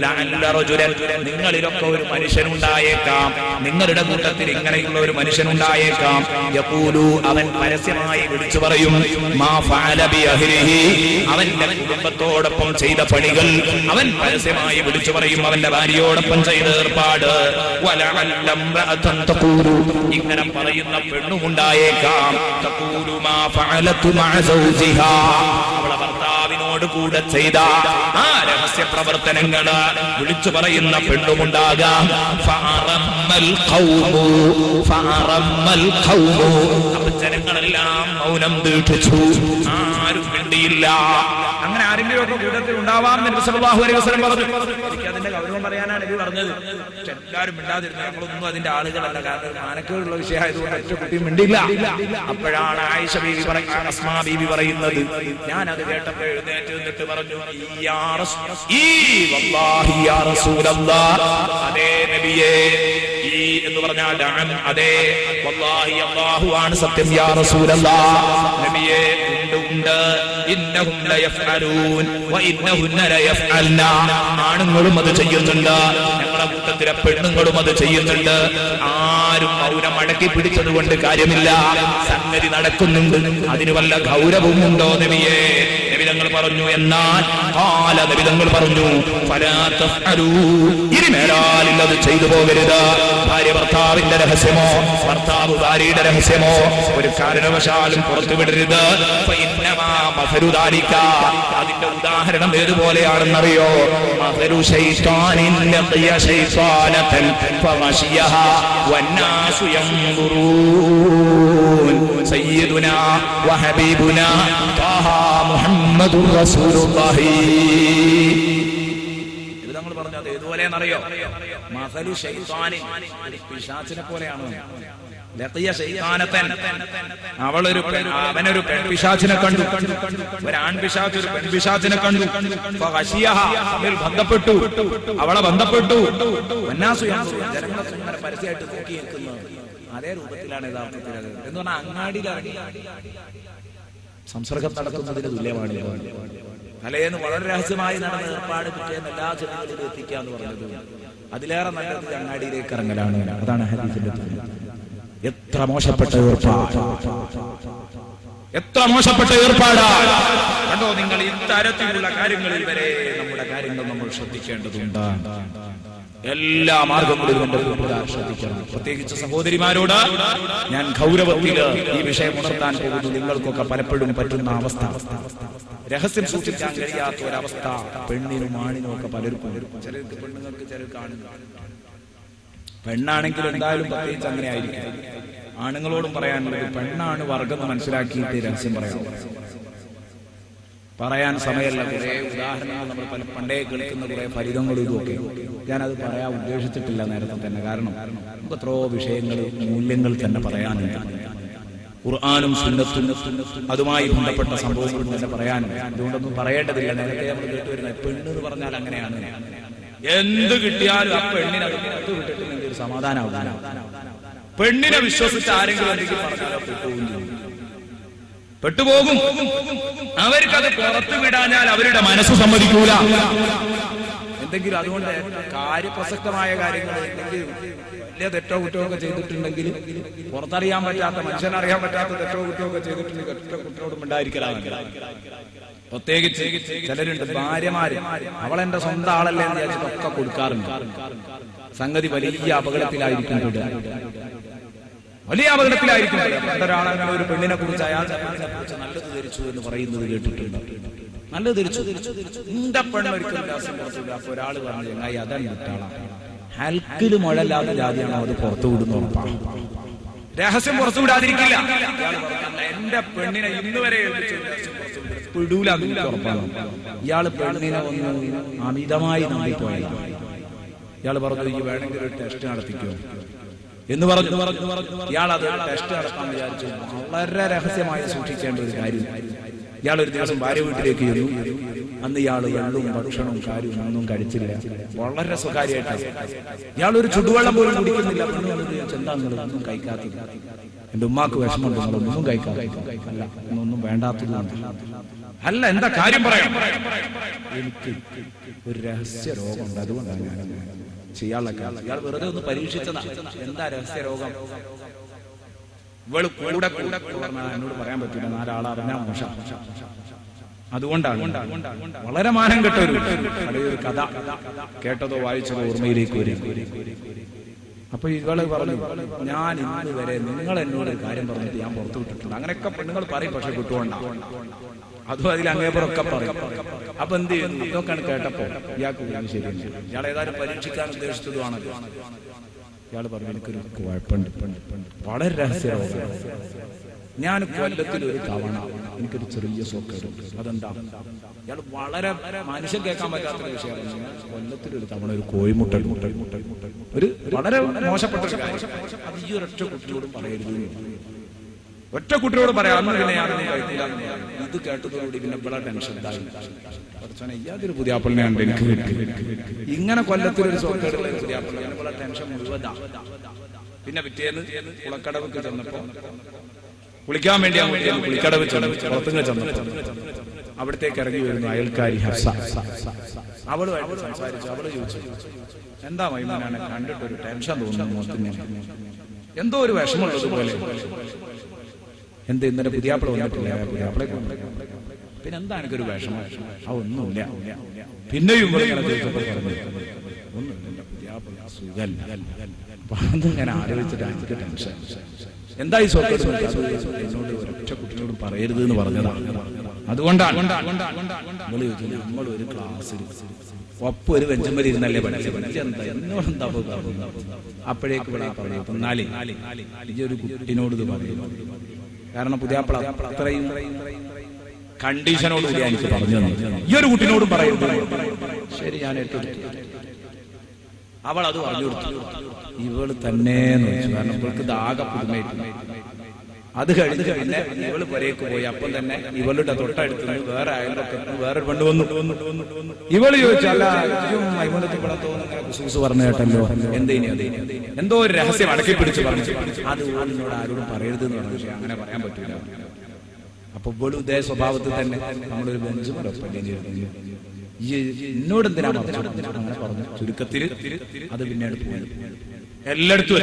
ലഅല്ല റജുലൻ, നിങ്ങളിലൊക്കെ ഒരു മനുഷ്യനുണ്ടായേക്കാം, നിങ്ങളുടെ കൂട്ടത്തിൽ ഇങ്ങനെയുള്ള ഒരു മനുഷ്യനുണ്ടായേക്കാം. യഖൂലു, അവൻ പരസ്യമായി വിളിച്ചു പറയും, മാ ഫഅല ബി അഹ്ലിഹി, അവന്റെ കുടുംബത്തോടൊപ്പം ചെയ്ത പണികൾ അവൻ പരസ്യമായി വിളിച്ചു പറയും, അവന്റെ ഭാര്യയോടൊപ്പം ചെയ്ത ഏർപ്പാട്. വലഅല്ല ഇംറഅതൻ തഖൂലു, ഇങ്ങനെ പറയുന്ന പെണ്ണുമുണ്ടായേക്കാം, തഖൂലു മാ ഫഅലതു മഅ സൗജിഹാ, അവളെ ഭർത്താവിനോട് കൂടെ ചെയ്ത ആ രഹസ്യ പ്രവർത്തനങ്ങൾ വിളിച്ചു പറയുന്ന പെണ്ണുമുണ്ടാകാം. ഫഅറമ്മൽ ഖൗമു ഫഅറമ്മൽ ഖൗമു, ജനങ്ങളെല്ലാം മൗനം ദീക്ഷിച്ചു, ആരും മിണ്ടിയില്ല. അങ്ങനെ ആരെങ്കിലും ഒക്കെ കൂട്ടത്തിൽ ഉണ്ടാവാം നബി സല്ലല്ലാഹു അലൈഹി വസല്ലം പറഞ്ഞു. എനിക്ക് അതിന്റെ ഗൗരവം പറയാനാണ് നബി പറഞ്ഞത്. എല്ലാവരും മിണ്ടാതിരുന്ന നമ്മളൊന്നും അതിന്റെ ആളുകളല്ല, കാരണം മാനക്കേടുള്ള വിഷയമായതുകൊണ്ട് ഒറ്റ കുട്ടിയും മിണ്ടില്ല. അപ്പോഴാണ് ആയിഷ ബീവി പറയുന്നത്, അസ്മാ ബീവി പറയുന്നത്, ഞാൻ അത് കേട്ടപ്പോൾ എഴുന്നേറ്റ് നിന്നിട്ട് പറഞ്ഞു, യാ റസൂലല്ലാഹ്, അതേ നബിയേ, ഈ എന്ന് പറഞ്ഞാൽ അതെ, വല്ലാഹി അല്ലാഹു ആണ് സത്യം, യാ റസൂലല്ലാഹ്, നബിയേ ഉണ്ട്, ഇന്നഹും ലയഫ്അലൂൻ വ ഇന്നഹുന്ന ലയഫ്അൽന, ആണുങ്ങളും അത് ചെയ്യുന്നുണ്ട്, ഞങ്ങളുടെ കൂട്ടത്തിലെ പെണ്ണുങ്ങളും അത് ചെയ്യുന്നുണ്ട്. ആരും മൗനം അടക്കി പിടിച്ചത് കൊണ്ട് കാര്യമില്ല, സംഗതി നടക്കുന്നുണ്ട്, അതിന് വല്ല ഗൗരവവും ഉണ്ടോ നബിയേ? നബിതങ്ങൾ പറഞ്ഞു, എന്നാൽ നബിതങ്ങൾ പറഞ്ഞു, ഫലാ തഫ്അലൂ, ഇനി മേലാൽ അത് ചെയ്തു പോകരുത്. ഭാര്യ ഭർത്താവിന്റെ രഹസ്യമോ ഭർത്താവ് ഭാര്യയുടെ രഹസ്യമോ ഒരു കാരണവശാലും പുറത്തുവിടരുത്. അതിന്റെ ഉദാഹരണം ഏതുപോലെയാണെന്നറിയോ? സയ്യിദുനാ വഹബീബുനാ ത്വാഹ മുഹമ്മദുർ റസൂലുള്ളാഹി. നമ്മൾ പറഞ്ഞത് ഏതുപോലെയെന്നറിയോ? മസലു ശൈത്താനി, പിശാചിനെ പോലെയാണ്. അവനൊരു പെൺപിശാചിനെ കണ്ടു, ഒരു ആൺപിശാച് ഒരു പെൺപിശാചിനെ കണ്ടു, ബന്ധപ്പെട്ടു, അവളെ ബന്ധപ്പെട്ടു. ജനങ്ങളെ പരസ്യമായിട്ട് നോക്കി നിൽക്കുന്നു. അതേ രൂപത്തിലാണ് യഥാർത്ഥത്തിൽ എന്ന് പറഞ്ഞാൽ അങ്ങാടിയിലിറങ്ങി സംസർഗം നടത്തുന്നതിന് തുല്യമാണ്. തലേന്ന് വളരെ രഹസ്യമായി നടന്ന ഏർപ്പാട് പിറ്റേന്ന് എല്ലാ ജനങ്ങളിലും എത്തിക്കാന്ന് പറഞ്ഞത് അതിലേറെ നല്ലത് അങ്ങാടിയിലേക്ക് ഇറങ്ങലാണ്. അതാണ് ഹദീസിന്റെ എത്ര മോശപ്പെട്ട ഏർപ്പാട്, എത്ര മോശപ്പെട്ട ഏർപ്പാടാണ് കണ്ടോ നിങ്ങൾ. ഇത്തരത്തിലുള്ള കാര്യങ്ങളിൽ വരെ നമ്മുടെ കാര്യങ്ങൾ നമ്മൾ ശ്രദ്ധിക്കേണ്ടതുണ്ട്. എല്ലാ മാർഗങ്ങളിലും എന്റെ കൂട്ടുകാർ ശ്രദ്ധിക്കണം. പ്രത്യേകിച്ച് സഹോദരിമാരോട് ഞാൻ ഗൗരവത്തിൽ ഈ വിഷയം ഉണർത്താൻ പോകുന്നു. നിങ്ങൾക്കൊക്കെ പലപ്പോഴും പറ്റുന്ന അവസ്ഥ, രഹസ്യം സൂക്ഷിക്കാൻ കഴിയാത്ത ഒരവസ്ഥ പെണ്ണിനും ആണിനും ഒക്കെ പലർക്കും. ചിലർക്ക് പെണ്ണുങ്ങൾക്ക് ചിലർക്ക് ആണുങ്ങൾ. പെണ്ണാണെങ്കിൽ എന്തായാലും പ്രത്യേകിച്ച് അങ്ങനെ ആയിരിക്കും. ആണുങ്ങളോടും പറയാനുള്ളത്, പെണ്ണാണ് വർഗം മനസ്സിലാക്കിയിട്ട് രഹസ്യം പറയാൻ സമയമല്ല. കുറെ ഉദാഹരണങ്ങൾ നമ്മൾ പണ്ടേ കേൾക്കുന്ന കുറെ ഫലിതങ്ങളും ഇതുമൊക്കെ ഞാനത് പറയാൻ ഉദ്ദേശിച്ചിട്ടില്ല നേരത്തെ തന്നെ. കാരണം നമുക്ക് എത്രയോ വിഷയങ്ങൾ, മൂല്യങ്ങൾ തന്നെ പറയാനുണ്ട്. ഖുർആനും സുന്നത്തും അതുമായി ബന്ധപ്പെട്ട സംഭവങ്ങളും തന്നെ പറയാനും. അതുകൊണ്ടൊന്നും പറയേണ്ടതില്ല. നേരത്തെ നമ്മൾ കേട്ടുവരുന്നത് പെണ്ണ് എന്ന് പറഞ്ഞാൽ അങ്ങനെയാണ്, എന്ത് കിട്ടിയാലും ആ പെണ്ണിനെ അത് വിട്ടിട്ടുണ്ടെങ്കിൽ ഒരു സമാധാനമാവില്ല. പെണ്ണിനെ വിശ്വസിച്ച് ആരെങ്കിലും എന്തെങ്കിലും പറഞ്ഞാലോ പെട്ടുപോകും. അവർക്കത് പുറത്തു വിടാഞ്ഞാൽ അവരുടെ മനസ്സ് സമ്മതിക്കൂല. എന്തെങ്കിലും അതുകൊണ്ട് കാര്യപ്രസക്തമായ കാര്യങ്ങൾ എന്തെങ്കിലും വലിയ തെറ്റോ കുറ്റമോ ഒക്കെ ചെയ്തിട്ടുണ്ടെങ്കിൽ, പുറത്തറിയാൻ പറ്റാത്ത, മനുഷ്യനറിയാൻ പറ്റാത്ത തെറ്റോ കുറ്റമോ ഒക്കെ ചെയ്തിട്ടുണ്ടെങ്കിൽ ഒറ്റ കുട്ടിയോടും ഉണ്ടായിരിക്കലാണ്. പ്രത്യേകിച്ച് ചിലരുണ്ട് ഭാര്യമാര്, അവളെന്റെ സ്വന്തം ആളല്ലേ എന്ന് വിചാരിച്ചിട്ടൊക്കെ കൊടുക്കാറുണ്ട്. സംഗതി വലിയ അപകടത്തിലായിരിക്കും. വലിയ അപകടത്തിലായിരിക്കും. ഒരാളങ്ങനെ ഒരു പെണ്ണിനെ കുറിച്ച് അയാളുടെ പെണ്ണിനെ കുറിച്ച് നല്ലത് ധരിച്ചു എന്ന് പറയുന്നത് കേട്ടിട്ടുണ്ട്. നല്ലത് ധരിച്ചു, എന്റെ പെണ്ണൊരിക്കലും രഹസ്യം പുറത്തില്ല. അപ്പൊ ഒരാൾ പറഞ്ഞു, ചങ്ങായി അതാണ് വിട്ടാളാണ്, ഹൽക്കില് മുഴല്ലാത്ത ജാതിയാണോ അത് പുറത്തു വിടുന്ന ഉറപ്പാണ്, രഹസ്യം പുറത്തു വിടാതിരിക്കില്ല. എന്റെ പെണ്ണിനെ ഇന്ന് വരെ വിടൂല ഉറപ്പാണ്. ഇയാള് പെണ്ണിനെ ഒന്ന് അമിതമായി നമ്പിപ്പോയി. ഇയാള് പറഞ്ഞു, ഈ വേണമെങ്കിൽ ഒരു ടെസ്റ്റ് നടത്തിക്കോ എന്ന് പറഞ്ഞു. ഇയാൾ അത് ടെസ്റ്റ് നടത്താൻ വിചാരിച്ചു. വളരെ രഹസ്യമായി സൂക്ഷിക്കേണ്ട ഒരു കാര്യം. ഇയാളൊരു ദിവസം ഭാര്യ വീട്ടിലേക്ക് ചെന്നു. അന്ന് ഇയാള് വെള്ളവും ഭക്ഷണവും കാര്യവും ഒന്നും കഴിച്ചില്ല. വളരെ സ്വകാര്യമായിട്ട് ഇയാളൊരു ചുടുവെള്ളം പോലും കുടിക്കുന്നില്ല. ഒന്നും കഴിക്കാത്തില്ല. എന്റെ ഉമ്മാക്ക് വിഷമമുണ്ട്, ഒന്നും കഴിക്കാതെ അല്ല ഒന്നും വേണ്ടാത്തതുകൊണ്ട് അല്ല, എന്താ കാര്യം പറയാം, എനിക്ക് ഒരു രഹസ്യ രോഗമുണ്ട്, അതുകൊണ്ടാണ് ഞാൻ ചെയ്യാനുള്ള കാര്യം. ഇയാൾ വെറുതെ ഒന്ന് പരീക്ഷിച്ചതാ. എന്താ രഹസ്യ രോഗം? ഇവള് കൂടെ കൂടെ എന്നോട് പറയാൻ പറ്റില്ല, 4 ആളെ അറിഞ്ഞാൽ മോശം, അതുകൊണ്ടാണ്. വളരെ മാനം കെട്ട ഒരു കഥ കേട്ടതോ വായിച്ചതോ ഓർമ്മയിലേക്ക് വരും. അപ്പൊ ഇവള് പറഞ്ഞു, ഞാൻ ഇന്ന് വരെ നിങ്ങൾ എന്നോട് ഒരു കാര്യം പറഞ്ഞിട്ട് ഞാൻ പുറത്തു വിട്ടിട്ടുണ്ട്. അങ്ങനെയൊക്കെ പെണ്ണുങ്ങൾ പറയും, പക്ഷെ കിട്ടുകൊണ്ട അതും അതിൽ അങ്ങേപ്പുറമൊക്കെ പറയും. അപ്പൊ എന്ത് ചെയ്യുന്നു? ഇതൊക്കെയാണ് കേട്ടപ്പോ ഇയാൾക്ക് ശരിയല്ല. ഇയാൾ ഏതായാലും പരീക്ഷിക്കാൻ ഉദ്ദേശിച്ചതുമാണ്. ഇയാള് പറഞ്ഞു, എനിക്കൊരു കുഴപ്പമുണ്ട്, വളരെ രഹസ്യരോഗം. ഞാൻ കൊല്ലത്തിലൊരു തവണ എനിക്കൊരു ചെറിയ സോക്കേട്. അതെന്താ? ഇയാൾ വളരെ മനുഷ്യൻ കേൾക്കാൻ പറ്റാത്ത വിഷയമാണ്. കൊല്ലത്തിലൊരു തവണ ഒരു കോഴിമുട്ട ഒരു വളരെ മോശപ്പെട്ട ഒരു കാര്യം. അത് ഈ ഒരൊറ്റ കുട്ടിയോടും പറയരുത്. ഒറ്റ കുട്ടിയോട് പറയാം, അന്ന് പിന്നെ ഞാനൊന്നും കഴിക്കില്ല. ഇത് കേട്ടതോടുകൂടി പിന്നെ ഇവിടെ ടെൻഷൻ ഉണ്ടായി. യാതൊരു പുതിയാപ്പിളിനെയാണ് എനിക്ക് ഇങ്ങനെ കൊല്ലത്തിലൊരു സോക്കേടുള്ള പുതിയാപ്പിളിനെ ഇവിടെ ടെൻഷൻ മുഴുവതാ. പിന്നെ പിറ്റേന്ന് കുളക്കടവൊക്കെ ചെന്നപ്പോ കുളിക്കാൻ വേണ്ടി കുളിക്കടവ് പുറത്തുങ്ങ ചെന്നപ്പോ അവിടത്തേക്ക് ഇറങ്ങി വരുന്നു അയൽക്കാരി ഹഫ്സ. അവളുമായിട്ട് സംസാരിച്ചു. അവള് ചോദിച്ചു, എന്താ മൈമൂനാണ്, കണ്ടിട്ടൊരു ടെൻഷൻ തോന്നുന്നു മുഖത്തിന്, എന്തോ ഒരു വിഷമമുള്ളതുപോലെ. എന്ത് ഇന്നലെ പുതിയാപ്പിള വന്നിട്ടില്ല? പുതിയാപ്പിളെ പിന്നെ എന്താ എനിക്കൊരു വിഷമം? ഒന്നുമില്ല. പിന്നെയും ഒന്നുമില്ല, പുതിയാപ്പിള സുഖല്ല. ഞാൻ ആലോചിച്ചിട്ട് എനിക്ക് ടെൻഷൻ. എന്താ ഈ സ്വത്ത് എന്നോട് ഒരൊറ്റ കുട്ടിയോട് പറയരുത് എന്ന് പറഞ്ഞതാണ്. അതുകൊണ്ടാണ് നമ്മൾ ഒരു ക്ലാസ്സിൽ ഒപ്പം ഒരു വെഞ്ചുമരി ഇരുന്നല്ലേ പഠിച്ചത്. എന്നോടെന്താ അപ്പോഴേക്ക് ഇവിടെ പറഞ്ഞു, എന്നാലേ ഈ ഒരു കുട്ടിനോട് ഇത് പറയുന്നു. കാരണം പുതിയാപ്പിള അത്രയും കണ്ടീഷനോടുകൂടി എനിക്ക് പറഞ്ഞു തന്നു, ഈ ഒരു കുട്ടിനോടും പറയുന്നു. ശരി, ഞാൻ ഏറ്റെടുത്തു. അവൾ അത് പറഞ്ഞു കൊടുത്തു. ഇവള് തന്നെ നോച്ചു. കാരണം ഇവൾക്ക് ദാഗ പുതുമയായിട്ടില്ല. അത് കഴിഞ്ഞ് പിന്നെ ഇവള് പുരയ്ക്ക് പോയി. അപ്പം തന്നെ ഇവളുടെ തൊട്ടടുത്ത് വേറെ അയലൊക്കെ വേറെ പെണ്ണ് വന്നു. ഇവള് ചോദിച്ചു, അല്ല മൈമൂനത്തിൽ ഇവിടെ തോന്നുന്ന കുസൂസ് പറഞ്ഞു കേട്ടല്ലോ, എന്തേനി അത് എന്തോ ഒരു രഹസ്യം അടക്കി പിടിച്ച് പറഞ്ഞു. അത് എന്നോട് ആരോടും പറയരുത് എന്ന് പറഞ്ഞു. പക്ഷെ അങ്ങനെ പറയാൻ പറ്റില്ല. അപ്പൊ ഇവളും ഇതേ സ്വഭാവത്തിൽ തന്നെ നമ്മളൊരു ബെഞ്ച് എന്നോട് എന്തിനാ അങ്ങനെ പറഞ്ഞു. ചുരുക്കത്തിൽ അത് പിന്നീട് പോയി എല്ലായിടത്തും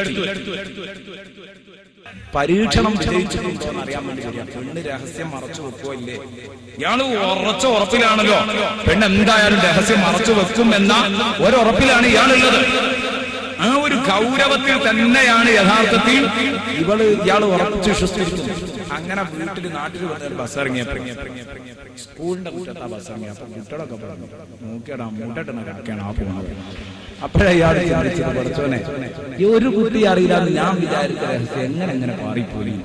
പരീക്ഷണം വിജയിച്ചിട്ടുണ്ടോ എന്ന് അറിയാൻ വേണ്ടി പെണ്ണ് രഹസ്യം മറച്ചു വെക്കുമല്ലേ? ഇയാള് ഉറച്ച ഉറപ്പിലാണല്ലോ പെണ്ണ് എന്തായാലും രഹസ്യം മറച്ചു വെക്കും എന്ന ഒരുറപ്പിലാണ് ഇയാളുള്ളത്. ആ ഒരു ഗൗരവത്തിൽ തന്നെയാണ് യഥാർത്ഥത്തിൽ ഇയാള് ഉറപ്പിച്ച് വിശ്വസിച്ചിരിക്കുന്നത്. അങ്ങനെ വീട്ടിൽ നാട്ടിൽ വന്ന ബസ് ഇറങ്ങിയപ്പോ സ്കൂളിന്റെ മുറ്റത്താ ബസ് ഇറങ്ങിയപ്പോ കുട്ടികളൊക്കെ പറഞ്ഞു, നോക്കിയടാ മുട്ടട്ടണ കാക്കയാണ് ആ പോകുന്നത്. അപ്പോഴേ ഇയാൾ പഠിച്ചോനെ ഈ ഒരു കുട്ടി അറിയില്ലാന്ന് ഞാൻ വിചാരിച്ച രഹസ്യം എങ്ങനെ പാറിപ്പോയി.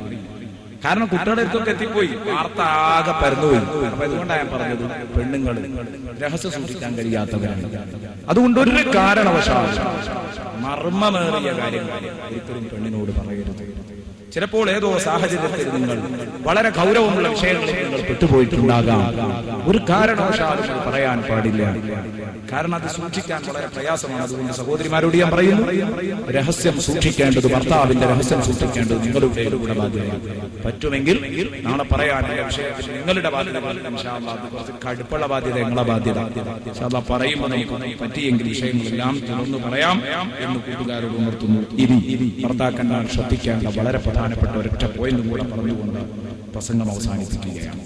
കാരണം കുട്ടികളുടെ അടുത്തൊക്കെ എത്തിപ്പോയി, വാർത്ത ആകെ പരന്നുപോയി. അപ്പൊ അതുകൊണ്ടാണ് ഞാൻ പറഞ്ഞത്, പെണ്ണുങ്ങൾ രഹസ്യം സൂക്ഷിക്കാൻ കഴിയാത്തവരാണ്. അതുകൊണ്ട് ഒരു കാരണവശാലും മർമ്മമേറിയ കാര്യങ്ങൾ ഒരിക്കലും പെണ്ണിനോട് പറയരുത്. ചിലപ്പോൾ ഏതോ സാഹചര്യത്തിൽ നിങ്ങൾ വളരെ ഗൗരവമുള്ള വിഷയങ്ങളിൽ നിങ്ങൾ പെട്ടുപോയിട്ടുണ്ടാകാം. ഒരു കാരണവശാലും പറയാൻ പാടില്ല. കാരണം അത് സൂക്ഷിക്കാൻ വളരെ പ്രയാസമാണ്. അതുകൊണ്ട് സഹോദരിമാരോട് ഞാൻ പറയുന്നു, രഹസ്യം സൂക്ഷിക്കേണ്ടത്, ഭർത്താവിന്റെ രഹസ്യം സൂക്ഷിക്കേണ്ടത് നിങ്ങളുടെ കൂടെ ബാധ്യതയാണ്. പറ്റുമെങ്കിൽ നാളെ പറയാനുള്ള വിഷയത്തിൽ നിങ്ങളുടെ ബാധ്യത, കുറച്ച് കടുപ്പുള്ള ബാധ്യത നിങ്ങളെ ബാധ്യത. പറയുമ്പോൾ നമുക്ക് പറ്റിയെങ്കിൽ വിഷയങ്ങളെല്ലാം തുറന്നു പറയാം എന്ന് കൂട്ടുകാരോട് ഉണർത്തുന്നു. ഇനി ഭർത്താക്കന്മാർ ശ്രദ്ധിക്കേണ്ട വളരെ പ്രധാനപ്പെട്ട ഒരൊറ്റ പോയിന്റ് കൂടെ പറഞ്ഞുകൊണ്ട് പ്രസംഗം അവസാനിപ്പിക്കുകയാണ്.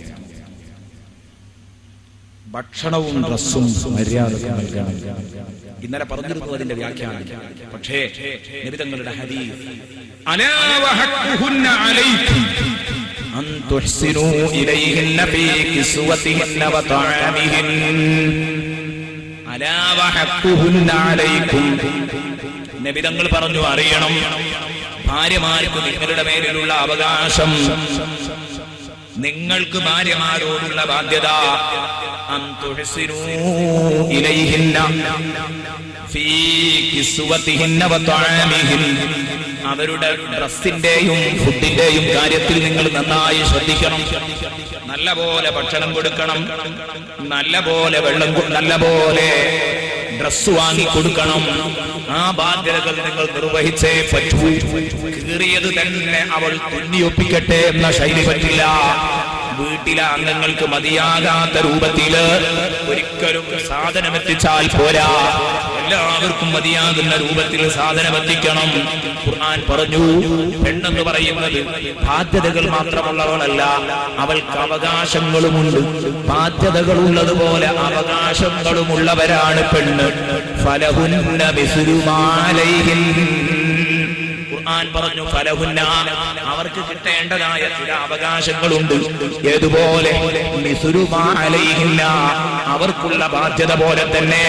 ഭക്ഷണവും ഡ്രസ്സും മര്യാദക്ക് നൽകണം. ഇന്നലെ പറഞ്ഞിരുന്നു അതിന്റെ വ്യാഖ്യാനം. പക്ഷേ നബി തങ്ങളുടെ ഹദീസ് അലാ വഹഖുഹുന്ന അലൈക്കും അൻ തുഹ്സിനൂ ഇലൈഹിന്ന ഫീ കിസ്വതിഹിന്ന വതഅമിഹിൻ. അലാ വഹഖുഹുന്ന അലൈക്കും. നബി തങ്ങൾ പറഞ്ഞു, അറിയണം, ഭാര്യമാർക്ക് നിങ്ങളുടെ മേലിലുള്ള അവകാശം, നിങ്ങൾക്ക് ഭാര്യമാരോടുള്ള ബാധ്യത. അൻ തുഹ്സിനൂ ഇലൈഹിന്ന ഫീ കിസ്വതിഹിന്ന വതഅമിഹിൻ. അവരുടെ ഡ്രസ്സിന്റെയും ഫുഡിന്റെയും കാര്യത്തിൽ നിങ്ങൾ നന്നായി ശ്രദ്ധിക്കണം. നല്ലപോലെ ഭക്ഷണം കൊടുക്കണം, നല്ലപോലെ വെള്ളം, നല്ലപോലെ ഡ്രസ് വാങ്ങി കൊടുക്കണം. ആ ബാധ്യതകൾ നിങ്ങൾ നിർവഹിച്ചേ പറ്റൂ. കീറിയത് തന്നെ അവൾ തുന്നിയൊപ്പിക്കട്ടെ എന്ന ശൈലി പറ്റില്ല. വീട്ടിലെ അംഗങ്ങൾക്ക് മതിയാകാത്ത രൂപത്തില് ഒരിക്കലും സാധനം എത്തിച്ചാൽ പോരാ. എല്ലാവർക്കും മതിയാകുന്ന രൂപത്തിൽ സാധനം എത്തിക്കണം. ഖുർആൻ പറഞ്ഞു, പെണ്ണെന്ന് പറയുന്നത് ബാധ്യതകൾ മാത്രമുള്ളവളല്ല, അവൾക്ക് അവകാശങ്ങളുമുണ്ട്. ബാധ്യതകളുള്ളതുപോലെ അവകാശങ്ങളുമുള്ളവരാണ് പെണ്ണ്. ഫലഹുന്ന മിസ്ലു മാ അലൈഹിൻ. ഖുർആൻ പറഞ്ഞു, ഫലഹുന്ന, അവർക്ക് കിട്ടേണ്ടതായ ചില അവകാശങ്ങളുണ്ട്. ഏതുപോലെ? മിസ്ലു മാ അലൈഹിന്ന, അവർക്കുള്ള ബാധ്യത പോലെ തന്നെ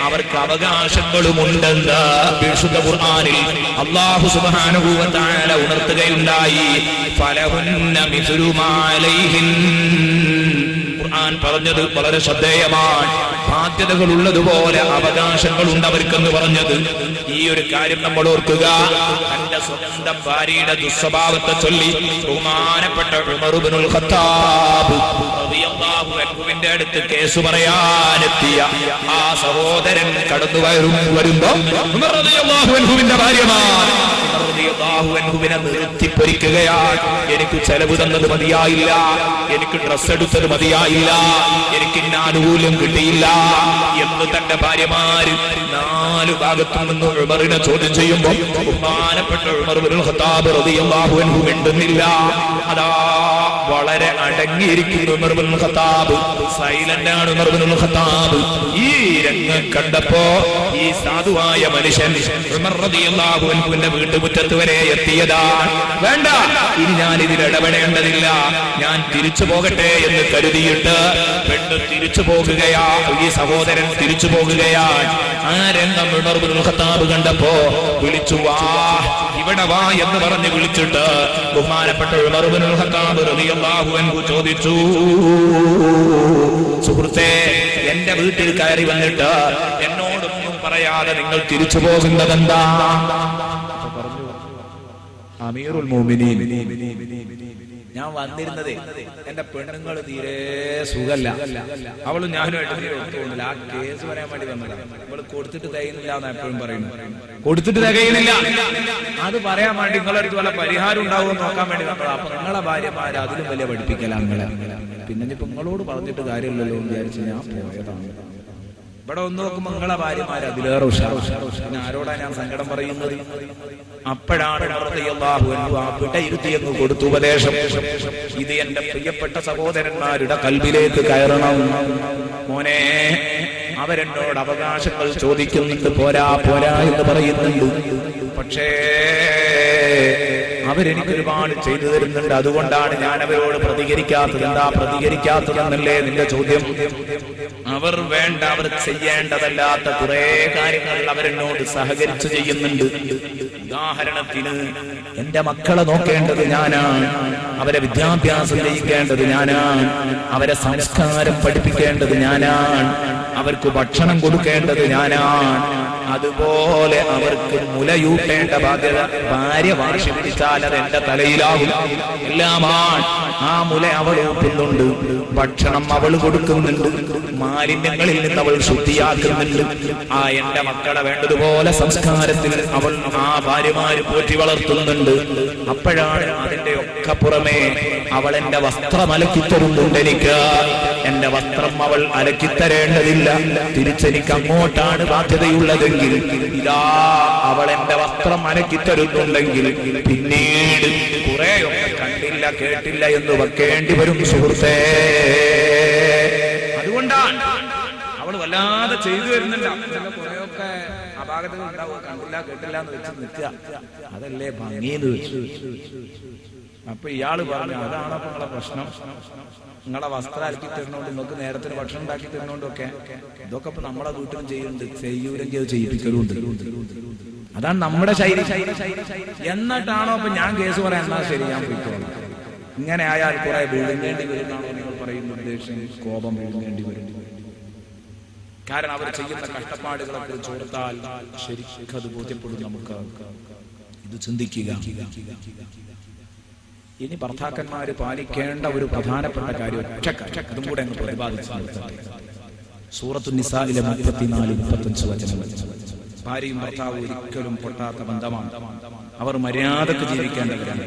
അവർക്ക് അവകാശങ്ങളുമുണ്ടെന്ന് വിശുദ്ധ ഖുർആനിൽ അല്ലാഹു സുബ്ഹാനഹു വ തആല ഉണർത്തുകയുണ്ടായി. ഫലഹുന്ന മിസ്ലു മാ അലൈഹിൻ. ഖുർആൻ പറഞ്ഞത് വളരെ ശ്രദ്ധേയമാണ്. ബാധ്യതകൾ ഉള്ളതുപോലെ അവകാശങ്ങളുണ്ട് അവർക്കെന്ന് പറഞ്ഞത്. ഈ ഒരു കാര്യം നമ്മൾ ഓർക്കുക. തന്റെ സ്വന്തം ഭാര്യയുടെ ദുസ്വഭാവത്തെ ചൊല്ലി ബഹുമാനപ്പെട്ട ഉമർ ഇബ്നുൽ ഖത്താബ് റളിയല്ലാഹു അൻഹുവിന്റെ അടുത്ത് കേസ് പറയാനെത്തിയ ആ സഹോദരൻ കടന്നു വരുമ്പോ ഉമർ റളിയല്ലാഹു അൻഹുവിന്റെ ഭാര്യമാർ ുവിനെ നിർത്തിപ്പൊരിക്കുകയാണ്. എനിക്ക് ചെലവ് തന്നത് മതിയായില്ല, എനിക്ക് ഡ്രസ് എടുത്തത് മതിയായില്ല, എനിക്ക് ആനുകൂല്യം കിട്ടിയില്ല എന്ന് തന്റെ ഭാര്യമാര് നാലു ഭാഗത്തു നിന്ന് ഉമറിനെ ചോദ്യം ചെയ്യുമ്പോൾ ബഹുമാനപ്പെട്ട ഉമർ ഇബ്നുൽ ഖത്താബ് റളിയല്ലാഹു അൻഹു മിണ്ടുന്നില്ല. അതാ വളരെ അടങ്ങിയിരിക്കുന്നു ഉമർ ഇബ്നുൽ ഖത്താബ്. സൈലന്റ് ആണ് ഉമർ ഇബ്നുൽ ഖത്താബ്. ഈ രംഗം കണ്ടപ്പോ ഈ സാധുവായ മനുഷ്യൻ ഉമർ റളിയല്ലാഹു അൻഹുവിന്റെ വീട്ടുമുറ്റത്ത് വരെ എത്തിയതാണ്. വേണ്ട, ഇനി ഞാൻ ഇതിൽ ഇടപെടേണ്ടതില്ല, ഞാൻ തിരിച്ചു പോകട്ടെ എന്ന് കരുതിയിട്ട് പെണ്ണ് തിരിച്ചു പോകുകയാ. ഈ സഹോദരൻ തിരിച്ചു പോകുകയാണ്. ആ രംഗം ഉമർ ഇബ്നുൽ ഖത്താബ് കണ്ടപ്പോ വിളിച്ചു, വാ ഇവിടെ വാ എന്ന് പറഞ്ഞ് വിളിച്ചിട്ട് ബഹുമാനപ്പെട്ട ഉമർ ഇബ്നുൽ ഖത്താബ് റളിയല്ലാഹു അൻഹു ചോദിച്ചു, സുഹൃത്തേ, എന്റെ വീട്ടിൽ കയറി വന്നിട്ട് എന്നോടൊന്നും പറയാതെ നിങ്ങൾ തിരിച്ചു പോകുന്നതെന്താ? അമീറുൽ മുഅ്മിനീൻ, ഞാൻ വന്നിരുന്നതേ എന്റെ പെണ്ണുങ്ങൾ തീരെ സുഖല്ല, അവളും ഞാനുമായിട്ട് തോന്നില്ല. ആ കേസ് പറയാൻ വേണ്ടി വന്നതാണ്. അവള് കൊടുത്തിട്ട് തികയുന്നില്ല എന്ന് എപ്പോഴും പറയുന്നു. കൊടുത്തിട്ട് തികയുന്നില്ല, അത് പറയാൻ വേണ്ടി നിങ്ങളടുത്ത് വല്ല പരിഹാരം ഉണ്ടാവുമെന്ന് നോക്കാൻ വേണ്ടി വന്നതാണ്. അപ്പൊ നിങ്ങളെ ഭാര്യമാര് അതിലും വലിയ പഠിപ്പിക്കലാണ് നിങ്ങളെ. പിന്നെ ഇപ്പൊ നിങ്ങളോട് പറഞ്ഞിട്ട് കാര്യമില്ലല്ലോ എന്ന് വിചാരിച്ച് ഞാൻ പോയതാണ്. ഇവിടെ ഒന്ന് നോക്കുമ്പോ നിങ്ങളെ ഭാര്യമാര് അതിലേറെ ഉഷാർ. പിന്നെ ആരോടാ ഞാൻ സങ്കടം പറയുന്നത്? അപ്പോഴാണ് ഇരുത്തിയെന്ന് കൊടുത്തു ഉപദേശം. ഇത് എന്റെ പ്രിയപ്പെട്ട സഹോദരന്മാരുടെ കൽബിലേക്ക് കയറണം. മോനെ, അവരെന്നോട് അവകാശങ്ങൾ ചോദിക്കുന്നുണ്ട്, പോരാ പോരാ എന്ന് പറയുന്നുണ്ട്. പക്ഷേ അവരെനിക്ക് ഒരുപാട് ചെയ്തു തരുന്നുണ്ട്. അതുകൊണ്ടാണ് ഞാൻ അവരോട് പ്രതികരിക്കാത്തത്. എന്താ പ്രതികരിക്കാത്തതെന്നല്ലേ നിന്റെ ചോദ്യം? അവർ വേണ്ട, അവർ ചെയ്യേണ്ടതല്ലാത്ത കുറെ കാര്യങ്ങൾ അവരെന്നോട് സഹകരിച്ച് ചെയ്യുന്നുണ്ട്. ഉദാഹരണത്തിന്, എന്റെ മക്കളെ നോക്കേണ്ടത് ഞാനാണ്, അവരെ വിദ്യാഭ്യാസം ചെയ്യിക്കേണ്ടത് ഞാനാണ്, അവരെ സംസ്കാരം പഠിപ്പിക്കേണ്ടത് ഞാനാണ്, അവർക്ക് ഭക്ഷണം കൊടുക്കേണ്ടത് ഞാനാണ്. അതുപോലെ അവർക്ക് മുലയൂട്ടേണ്ട ബാധ്യത ഭാര്യ വാശി പിടിച്ചാൽ അത് എന്റെ തലയിലാകും. എല്ലാമാണ്. ആ മുല അവൾ ഊട്ടുന്നുണ്ട്, ഭക്ഷണം അവൾ കൊടുക്കുന്നുണ്ട്, മാലിന്യങ്ങളിൽ നിന്ന് അവൾ ശുദ്ധിയാക്കുന്നുണ്ട്. ആ എന്റെ മക്കളെ വേണ്ടതുപോലെ സംസ്കാരത്തിൽ അവൾ ആ ഭാര്യമാര് പോറ്റി വളർത്തുന്നുണ്ട്. അപ്പോഴാണ് അതിന്റെ ഒക്കെ പുറമെ അവൾ എന്റെ വസ്ത്രം അലക്കിത്തരുന്നുണ്ട്. എനിക്ക് എന്റെ വസ്ത്രം അവൾ അലക്കിത്തരേണ്ടതില്ല, തിരിച്ചെനിക്ക് അങ്ങോട്ടാണ് ബാധ്യതയുള്ളതെങ്കിൽ ഇതാ അവൾ എന്റെ വസ്ത്രം അലക്കിത്തരുന്നുണ്ടെങ്കിൽ പിന്നീട് കുറെയൊക്കെ കണ്ടില്ല കേട്ടില്ല എന്ന് വെക്കേണ്ടി വരും സുഹൃത്തേ. അതുകൊണ്ടാണ് വല്ലാതെ ചെയ്തു വരുന്നുണ്ട്. കുറെയൊക്കെ അപാകതകൾ ഉണ്ടാവുക, കണ്ടില്ല കേട്ടില്ല എന്ന് വെച്ച് നിൽക്കുക, അതല്ലേ ഭംഗിയെന്ന് വെച്ചു. അപ്പൊ ഇയാള് പറഞ്ഞു, അതാണ് അപ്പൊ നിങ്ങളെ പ്രശ്നം. നിങ്ങളെ വസ്ത്രം അലക്കി തരുന്നോണ്ട്, നിങ്ങൾക്ക് നേരത്തിന് ഭക്ഷണം ഉണ്ടാക്കി തരുന്നോണ്ടൊക്കെ ഇതൊക്കെ ഇപ്പൊ നമ്മളെ വീട്ടിലും ചെയ്യുന്നുണ്ട്, ചെയ്യൂരെങ്കിൽ അത് ചെയ്യിപ്പിക്കലുണ്ട്. അതാണ് നമ്മുടെ ശൈലി. എന്നിട്ടാണോ അപ്പൊ ഞാൻ കേസ് പറയാൻ? എന്നാ ശരി, ഞാൻ പോയിക്കോളാം. ഇങ്ങനെ ആയാൽ കുറെ വിഴുങ്ങേണ്ടി വരുന്നാണോ നിങ്ങൾ പറയുന്ന ഉദ്ദേശം? കോപം വിഴുങ്ങേണ്ടി വരും. കാരണം അവർ ചെയ്യുന്ന കഷ്ടപ്പാടുകളെ കുറിച്ച് ഓർത്താൽ ശരിക്കും അത് ബോധ്യപ്പെടും നമുക്ക്. ഇത് ചിന്തിക്കുക. ഇനി ഭർത്താക്കന്മാര് പാലിക്കേണ്ട ഒരു പ്രധാനപ്പെട്ട കാര്യം അതും കൂടെ അങ്ങ് പ്രതിപാദിച്ചു. സൂറത്തു നിസായിലെ 34-35 വചനങ്ങൾ. ഭാര്യയും ഭർത്താവും ഒരിക്കലും പൊട്ടാത്ത ബന്ധമാണ്. അവർ മര്യാദക്ക് ജീവിക്കേണ്ടവരാണ്.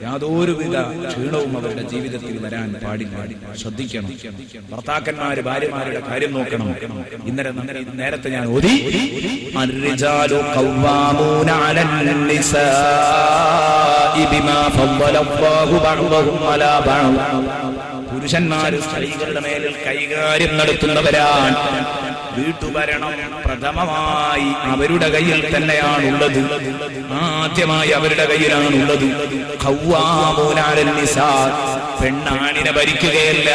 യാതൊരുവിധ ക്ഷീണവും അവരുടെ ജീവിതത്തിൽ വരാൻ പാടില്ല. ശ്രദ്ധിക്കണം. ഭർത്താക്കന്മാര് ഭാര്യമാരുടെ കാര്യം നോക്കണം. നേരത്തെ ഞാൻ ഓതി, അർരിജാലു ഖവ്വാമൂന അലൻ നിസാഇ ബിമാ ഫളലല്ലാഹു ബഅദഹും അലാ ബഅദ്. പുരുഷന്മാർ സ്ത്രീകളുടെ മേലിൽ കൈകാര്യം നടത്തുന്നവരാണ്. വീട്ടുഭരണം പ്രഥമമായി അവരുടെ കയ്യിൽ തന്നെയാണുള്ളത്. ആദ്യമായി അവരുടെ കയ്യിലാണുള്ളത്. ഖവ്വാമൂന അലൻ നിസാ. പെണ്ണാണിനെ ഭരിക്കുകയല്ല,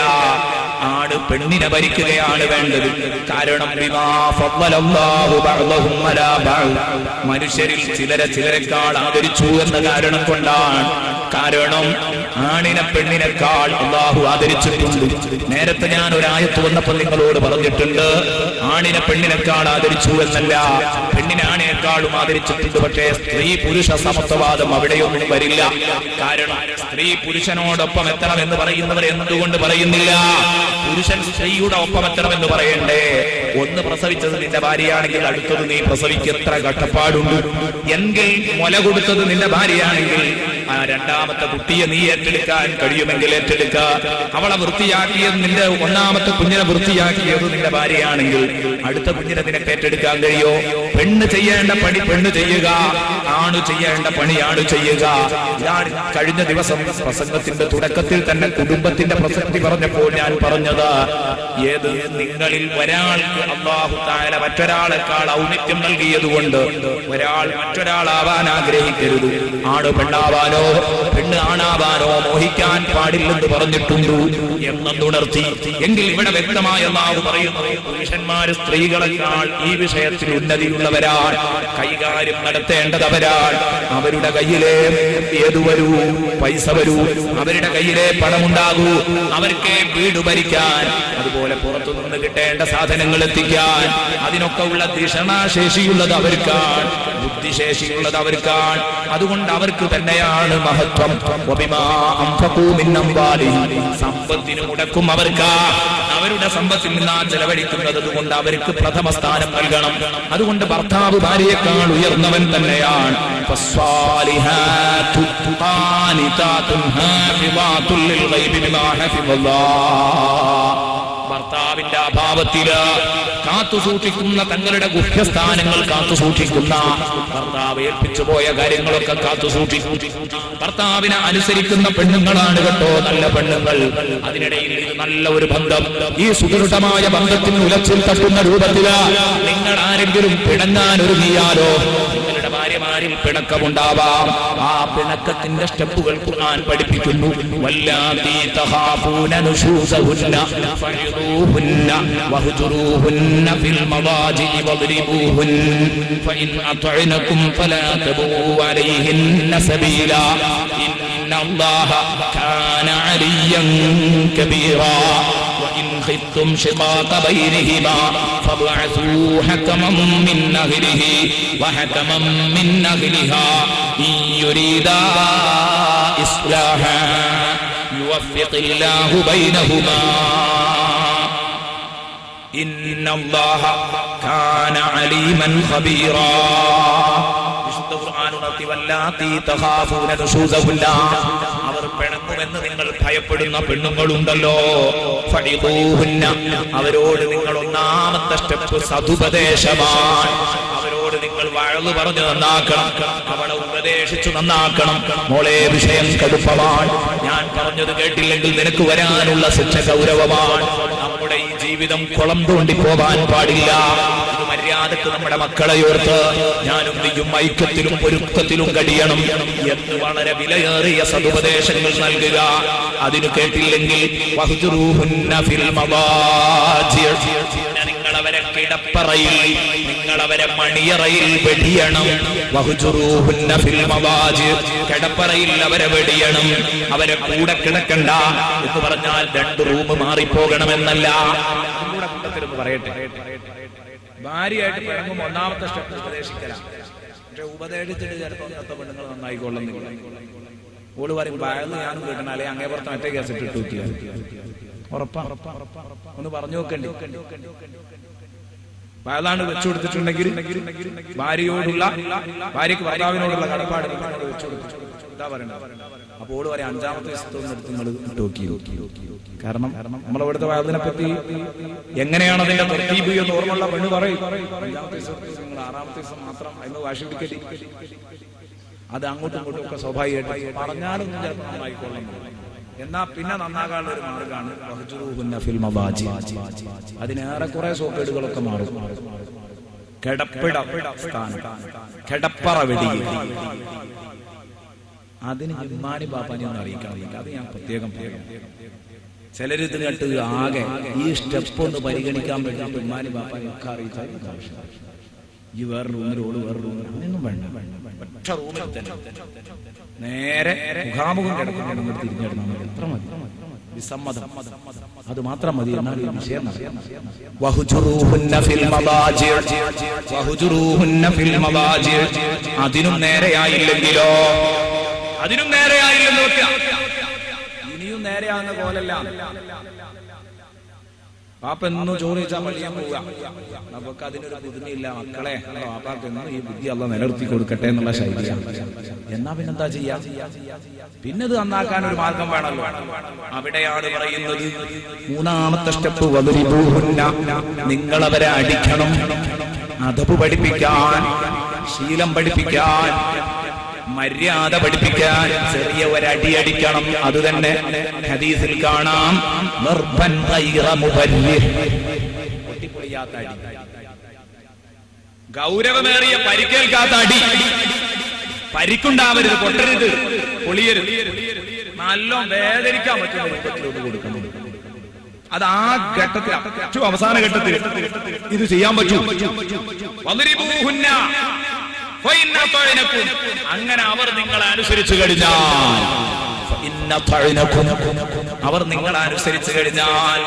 ആണ് പെണ്ണിനെ ഭരിക്കുകയാണ് വേണ്ടത്. കാരണം ബിമാ ഫളലല്ലാഹു ബഅദഹും അലാ ബഅദ്. മനുഷ്യരിൽ ചിലരെക്കാൾ ആദരിച്ചു എന്ന കാരണം കൊണ്ടാണ്. കാരണം ആണിനെ പെണ്ണിനെക്കാൾ അല്ലാഹു ആദരിച്ചിട്ടുണ്ട്. നേരത്തെ ഞാൻ ഒരു ആയത്ത് വന്നപ്പോൾ നിങ്ങളോട് പറഞ്ഞിട്ടുണ്ട്, ആണിനെ പെണ്ണിനെക്കാൾ ആദരിച്ചു എന്നല്ല, പെണ്ണിനെ ആണിനേക്കാളും ആദരിച്ചിട്ടുണ്ട്. പക്ഷേ സ്ത്രീ പുരുഷ സമത്വവാദം അവിടെയൊന്നും വരില്ല. കാരണം സ്ത്രീ പുരുഷനോടൊപ്പം എത്തണമെന്ന് പറയുന്നവർ എന്തുകൊണ്ട് പറയുന്നില്ല? പുരുഷൻ സ്ത്രീയുടെ ഒപ്പം എത്തണമെന്ന് പറയണ്ടേ? ഒന്ന് പ്രസവിച്ചത് നിന്റെ ഭാര്യയാണെങ്കിൽ അടുത്തത് നീ പ്രസവിക്കെത്ര കഷ്ടപ്പാടുണ്ട്. എങ്കിൽ മുല കൊടുത്തത് നിന്റെ ഭാര്യയാണെങ്കിൽ ആ രണ്ടാമത്തെ കുട്ടിയെ നീ ഏറ്റെടുക്കാൻ കഴിയുമെങ്കിൽ ഏറ്റെടുക്ക. അവളെ വൃത്തിയാക്കിയത് നിന്റെ ഒന്നാമത്തെ കുഞ്ഞിനെ വൃത്തിയാക്കിയത് നിന്റെ ഭാര്യയാണെങ്കിൽ അടുത്ത കുഞ്ഞിനെ നിനക്ക് ഏറ്റെടുക്കാൻ കഴിയോ? പെണ്ണ് ചെയ്യേണ്ട പണി പെണ്ണ് ചെയ്യുക, ആണ് ചെയ്യേണ്ട പണി ആണ് ചെയ്യുക. ഞാൻ കഴിഞ്ഞ ദിവസം പ്രസംഗത്തിന്റെ തുടക്കത്തിൽ തന്നെ കുടുംബത്തിന്റെ പ്രസക്തി പറഞ്ഞപ്പോൾ ഞാൻ പറഞ്ഞത്, ഏത് നിങ്ങളിൽ ഒരാൾക്ക് അല്ലാഹു തആല മറ്റൊരാളെക്കാൾ ഔന്നിത്യം നൽകിയതുകൊണ്ട് ഒരാൾ മറ്റൊരാളാവാൻ ആഗ്രഹിക്കരുത്. ആണ് പെണ്ണാവാനോ പെണ്ണ് ആണാവാനോ മോഹിക്കാൻ പാടില്ലെന്ന് പറഞ്ഞിട്ടുണ്ട് എന്നുണർത്തി. എങ്കിൽ ഇവിടെ വ്യക്തമായ അല്ലാഹു പറയുന്നു, പുരുഷന്മാര് സ്ത്രീകളെക്കാൾ ഈ വിഷയത്തിൽ ഉന്നതിയുള്ളവരാണ്, കൈകാര്യം നടത്തേണ്ടതവരാണ്. അവരുടെ കയ്യിലെ ഏതു വരൂ, പൈസ വരൂ, അവരുടെ കയ്യിലെ പണമുണ്ടാകൂ, അവർക്ക് വീട് ഭരിക്കാൻ, അതുപോലെ പുറത്തുനിന്ന് കിട്ടേണ്ട സാധനങ്ങൾ എത്തിക്കാൻ, അതിനൊക്കെ ഉള്ള ധിഷണാശേഷിയുള്ളത് അവർക്കാണ്, ബുദ്ധിശേഷിയുള്ളത് അവർക്കാണ്. അതുകൊണ്ട് അവർക്ക് തന്നെയാണ് മഹത്വം. സമ്പത്തിന് മുടക്കും അവർക്ക്, അവരുടെ സമ്പത്തിൽ നിന്നാ ചെലവഴിക്കുന്നത്. അതുകൊണ്ട് അവർക്ക് പ്രഥമ സ്ഥാനം നൽകണം. അതുകൊണ്ട് ഭർത്താവ് ഭാര്യയെക്കാൾ ഉയർന്നവൻ തന്നെയാണ്. ഭർത്താവിന്റെ അഭാവത്തില് കാത്തുസൂക്ഷിക്കുന്ന, തങ്ങളുടെ ഗുഹ്യസ്ഥാനങ്ങൾ കാത്തുസൂക്ഷിക്കുന്ന, ഭർത്താവ് ഏൽപ്പിച്ചു പോയ കാര്യങ്ങളൊക്കെ കാത്തുസൂക്ഷിക്കും. ഭർത്താവിനെ അനുസരിക്കുന്ന പെണ്ണുങ്ങളാണ് കേട്ടോ നല്ല പെണ്ണുങ്ങൾ. അതിനിടയിൽ ഇത് നല്ല ഒരു ബന്ധം, ഈ സുദൃഢമായ ബന്ധത്തിന് ഉലച്ചിൽ തട്ടുന്ന രൂപത്തില് നിങ്ങൾ ആരെങ്കിലും പിണങ്ങാൻ ഒരുങ്ങിയാലോ, നിങ്ങളുടെ ഭാര്യമാരിൽ പിണക്കമുണ്ടാവാം. ആ പിണക്കത്തിന്റെ സ്റ്റെപ്പുകൾ ഖുർആൻ പഠിപ്പിക്കുന്നു. വല്ലാതീ തഖാഫൂന നുശൂസഹുന്ന ഫഅദൂഹുന്ന വഹ്ജുറൂഹുന്ന ഫിൽ മവാജിഇ വദ്രിബൂഹുൻ ഫഇൻ അത്അനകും ഫലാ തബൂ അലൈഹിന്ന സബീലാ ഇന്നല്ലാഹ കാന അലിയ്യൻ കബീറാ وإن خفتم شقاق بينهما فابعثوا حكما من أهله وحكما من أهلها إن يريدا إصلاحا يوفق الله بينهما إن الله كان عليما خبيرا. അവർ പിണങ്ങുമെന്ന് നിങ്ങൾ ഭയപ്പെടുന്ന പെണ്ണുങ്ങളുണ്ടല്ലോ, അവരോട് നിങ്ങൾ ഒന്നാമത്തെ സ്റ്റെപ്പ് സതുപദേശമാണ്. അവരോട് നിങ്ങൾ വഴു പറഞ്ഞു നന്നാക്കണം, അവളെ ഉപദേശിച്ചു നന്നാക്കണം. മോളെ വിഷയം കടുപ്പമാണ്, ഞാൻ പറഞ്ഞത് കേട്ടില്ലെങ്കിൽ നിനക്ക് വരാനുള്ള ശിക്ഷ ഗൗരവമാണ്. നമ്മുടെ ഈ ജീവിതം കുളം തോണ്ടി പോകാൻ പാടില്ല. ഇത് മര്യാദക്ക് നമ്മുടെ മക്കളെ ഓർത്ത് ഞാനും നീയും ഐക്യത്തിലും പൊരുത്തത്തിലും കഴിയണം എന്ന് വളരെ വിലയേറിയ സതുപദേശങ്ങൾ നൽകുക. അതിന് കേട്ടില്ലെങ്കിൽ നിങ്ങളവരെ കിടപ്പറയിൽ, നിങ്ങളവരെ മണിയറയിൽ വെടിയണം. കിടപ്പറയിൽ അവരെ വെടിയണം. അവരെ കൂടെ കിടക്കണ്ട എന്ന് പറഞ്ഞാൽ 2 റൂം മാറിപ്പോകണമെന്നല്ല. പറയട്ടെ, ഭാര്യയായിട്ട് പിണങ്ങുമ്പോൾ 1ാമത്തെ സ്റ്റെപ്പ് ഉപദേശിക്കലാണ്. പക്ഷെ ഉപദേശിച്ചിട്ട് ചിലപ്പോൾ പെണ്ണുങ്ങൾ നന്നായിക്കൊള്ളുന്നില്ല. ഓള് പറയും വയന്ന് ഞാനും കേട്ടണല്ലേ അങ്ങേപ്പുറത്ത് മറ്റേ കേസിട്ട് ഇട്ടു. ഉറപ്പാ? ഒന്ന് പറഞ്ഞു നോക്കണ്ടി. വയലാണ് വെച്ചു കൊടുത്തിട്ടുണ്ടെങ്കിൽ ഭാര്യയോടുള്ള, ഭാര്യക്ക് ഭർത്താവിനോടുള്ള കടപ്പാട് വെച്ചു കൊടുത്തു. എന്താ പറയണത്? അപ്പോൾ ഓള് പറയാം 5ാമത്തെ ദിവസത്തൊന്നും എടുത്ത് നിങ്ങൾ നോക്കി. കാരണം നമ്മളിവിടുത്തെ വയലിനെ പറ്റി എങ്ങനെയാണ് അതിന്റെ തർത്തീബ് എന്ന് ഓർമ്മയുള്ള പെണ്ണ് പറയും. 5ാമത്തെ ദിവസം നിങ്ങൾ 6ാമത്തെ ദിവസം മാത്രം അതിന് വാശി പിടിക്കരുത്. അത് അങ്ങോട്ടും ഇങ്ങോട്ടും ഒക്കെ സ്വാഭാവികമായിട്ട് പറഞ്ഞാലും ചിലപ്പോൾ നന്നായിക്കൊള്ളും. എന്നാ പിന്നെ നന്നാകാനുള്ള ഒരു മാർഗമാണ് അതിനേറെ കുറെ സോക്കേടുകളൊക്കെ മാറും. കിടപ്പിട സ്ഥാനം, കിടപ്പറ വെടി, അതിന് ജിമ്മാനി ബാപ്പാനി ഒന്ന് അറിയിക്കണം. അത് ഞാൻ പ്രത്യേകം ചിലരിത് കേട്ട് ആകെ ഈ സ്റ്റെപ്പ് ഒന്ന് പരിഗണിക്കാൻ വേണ്ടി ജിമ്മാനി ബാപ്പാനി ഒക്കെ അറിയിച്ചാൽ ഈ വേറെ റൂമിൽ ഓള് വേറെ റൂമിൽ അങ്ങനെയൊന്നും വേണ്ട. ഒറ്റ റൂമിൽ തന്നെ നേരെ മുഖാമുഖം കിടക്കുന്ന തിരിഞ്ഞിടണം. എത്ര മതി വിസമ്മതം, അത് മാത്രം മതി. എന്നാൽ ഈ വിഷയം അതിനും നേരെയായില്ലെങ്കിലോ, അതിനും നേരെയായില്ലെന്നോ, ഇനിയും നേരെയാകുന്ന പോലല്ല. പാപ്പ എന്നും ചോറ് വെച്ചാൽ പള്ളിയാൻ പോവുക. നമുക്ക് അതിനൊരു പുതുമയില്ല. മക്കളെ പാപ്പാക്ക് എന്നും ഈ ബുദ്ധി അള്ളാഹ് നിലനിർത്തി കൊടുക്കട്ടെ എന്നുള്ള ശൈലിയാണ്. എന്നാ പിന്നെന്താ ചെയ്യാ? പിന്നെ ഇത് നന്നാക്കാൻ ഒരു മാർഗം വേണമല്ലോ. അവിടെയാണ് പറയുന്നത് 3ാമത്തെ സ്റ്റെപ്പ് വദരിബൂഹുന്ന. നിങ്ങളവരെ അടിക്കണം. അദബ് പഠിപ്പിക്കാൻ, ശീലം പഠിപ്പിക്കാൻ, മര്യാദ പഠിപ്പിക്കാൻ ചെറിയ ഒരടി അടിക്കണം. അത് തന്നെ ഹദീസിൽ കാണാം. പൊട്ടിപ്പൊളിയാത്ത അടി, ഗൗരവമേറിയ പരിക്കേൽക്കാത്ത അടി. പരിക്കുണ്ടാവരുത്, പൊട്ടരുത്, പൊളിയരുത്. നല്ല വേദനിക്കാൻ പറ്റുന്ന രൂപത്തിലോട്ട് കൊടുക്കണം. അത് ആ ഘട്ടത്തിൽ, ഏറ്റവും അവസാന ഘട്ടത്തിൽ ഇത് ചെയ്യാൻ പറ്റും. അങ്ങനെ അവർ നിങ്ങളെ അനുസരിച്ചു കഴിഞ്ഞാൽ, അവർ നിങ്ങളെ അനുസരിച്ചു കഴിഞ്ഞാൽ,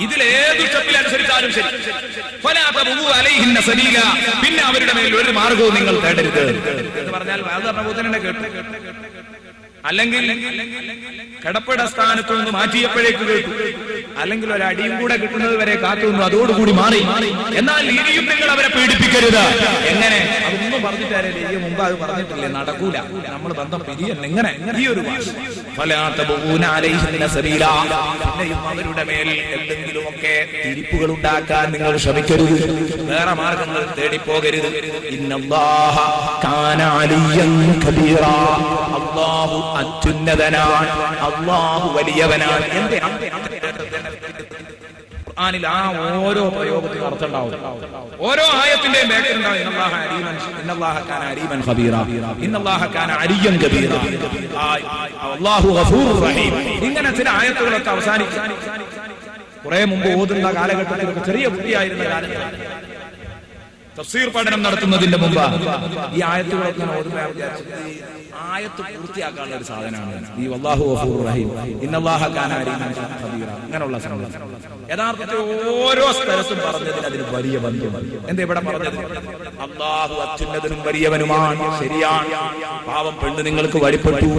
ഇതിലേത് സ്റ്റെപ്പിൽ അനുസരിച്ചാലും ശരി, പിന്നെ അവരുടെ മേൽ ഒരു മാർഗവും നിങ്ങൾ തേടരുത് എന്ന് പറഞ്ഞാൽ തന്നെ കേട്ടു. അല്ലെങ്കിൽ കിടപ്പിട സ്ഥാനത്ത് നിന്ന് മാറ്റിയപ്പോഴേക്ക് കേട്ടു. അല്ലെങ്കിൽ ഒരു അടിയും കൂടെ കിട്ടുന്നത് വരെ കാത്തുനിന്നു. അതോടുകൂടി മാറി. എന്നാൽ ഇനിയും നിങ്ങൾ അവരെ പീഡിപ്പിക്കരുത്. എങ്ങനെ? അതൊന്നും പറഞ്ഞിട്ടാരേ ഈ മുമ്പ് അത് പറഞ്ഞിട്ടില്ലേ? നടക്കൂല. നമ്മൾ ബന്ധം പിരിയല്ല. എങ്ങനെ? ഈ ഒരു അവരുടെ മേൽ എന്തെങ്കിലുമൊക്കെ തിരിപ്പുകൾ ഉണ്ടാക്കാൻ നിങ്ങൾ ശ്രമിക്കരുത്. വേറെ മാർഗങ്ങൾ തേടിപ്പോകരുത്. ഇന്നല്ലാഹ കാന അലിയ്യൻ കബീറാ. അല്ലാഹു അത്യുന്നതനാണ്, അല്ലാഹു വലിയവനാണ്. എന്റെ ഖുർആനിൽ ആ ഓരോ പ്രയോഗത്തിനും അർത്ഥം ഉണ്ടാവും. ഓരോ ആയത്തിന്റെയും ബാക്കിലുണ്ടാവും ഇന്നല്ലാഹ കാന അലീമൻ ഖബീറ, ഇന്നല്ലാഹ കാന അലിയ്യൻ കബീറ, അല്ലാഹു ഗഫൂറുർ റഹീം. ഇങ്ങനെ ചില ആയത്തുകളൊക്കെ അവസാനിക്കും. കുറെ മുമ്പ് ഓതുന്ന കാലഘട്ടത്തിലൊക്കെ ചെറിയ കുട്ടിയായിരുന്ന കാലത്ത് തഫ്സീർ പഠനം നടത്തുന്നതിന്റെ മുമ്പ് ഈ ആയത്തുകളൊക്കെ ആയത്ത് പൂർത്തിയാക്കാനുള്ള ഒരു സാധനമാണ് ഈ വല്ലാഹു ഗഫൂറുർ റഹീം, ഇന്നല്ലാഹ കാന അലീമൻ ഖബീറ. അങ്ങനെയുള്ള സംഭവം യഥാർത്ഥത്തിൽ ഓരോ സ്ഥലത്തും പറഞ്ഞതിന് അതിന് വലിയ ബന്ധമുണ്ട്. എന്താ ഇവിടെ പറഞ്ഞത്? അല്ലാഹു അത്യുന്നതനും വലിയവനുമാണ്. ശരിയാണ്. പാവം പെണ്ണ് നിങ്ങൾക്ക് വഴിപ്പെട്ടു,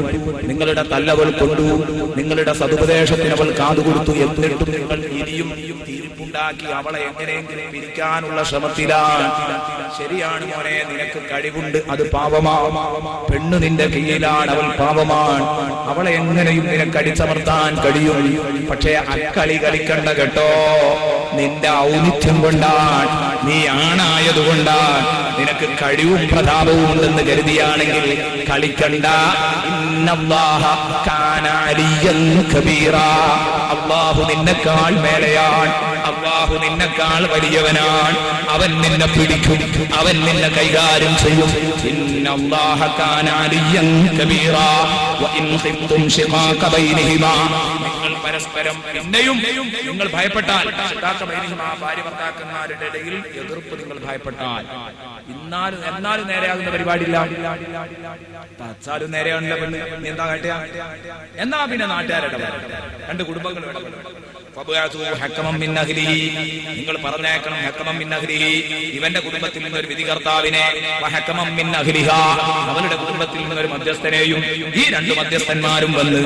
നിങ്ങളുടെ തല്ലവൾ കൊണ്ടു, നിങ്ങളുടെ സതുപദേശത്തിന് അവൾ കാതുകൊടുത്തു. എന്നിട്ടും നിങ്ങൾ ഇനിയും തീർപ്പുണ്ടാക്കി അവളെ എങ്ങനെയെങ്കിലും പിരിക്കാനുള്ള ശ്രമത്തിലാണ്. ശരിയാണ് മോനെ, നിനക്ക് കഴിവുണ്ട്, അത് പാവമാണ്. പെണ്ണ് നിന്റെ കീഴിലാണ്, അവൾ പാവമാണ്. അവളെ എങ്ങനെയും നിനക്ക് അടിച്ചമർത്താൻ കഴിയും. പക്ഷേ അക്കളി കളിക്കണ്ട കേട്ടോ. നിന്റെ ഔന്നിത്യം കൊണ്ടാണ്, നീ ആണായതുകൊണ്ടാണ്, നിനക്ക് കഴിവും പ്രതാപവും ഉണ്ടെന്ന് കരുതിയാണെങ്കിൽ കളിക്കണ്ട. ഇന്നല്ലാഹ കാന അലിയ്യൻ കബീറ. അല്ലാഹു നിന്നെക്കാൾ മേലെയാണ്, അല്ലാഹു നിന്നെക്കാൾ വലിയവനാണ്. അവൻ നിന്നെ പിടിക്കും, അവൻ നിന്നെ കൈകാര്യം ചെയ്യും. ഇന്നല്ലാഹ കാന അലിയ്യൻ കബീറാ വഇൻ ഖിഫ്തും ശിഖാക ബൈനഹിമാ. നിങ്ങൾ പരസ്പരം പിന്നെയും നിങ്ങൾ ഭയപ്പെട്ടാൽ, ഭാര്യ ഭർത്താക്കന്മാരുടെ ഇടയിൽ എതിർപ്പ് നിങ്ങൾ ഭയപ്പെട്ടാൽ, എന്നാലും നേരെയാകുന്ന പരിപാടിയില്ല. തച്ചാലും നേരെയാണല്ലോ പെണ്ണ്, നീ എന്താ കാട്ടിയ? എന്നാ പിന്നെ നാട്ടുകാരുടെ രണ്ട് കുടുംബങ്ങൾ നിങ്ങൾ പറഞ്ഞേക്കണം ഹക്കമം മിൻ അഹ്ലിഹി, ഇവന്റെ കുടുംബത്തിൽ നിന്ന് ഒരു വിധികർത്താവിനെ, വഹക്കമം മിൻ അഹ്ലിഹാ, അവരുടെ കുടുംബത്തിൽ നിന്ന് ഒരു മധ്യസ്ഥനെയും. ഈ രണ്ട് മധ്യസ്ഥന്മാരും വന്ന്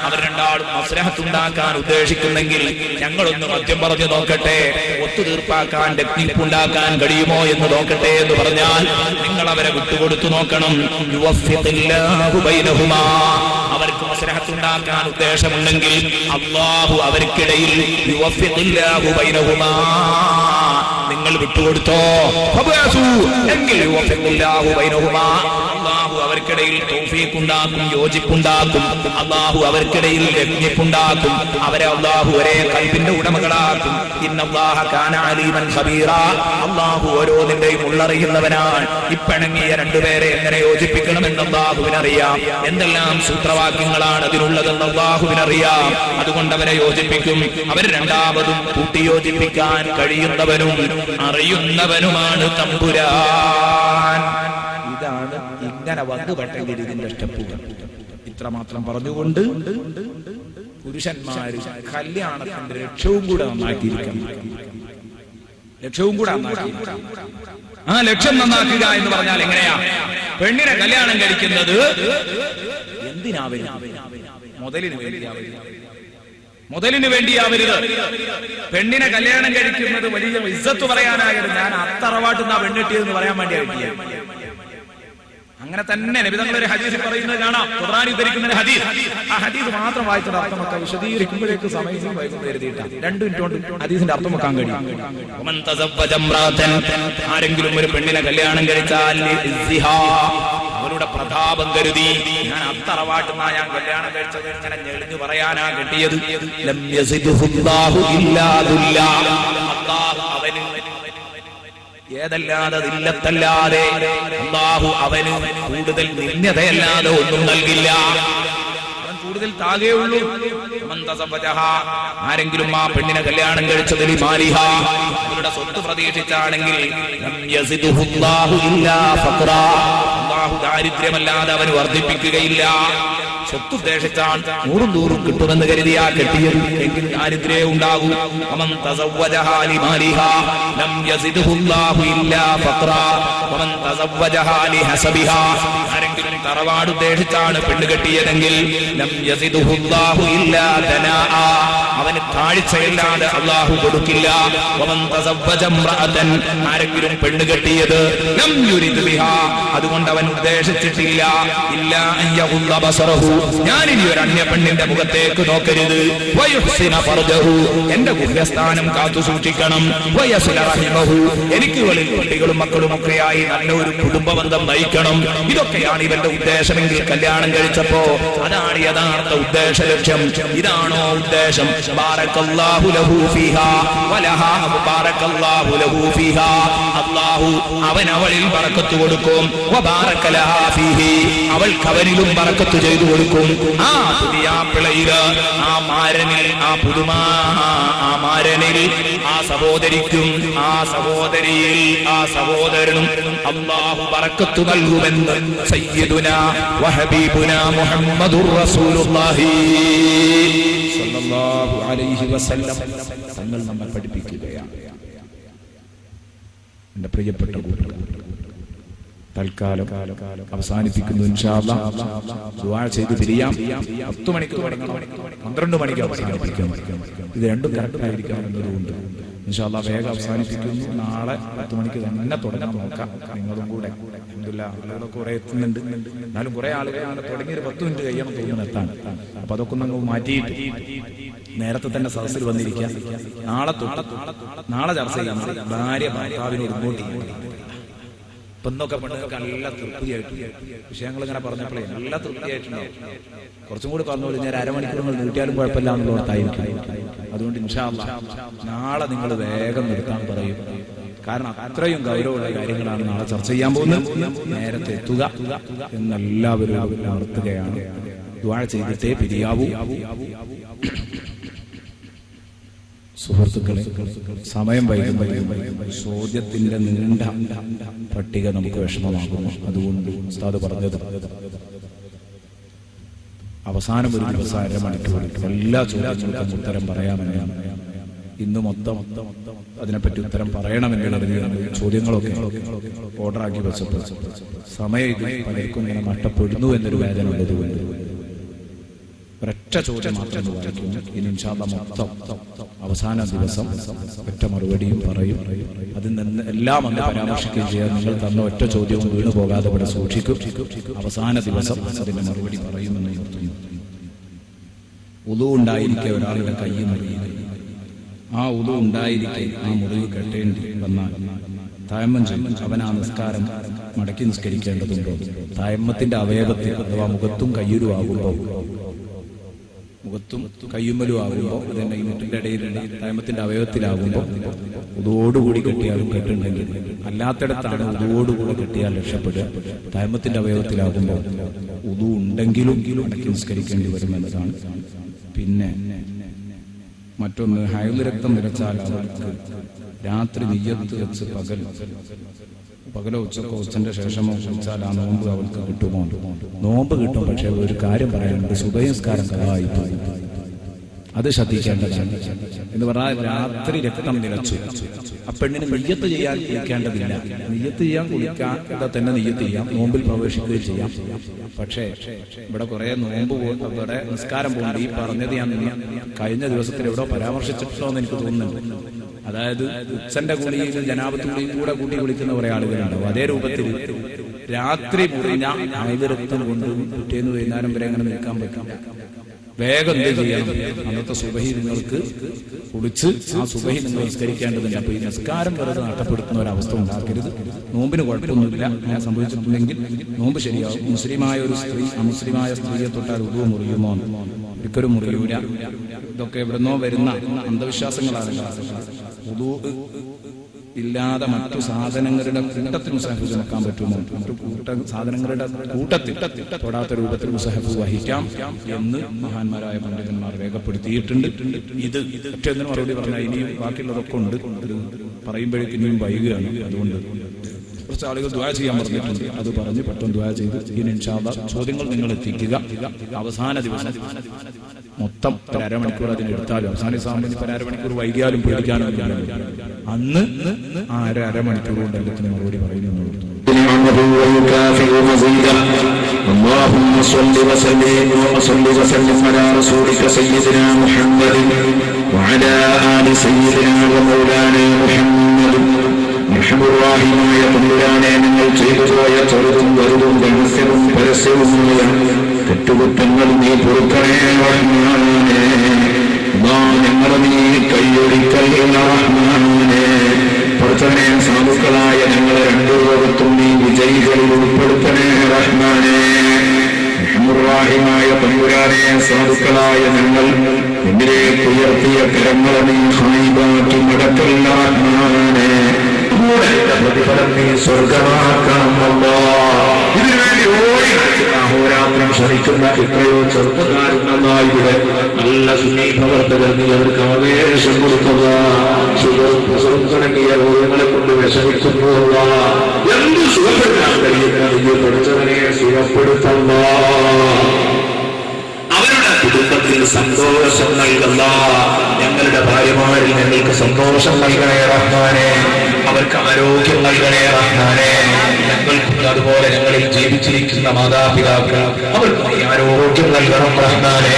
അവർ രണ്ടാളും മസ്ലഹത്തുണ്ടാക്കാൻ ഉദ്ദേശിക്കുന്നെങ്കിൽ ഞങ്ങളൊന്ന് മദ്യം പറഞ്ഞു നോക്കട്ടെ, ഒത്തുതീർപ്പാക്കാൻ ടെക്നിക്കുണ്ടാക്കാൻ കഴിയുമോ എന്ന് നോക്കട്ടെ എന്ന് പറഞ്ഞാൽ നിങ്ങൾ അവരെ വിട്ടുകൊടുത്തു നോക്കണം. യുവഫ്ഫിഖില്ലാഹു ബൈനഹുമാ, അവർക്ക് മസ്ലഹത്തുണ്ടാക്കാൻ ഉദ്ദേശമുണ്ടെങ്കിൽ അല്ലാഹു അവർക്കിടയിൽ യുവഫ്ഫിഖില്ലാഹു ബൈനഹുമാ, നിങ്ങൾ വിട്ടുകൊടുത്തോ എങ്കിൽ യുവഫ്ഫിഖില്ലാഹു ബൈനഹുമാ, അല്ലാഹു അവർക്കിടയിൽ തൗഫീഖ് ഉണ്ടാക്കും, യോജിപ്പുണ്ടാക്കും. അല്ലാഹു അവർക്കിടയിൽ യജ്ഞിപ്പുണ്ടാക്കും. അവരെ അല്ലാഹു ഒരേ കൽബിന്റെ ഉടമകളാക്കും. ഇന്നല്ലാഹ കാന അലീമൻ ഖബീറാ, അല്ലാഹു ഓരോന്നിന്റെയും ഉള്ളറിയുന്നവനാണ്. ഇപ്പണങ്ങിയ രണ്ടുപേരെ എങ്ങനെ യോജിപ്പിക്കണമെന്ന് അല്ലാഹുവിനറിയാം. എന്തെല്ലാം സൂത്രവാക്യങ്ങളാണ് അതിനുള്ളതെന്ന് അല്ലാഹുവിനറിയാം. അതുകൊണ്ട് അവരെ യോജിപ്പിക്കും. അവർ രണ്ടാമതും കൂട്ടിയോജിപ്പിക്കാൻ കഴിയുന്നവനും അറിയുന്നവനുമാണ് തമ്പുരാൻ. ഇതാണ് ഇങ്ങനെ വന്നുപെട്ടെങ്കിൽ ഇതിന്റെ സ്റ്റെപ്പുകൾ. ഇത്രമാത്രം പറഞ്ഞുകൊണ്ട് പുരുഷന്മാര് കല്യാണത്തിന്റെ ലക്ഷ്യവും കൂടെ നന്നാക്കിയിരിക്കണം. ലക്ഷ്യവും കൂടെ നന്നാക്കിയിരിക്കണം. ആ ലക്ഷ്യം നന്നാക്കുക എന്ന് പറഞ്ഞാൽ എങ്ങനെയാ? പെണ്ണിനെ കല്യാണം കഴിക്കുന്നത് എന്തിനാവരുത്? മുതലിന് വേണ്ടിയാവരുത്. മുതലിന് വേണ്ടിയാവരുത്. പെണ്ണിനെ കല്യാണം കഴിക്കുന്നത് വലിയ ഇസ്സത്ത് പറയാനായിരുന്നു. ഞാൻ അത്തറവാട്ടുന്ന പെണ്ണിട്ടിയെന്ന് പറയാൻ വേണ്ടിയാ. അങ്ങനെ തന്നെ നബി തങ്ങൾ ഒരു ഹദീസിൽ പറയുന്നത് കാണാം. ഖുർആനിൽ ഉദ്ധരിക്കുന്ന ഒരു ഹദീസ്. ആ ഹദീസ് മാത്രം വായിച്ചിട്ട് അർത്ഥമൊക്കെ വിശദീകരിക്കുമ്പോഴേക്ക് സമയം വൈകുന്നു കരുതിയിട്ടാ. 2 മിനിറ്റ് കൊണ്ട് ഹദീസിന്റെ അർത്ഥം വെക്കാൻ കഴിയും. ആരെങ്കിലും ഒരു പെണ്ണിനെ കല്യാണം കഴിച്ചാൽ അവരുടെ പ്രതാപം കരുതി, ഞാൻ അത്തറവാട്ടുന്ന ഞാൻ കല്യാണം കഴിച്ചത് ഇങ്ങനെ ഞെളിഞ്ഞു പറയാനാ കിട്ടിയത്. അവന് ഏതല്ലാതെ ഇല്ലത്തല്ലാതെ അല്ലാഹു അവന് കൂടുതൽ നിന്യതയല്ലാതെ ഒന്നും നൽകില്ല. അവൻ കൂടുതൽ താകെയുള്ളൂ. ആരെങ്കിലും ആ പെണ്ണിനെ കല്യാണം കഴിച്ചതിൽ മാലിഹ, അവരുടെ സ്വത്ത് പ്രതീക്ഷിച്ചാണെങ്കിൽ അല്ലാഹു ദാരിദ്ര്യമല്ലാതെ അവന് വർദ്ധിപ്പിക്കുകയില്ല. സ്വത്തുദ്ദേശിച്ചാൽ 100 കിട്ടുമെന്ന് കരുതിയാ കെട്ടിയത് എങ്കിൽ ദാരിദ്ര്യമേ ഉണ്ടാകൂ. ആരെങ്കിലും തറവാട് ഉദ്ദേശിച്ചാണ് പെണ്ണ് കെട്ടിയതെങ്കിൽ അവന് താഴ്ചയില്ലാതെ അല്ലാഹു കൊടുക്കില്ല. ആരെങ്കിലും പെണ്ണ് കെട്ടിയത് അതുകൊണ്ട് അവൻ ഉദ്ദേശിച്ചിട്ടില്ല. ഞാനിനി ഒരു അന്യ പെണ്ണിന്റെ മുഖത്തേക്ക് നോക്കരുത്. എന്റെ ഗുഹ്യസ്ഥാനം കാത്തു സൂക്ഷിക്കണം. എനിക്ക് കുട്ടികളും മക്കളും ഒക്കെയായി നല്ലൊരു കുടുംബബന്ധം നയിക്കണം. ഇതൊക്കെയാണ് ഇവന്റെ ഉദ്ദേശമെങ്കിൽ കല്യാണം കഴിച്ചപ്പോ അതാണ് യഥാർത്ഥ ഉദ്ദേശ ലക്ഷ്യം. ഇതാണോ ഉദ്ദേശം? ബാറക്കല്ലാഹു ലഹു ഫീഹാ വലഹാ ബാറക്കല്ലാഹു ലഹു ഫീഹാ, അല്ലാഹു അവൻ അവളിൽ ബറക്കത്ത് കൊടുക്കും. വബാറക ലഹാ ഫീഹി, അവൾക്ക് അവനിലും ബറക്കത്ത് ചെയ്തു കൊടുക്കും. ആ പുതിയ പിളയില്, ആ മാരനിൽ, ആ പുതുമാ ആ മാരനിൽ, ആ സഹോദരിക്കും, ആ സഹോദരിയിൽ, ആ സഹോദരനും അല്ലാഹു ബറക്കത്ത് നൽകുമെന്ന് സയ്യിദുനാ വഹബീബുനാ മുഹമ്മദുർ റസൂലുള്ളാഹി സ്വല്ലല്ലാഹു അലൈഹി വസല്ലം തങ്ങൾ നമ്മെ പഠിപ്പിക്കുകയാണ്. എന്റെ പ്രിയപ്പെട്ട കൂട്ടുകാരെ, തൽക്കാലം അവസാനിപ്പിക്കുന്നു. ഇൻഷാ അല്ലാഹ് ദുആ ചെയ്ത് പിരിയാം. 10 മണിക്ക് തുടങ്ങണം, 12 മണിക്ക് അവസാനിപ്പിക്കണം. ഇത് രണ്ടും കറക്റ്റായിരിക്കണം എന്നതുകൊണ്ട് ഇൻഷാ അല്ലാഹ് വേഗം അവസാനിപ്പിക്കുന്നു. നാളെ 10 മണിക്ക് തന്നെ തുടങ്ങാൻ നോക്കാം. നിങ്ങളും കൂടെ അൽഹംദുലില്ലാഹ് ആളുകളൊക്കെ കുറെ എത്തുന്നുണ്ട്. എന്നാലും കുറെ ആളുകളാണ് തുടങ്ങിയൊരു 10 മിനിറ്റ് കഴിയണം തോന്നുന്നു എത്താൻ. അപ്പൊ അതൊക്കെ നമ്മൾ മാറ്റിയിട്ട് നേരത്തെ തന്നെ സദസ്സിൽ വന്നിരിക്കാം. നാളെ ചർച്ച ചെയ്യാം. ഭാര്യ ഭർത്താവിനോട് ഇങ്ങോട്ട് ഇപ്പൊ ഇന്നൊക്കെ പെണ്ണുങ്ങൾക്ക് നല്ല തൃപ്തിയായിട്ട് വിഷയങ്ങൾ ഇങ്ങനെ പറഞ്ഞപ്പോഴേ നല്ല തൃപ്തിയായിട്ടുണ്ടാവും. കുറച്ചും കൂടി പറഞ്ഞോളൂ, ഞാൻ അരമണിക്കൂർ നീട്ടിയാലും കുഴപ്പമില്ല എന്നുള്ളതായിരിക്കും. അതുകൊണ്ട് ഇൻഷാ അല്ലാഹ് നാളെ നിങ്ങൾ വേഗം നിർത്താൻ പറയും. കാരണം അത്രയും ഗൗരവമുള്ള കാര്യങ്ങളാണ് നാളെ ചർച്ച ചെയ്യാൻ പോകുന്നത്. നേരത്തെ എത്തുക എന്നെല്ലാവരും ഉണർത്തുകയാണ്. ദുആ ചെയ്തിട്ടേ പിരിയാവൂ. സുഹൃത്തുക്കളെ, സമയം വൈകുമ്പോൾ ചോദ്യത്തിന്റെ നീണ്ട പട്ടിക നമുക്ക് വിഷമമാകുന്നു. അതുകൊണ്ട് ഉസ്താദ് പറഞ്ഞത് അവസാനം ഒരു ദിവസം അരമണിക്കൂർ എല്ലാ ചോദ്യങ്ങൾക്കും ഉത്തരം പറയാമെന്നാണ്. ഇന്ന് മൊത്തം അതിനെപ്പറ്റി ഉത്തരം പറയണമെന്നുള്ള ചോദ്യങ്ങളൊക്കെ ഓർഡറാക്കി വെച്ചപ്പോൾ സമയം ഇത് പലർക്കും ഇങ്ങനെ നഷ്ടപ്പെടുന്നു എന്നൊരു വേദന ഉള്ളതുകൊണ്ട് ഒരൊറ്റ ചോദ്യം മാത്രം വായിക്കുന്നു. ഇനി ഇൻഷാ അല്ലാഹ് മൊത്തം അവസാന ദിവസം ഒറ്റ മറുപടിയും പറയും. അതിൽ നിന്ന് എല്ലാം അന്ന് പരാമർശിക്കുകയും ചെയ്യാൻ നിങ്ങൾ തന്ന ഒറ്റ ചോദ്യവും വീണു പോകാതെ ഇവിടെ സൂക്ഷിക്കും. അവസാന ദിവസം അതിന്റെ മറുപടി പറയുമെന്ന് ഓർത്തുന്നു. ഉളു ഉണ്ടായിരിക്കെ ഒരാളുടെ കൈ മുറിയുക, ആ ഉളു ഉണ്ടായിരിക്കെ ആ മുറിവ് കെട്ടേണ്ടി വന്നാൽ തയമ്മം ചെയ്യും. അവൻ ആ നിസ്കാരം മടക്കി നിസ്കരിക്കേണ്ടതുണ്ടോ? തയമ്മത്തിന്റെ അവയവത്തിൽ അഥവാ മുഖത്തും കയ്യിലും ആകുമ്പോൾ, മുഖത്തും കയ്യുമ്മലും ആകുമ്പോൾ, അതിന്റെ മുട്ടിന്റെ ഇടയിലുള്ള തയമ്മത്തിന്റെ അവയവത്തിലാകുമ്പോൾ ഉദോടുകൂടി കെട്ടിയാലും കെട്ടുണ്ടെങ്കിൽ, അല്ലാത്തിടത്താണ് ഉദോടുകൂടെ കെട്ടിയാൽ രക്ഷപ്പെടുക. തയമ്മത്തിന്റെ അവയവത്തിലാകുമ്പോൾ ഉദു ഉണ്ടെങ്കിലും മടക്കി നിസ്കരിക്കേണ്ടി വരുമെന്നതാണ്. പിന്നെ മറ്റൊന്ന്, ഹൈദ് രക്തം നിരച്ചാൽ അവർക്ക് രാത്രി നിയ്യത്ത് വെച്ച് പകലോ ഉച്ചക്കോ ഉച്ചന്റെ ശേഷമോ കുളിച്ചാൽ ആ നോമ്പ് അവൾക്ക് കിട്ടുമോ? നോമ്പ് കിട്ടും, പക്ഷെ ഒരു കാര്യം പറയാനുണ്ട്, സുബഹി നിസ്കാരം കളായി പോയി. അത് ശ്രദ്ധിക്കേണ്ടതാണ്. എന്ന് പറഞ്ഞാൽ രാത്രി രക്തം നിലച്ചു, ആ പെണ്ണിന് നിയ്യത്ത് ചെയ്യാൻ കുളിക്കേണ്ടതില്ല. നിയ്യത്ത് ചെയ്യാൻ കുളിക്കാതെ തന്നെ നിയ്യത്ത് ചെയ്യാം, നോമ്പിൽ പ്രവേശിക്കുകയും ചെയ്യാം. പക്ഷേ ഇവിടെ കുറെ നോമ്പ് ഇവിടെ നിസ്കാരം പോകുന്നുണ്ട്. ഈ പറഞ്ഞത് ഞാൻ കഴിഞ്ഞ ദിവസത്തിൽ എവിടെ പരാമർശിച്ചിട്ടുണ്ടോ എന്ന് എനിക്ക് തോന്നുന്നുണ്ട്. അതായത് ഉച്ചന്റെ കുളിയിൽ ജനാപത്ത് കുളിയും കൂടെ കൂട്ടി കുളിക്കുന്ന കുറെ ആളുകളുണ്ടാവും. അതേ രൂപത്തിൽ രാത്രി മുറിഞ്ഞ ഹൈദ് രക്തം കൊണ്ട് പിറ്റേന്ന് വൈകുന്നേരം വരെ അങ്ങനെ നിൽക്കാൻ പറ്റും. വേഗം എന്ത് ചെയ്യണം? അന്നത്തെ സുബഹി നിങ്ങൾക്ക് കുളിച്ച് ആ സുബഹി നിങ്ങൾ നിസ്കരിക്കേണ്ടതുണ്ട്. അപ്പൊ ഈ നിസ്കാരം വെറുതെ നഷ്ടപ്പെടുത്തുന്ന ഒരവസ്ഥ ഉണ്ടാക്കരുത്. നോമ്പിന് കുഴപ്പമൊന്നുമില്ല. അങ്ങനെ സംഭവിച്ചിട്ടുണ്ടെങ്കിൽ നോമ്പ് ശരിയാവും. മുസ്ലിമായ ഒരു സ്ത്രീ അമുസ്ലിമായ സ്ത്രീയെ തൊട്ടാൽ ഉദു മുറിയുമോ? ഒരിക്കലും മുറിയൂല. ഇതൊക്കെ എവിടുന്നോ വരുന്ന അന്ധവിശ്വാസങ്ങളാണ്. ഉദു ഇല്ലാതെ മറ്റു സാധനങ്ങളുടെ കൂട്ടത്തിൽ മുസഹഫ് ചുമക്കാൻ പറ്റുമോ? മറ്റു സാധനങ്ങളുടെ കൂട്ടത്തിൽ തൊടാത്ത രൂപത്തിൽ മുസഹഫ് വഹിക്കാം എന്ന് മഹാന്മാരായ പണ്ഡിതന്മാർ രേഖപ്പെടുത്തിയിട്ടുണ്ട്. ഇത് ഒറ്റൊന്നിനും മറുപടി പറഞ്ഞാൽ ഇനിയും ബാക്കിയുള്ളതൊക്കെ ഉണ്ട്. ഇത് പറയുമ്പോഴേക്കും ഇനിയും വൈകുകയാണ്. അതുകൊണ്ട് കുറച്ച് ആളുകൾ ദുആ ചെയ്യാൻ പറഞ്ഞിട്ടുണ്ട്. അത് പറഞ്ഞ് പെട്ടെന്ന് ദുആ ചെയ്ത് ഇനി ഇൻഷാ അല്ലാഹ് ചോദ്യങ്ങൾ നിങ്ങൾ എത്തിക്കുക. അവസാന ദിവസം മൊത്തം ഒരു അരമണിക്കൂർ അതിനെടുത്താലും അവസാന സമയത്ത് ഒരു അരമണിക്കൂർ വൈകിയാലും പേടിക്കാനും അന്ന് ആ അരമണിക്കൂർ കൊണ്ട് എല്ലാത്തിനും മറുപടി പറയുന്നു. اللهم صل وسلم على رسولك سيدنا محمد وعلى آل سيدنا ومولانا محمد. അർഹമുറാഹിമായ തമ്പുരാനെ, നിങ്ങൾ ചെയ്തു പോയ ചെറുതും വലുതും രഹസ്യവും പരസ്യവുമായ തെറ്റുകുറ്റങ്ങൾ നീ പൊറുക്കണേ റഹ്മാനേ. ഞങ്ങളെ നീ കൈയൊഴിക്കല്ലേ റഹ്മാനേ. പുറത്തനെ സാധുക്കളായ ഞങ്ങളെ രണ്ടു ലോകത്തും നീ വിജയികളിൽ ഉൾപ്പെടുത്തണേ റഹ്മാനേ. അർഹമുറാഹിമായ തമ്പുരാനെ, സാധുക്കളായ ഞങ്ങൾ എന്നിലേക്ക് ഉയർത്തിയ കരങ്ങളെ നീ ഖായിബാക്കി മടക്കല്ല റഹ്മാനേ. പ്രതിഫലം നീ സ്വർഗമാക്കണം. ഇതിനുവേണ്ടി ഓടി അഹോരാത്രം ശ്രമിക്കുന്ന എത്രയോ ചെറുപ്പക്കാരുന്നതായി ഇവിടെ നല്ല സുന്നീ പ്രവർത്തകർ നീ അവർക്ക് ആവേശം കൊടുക്കുക. സുഖം തുടങ്ങിയ രോഗങ്ങളെ കൊണ്ട് വിഷമിക്കുന്നുള്ള എന്ത് സുഖപ്പെടുത്താൻ കഴിയുന്ന നീ പഠിച്ചവനെ സുഖപ്പെടുത്തുക. അവരുടെ കുടുംബത്തിൽ സന്തോഷം നൽകുക. ഞങ്ങളുടെ ഭാര്യമാരിൽ ഞങ്ങൾക്ക് സന്തോഷം നൽകണേ റഹ്മാനെ. അവർക്ക് ആരോഗ്യം നൽകണേ റഹ്മാനെ. ഞങ്ങൾക്കും അതുപോലെ ഞങ്ങളിൽ ജീവിച്ചിരിക്കുന്ന മാതാപിതാക്കൾ അവർക്ക് ആരോഗ്യം നൽകണം റഹ്മാനെ.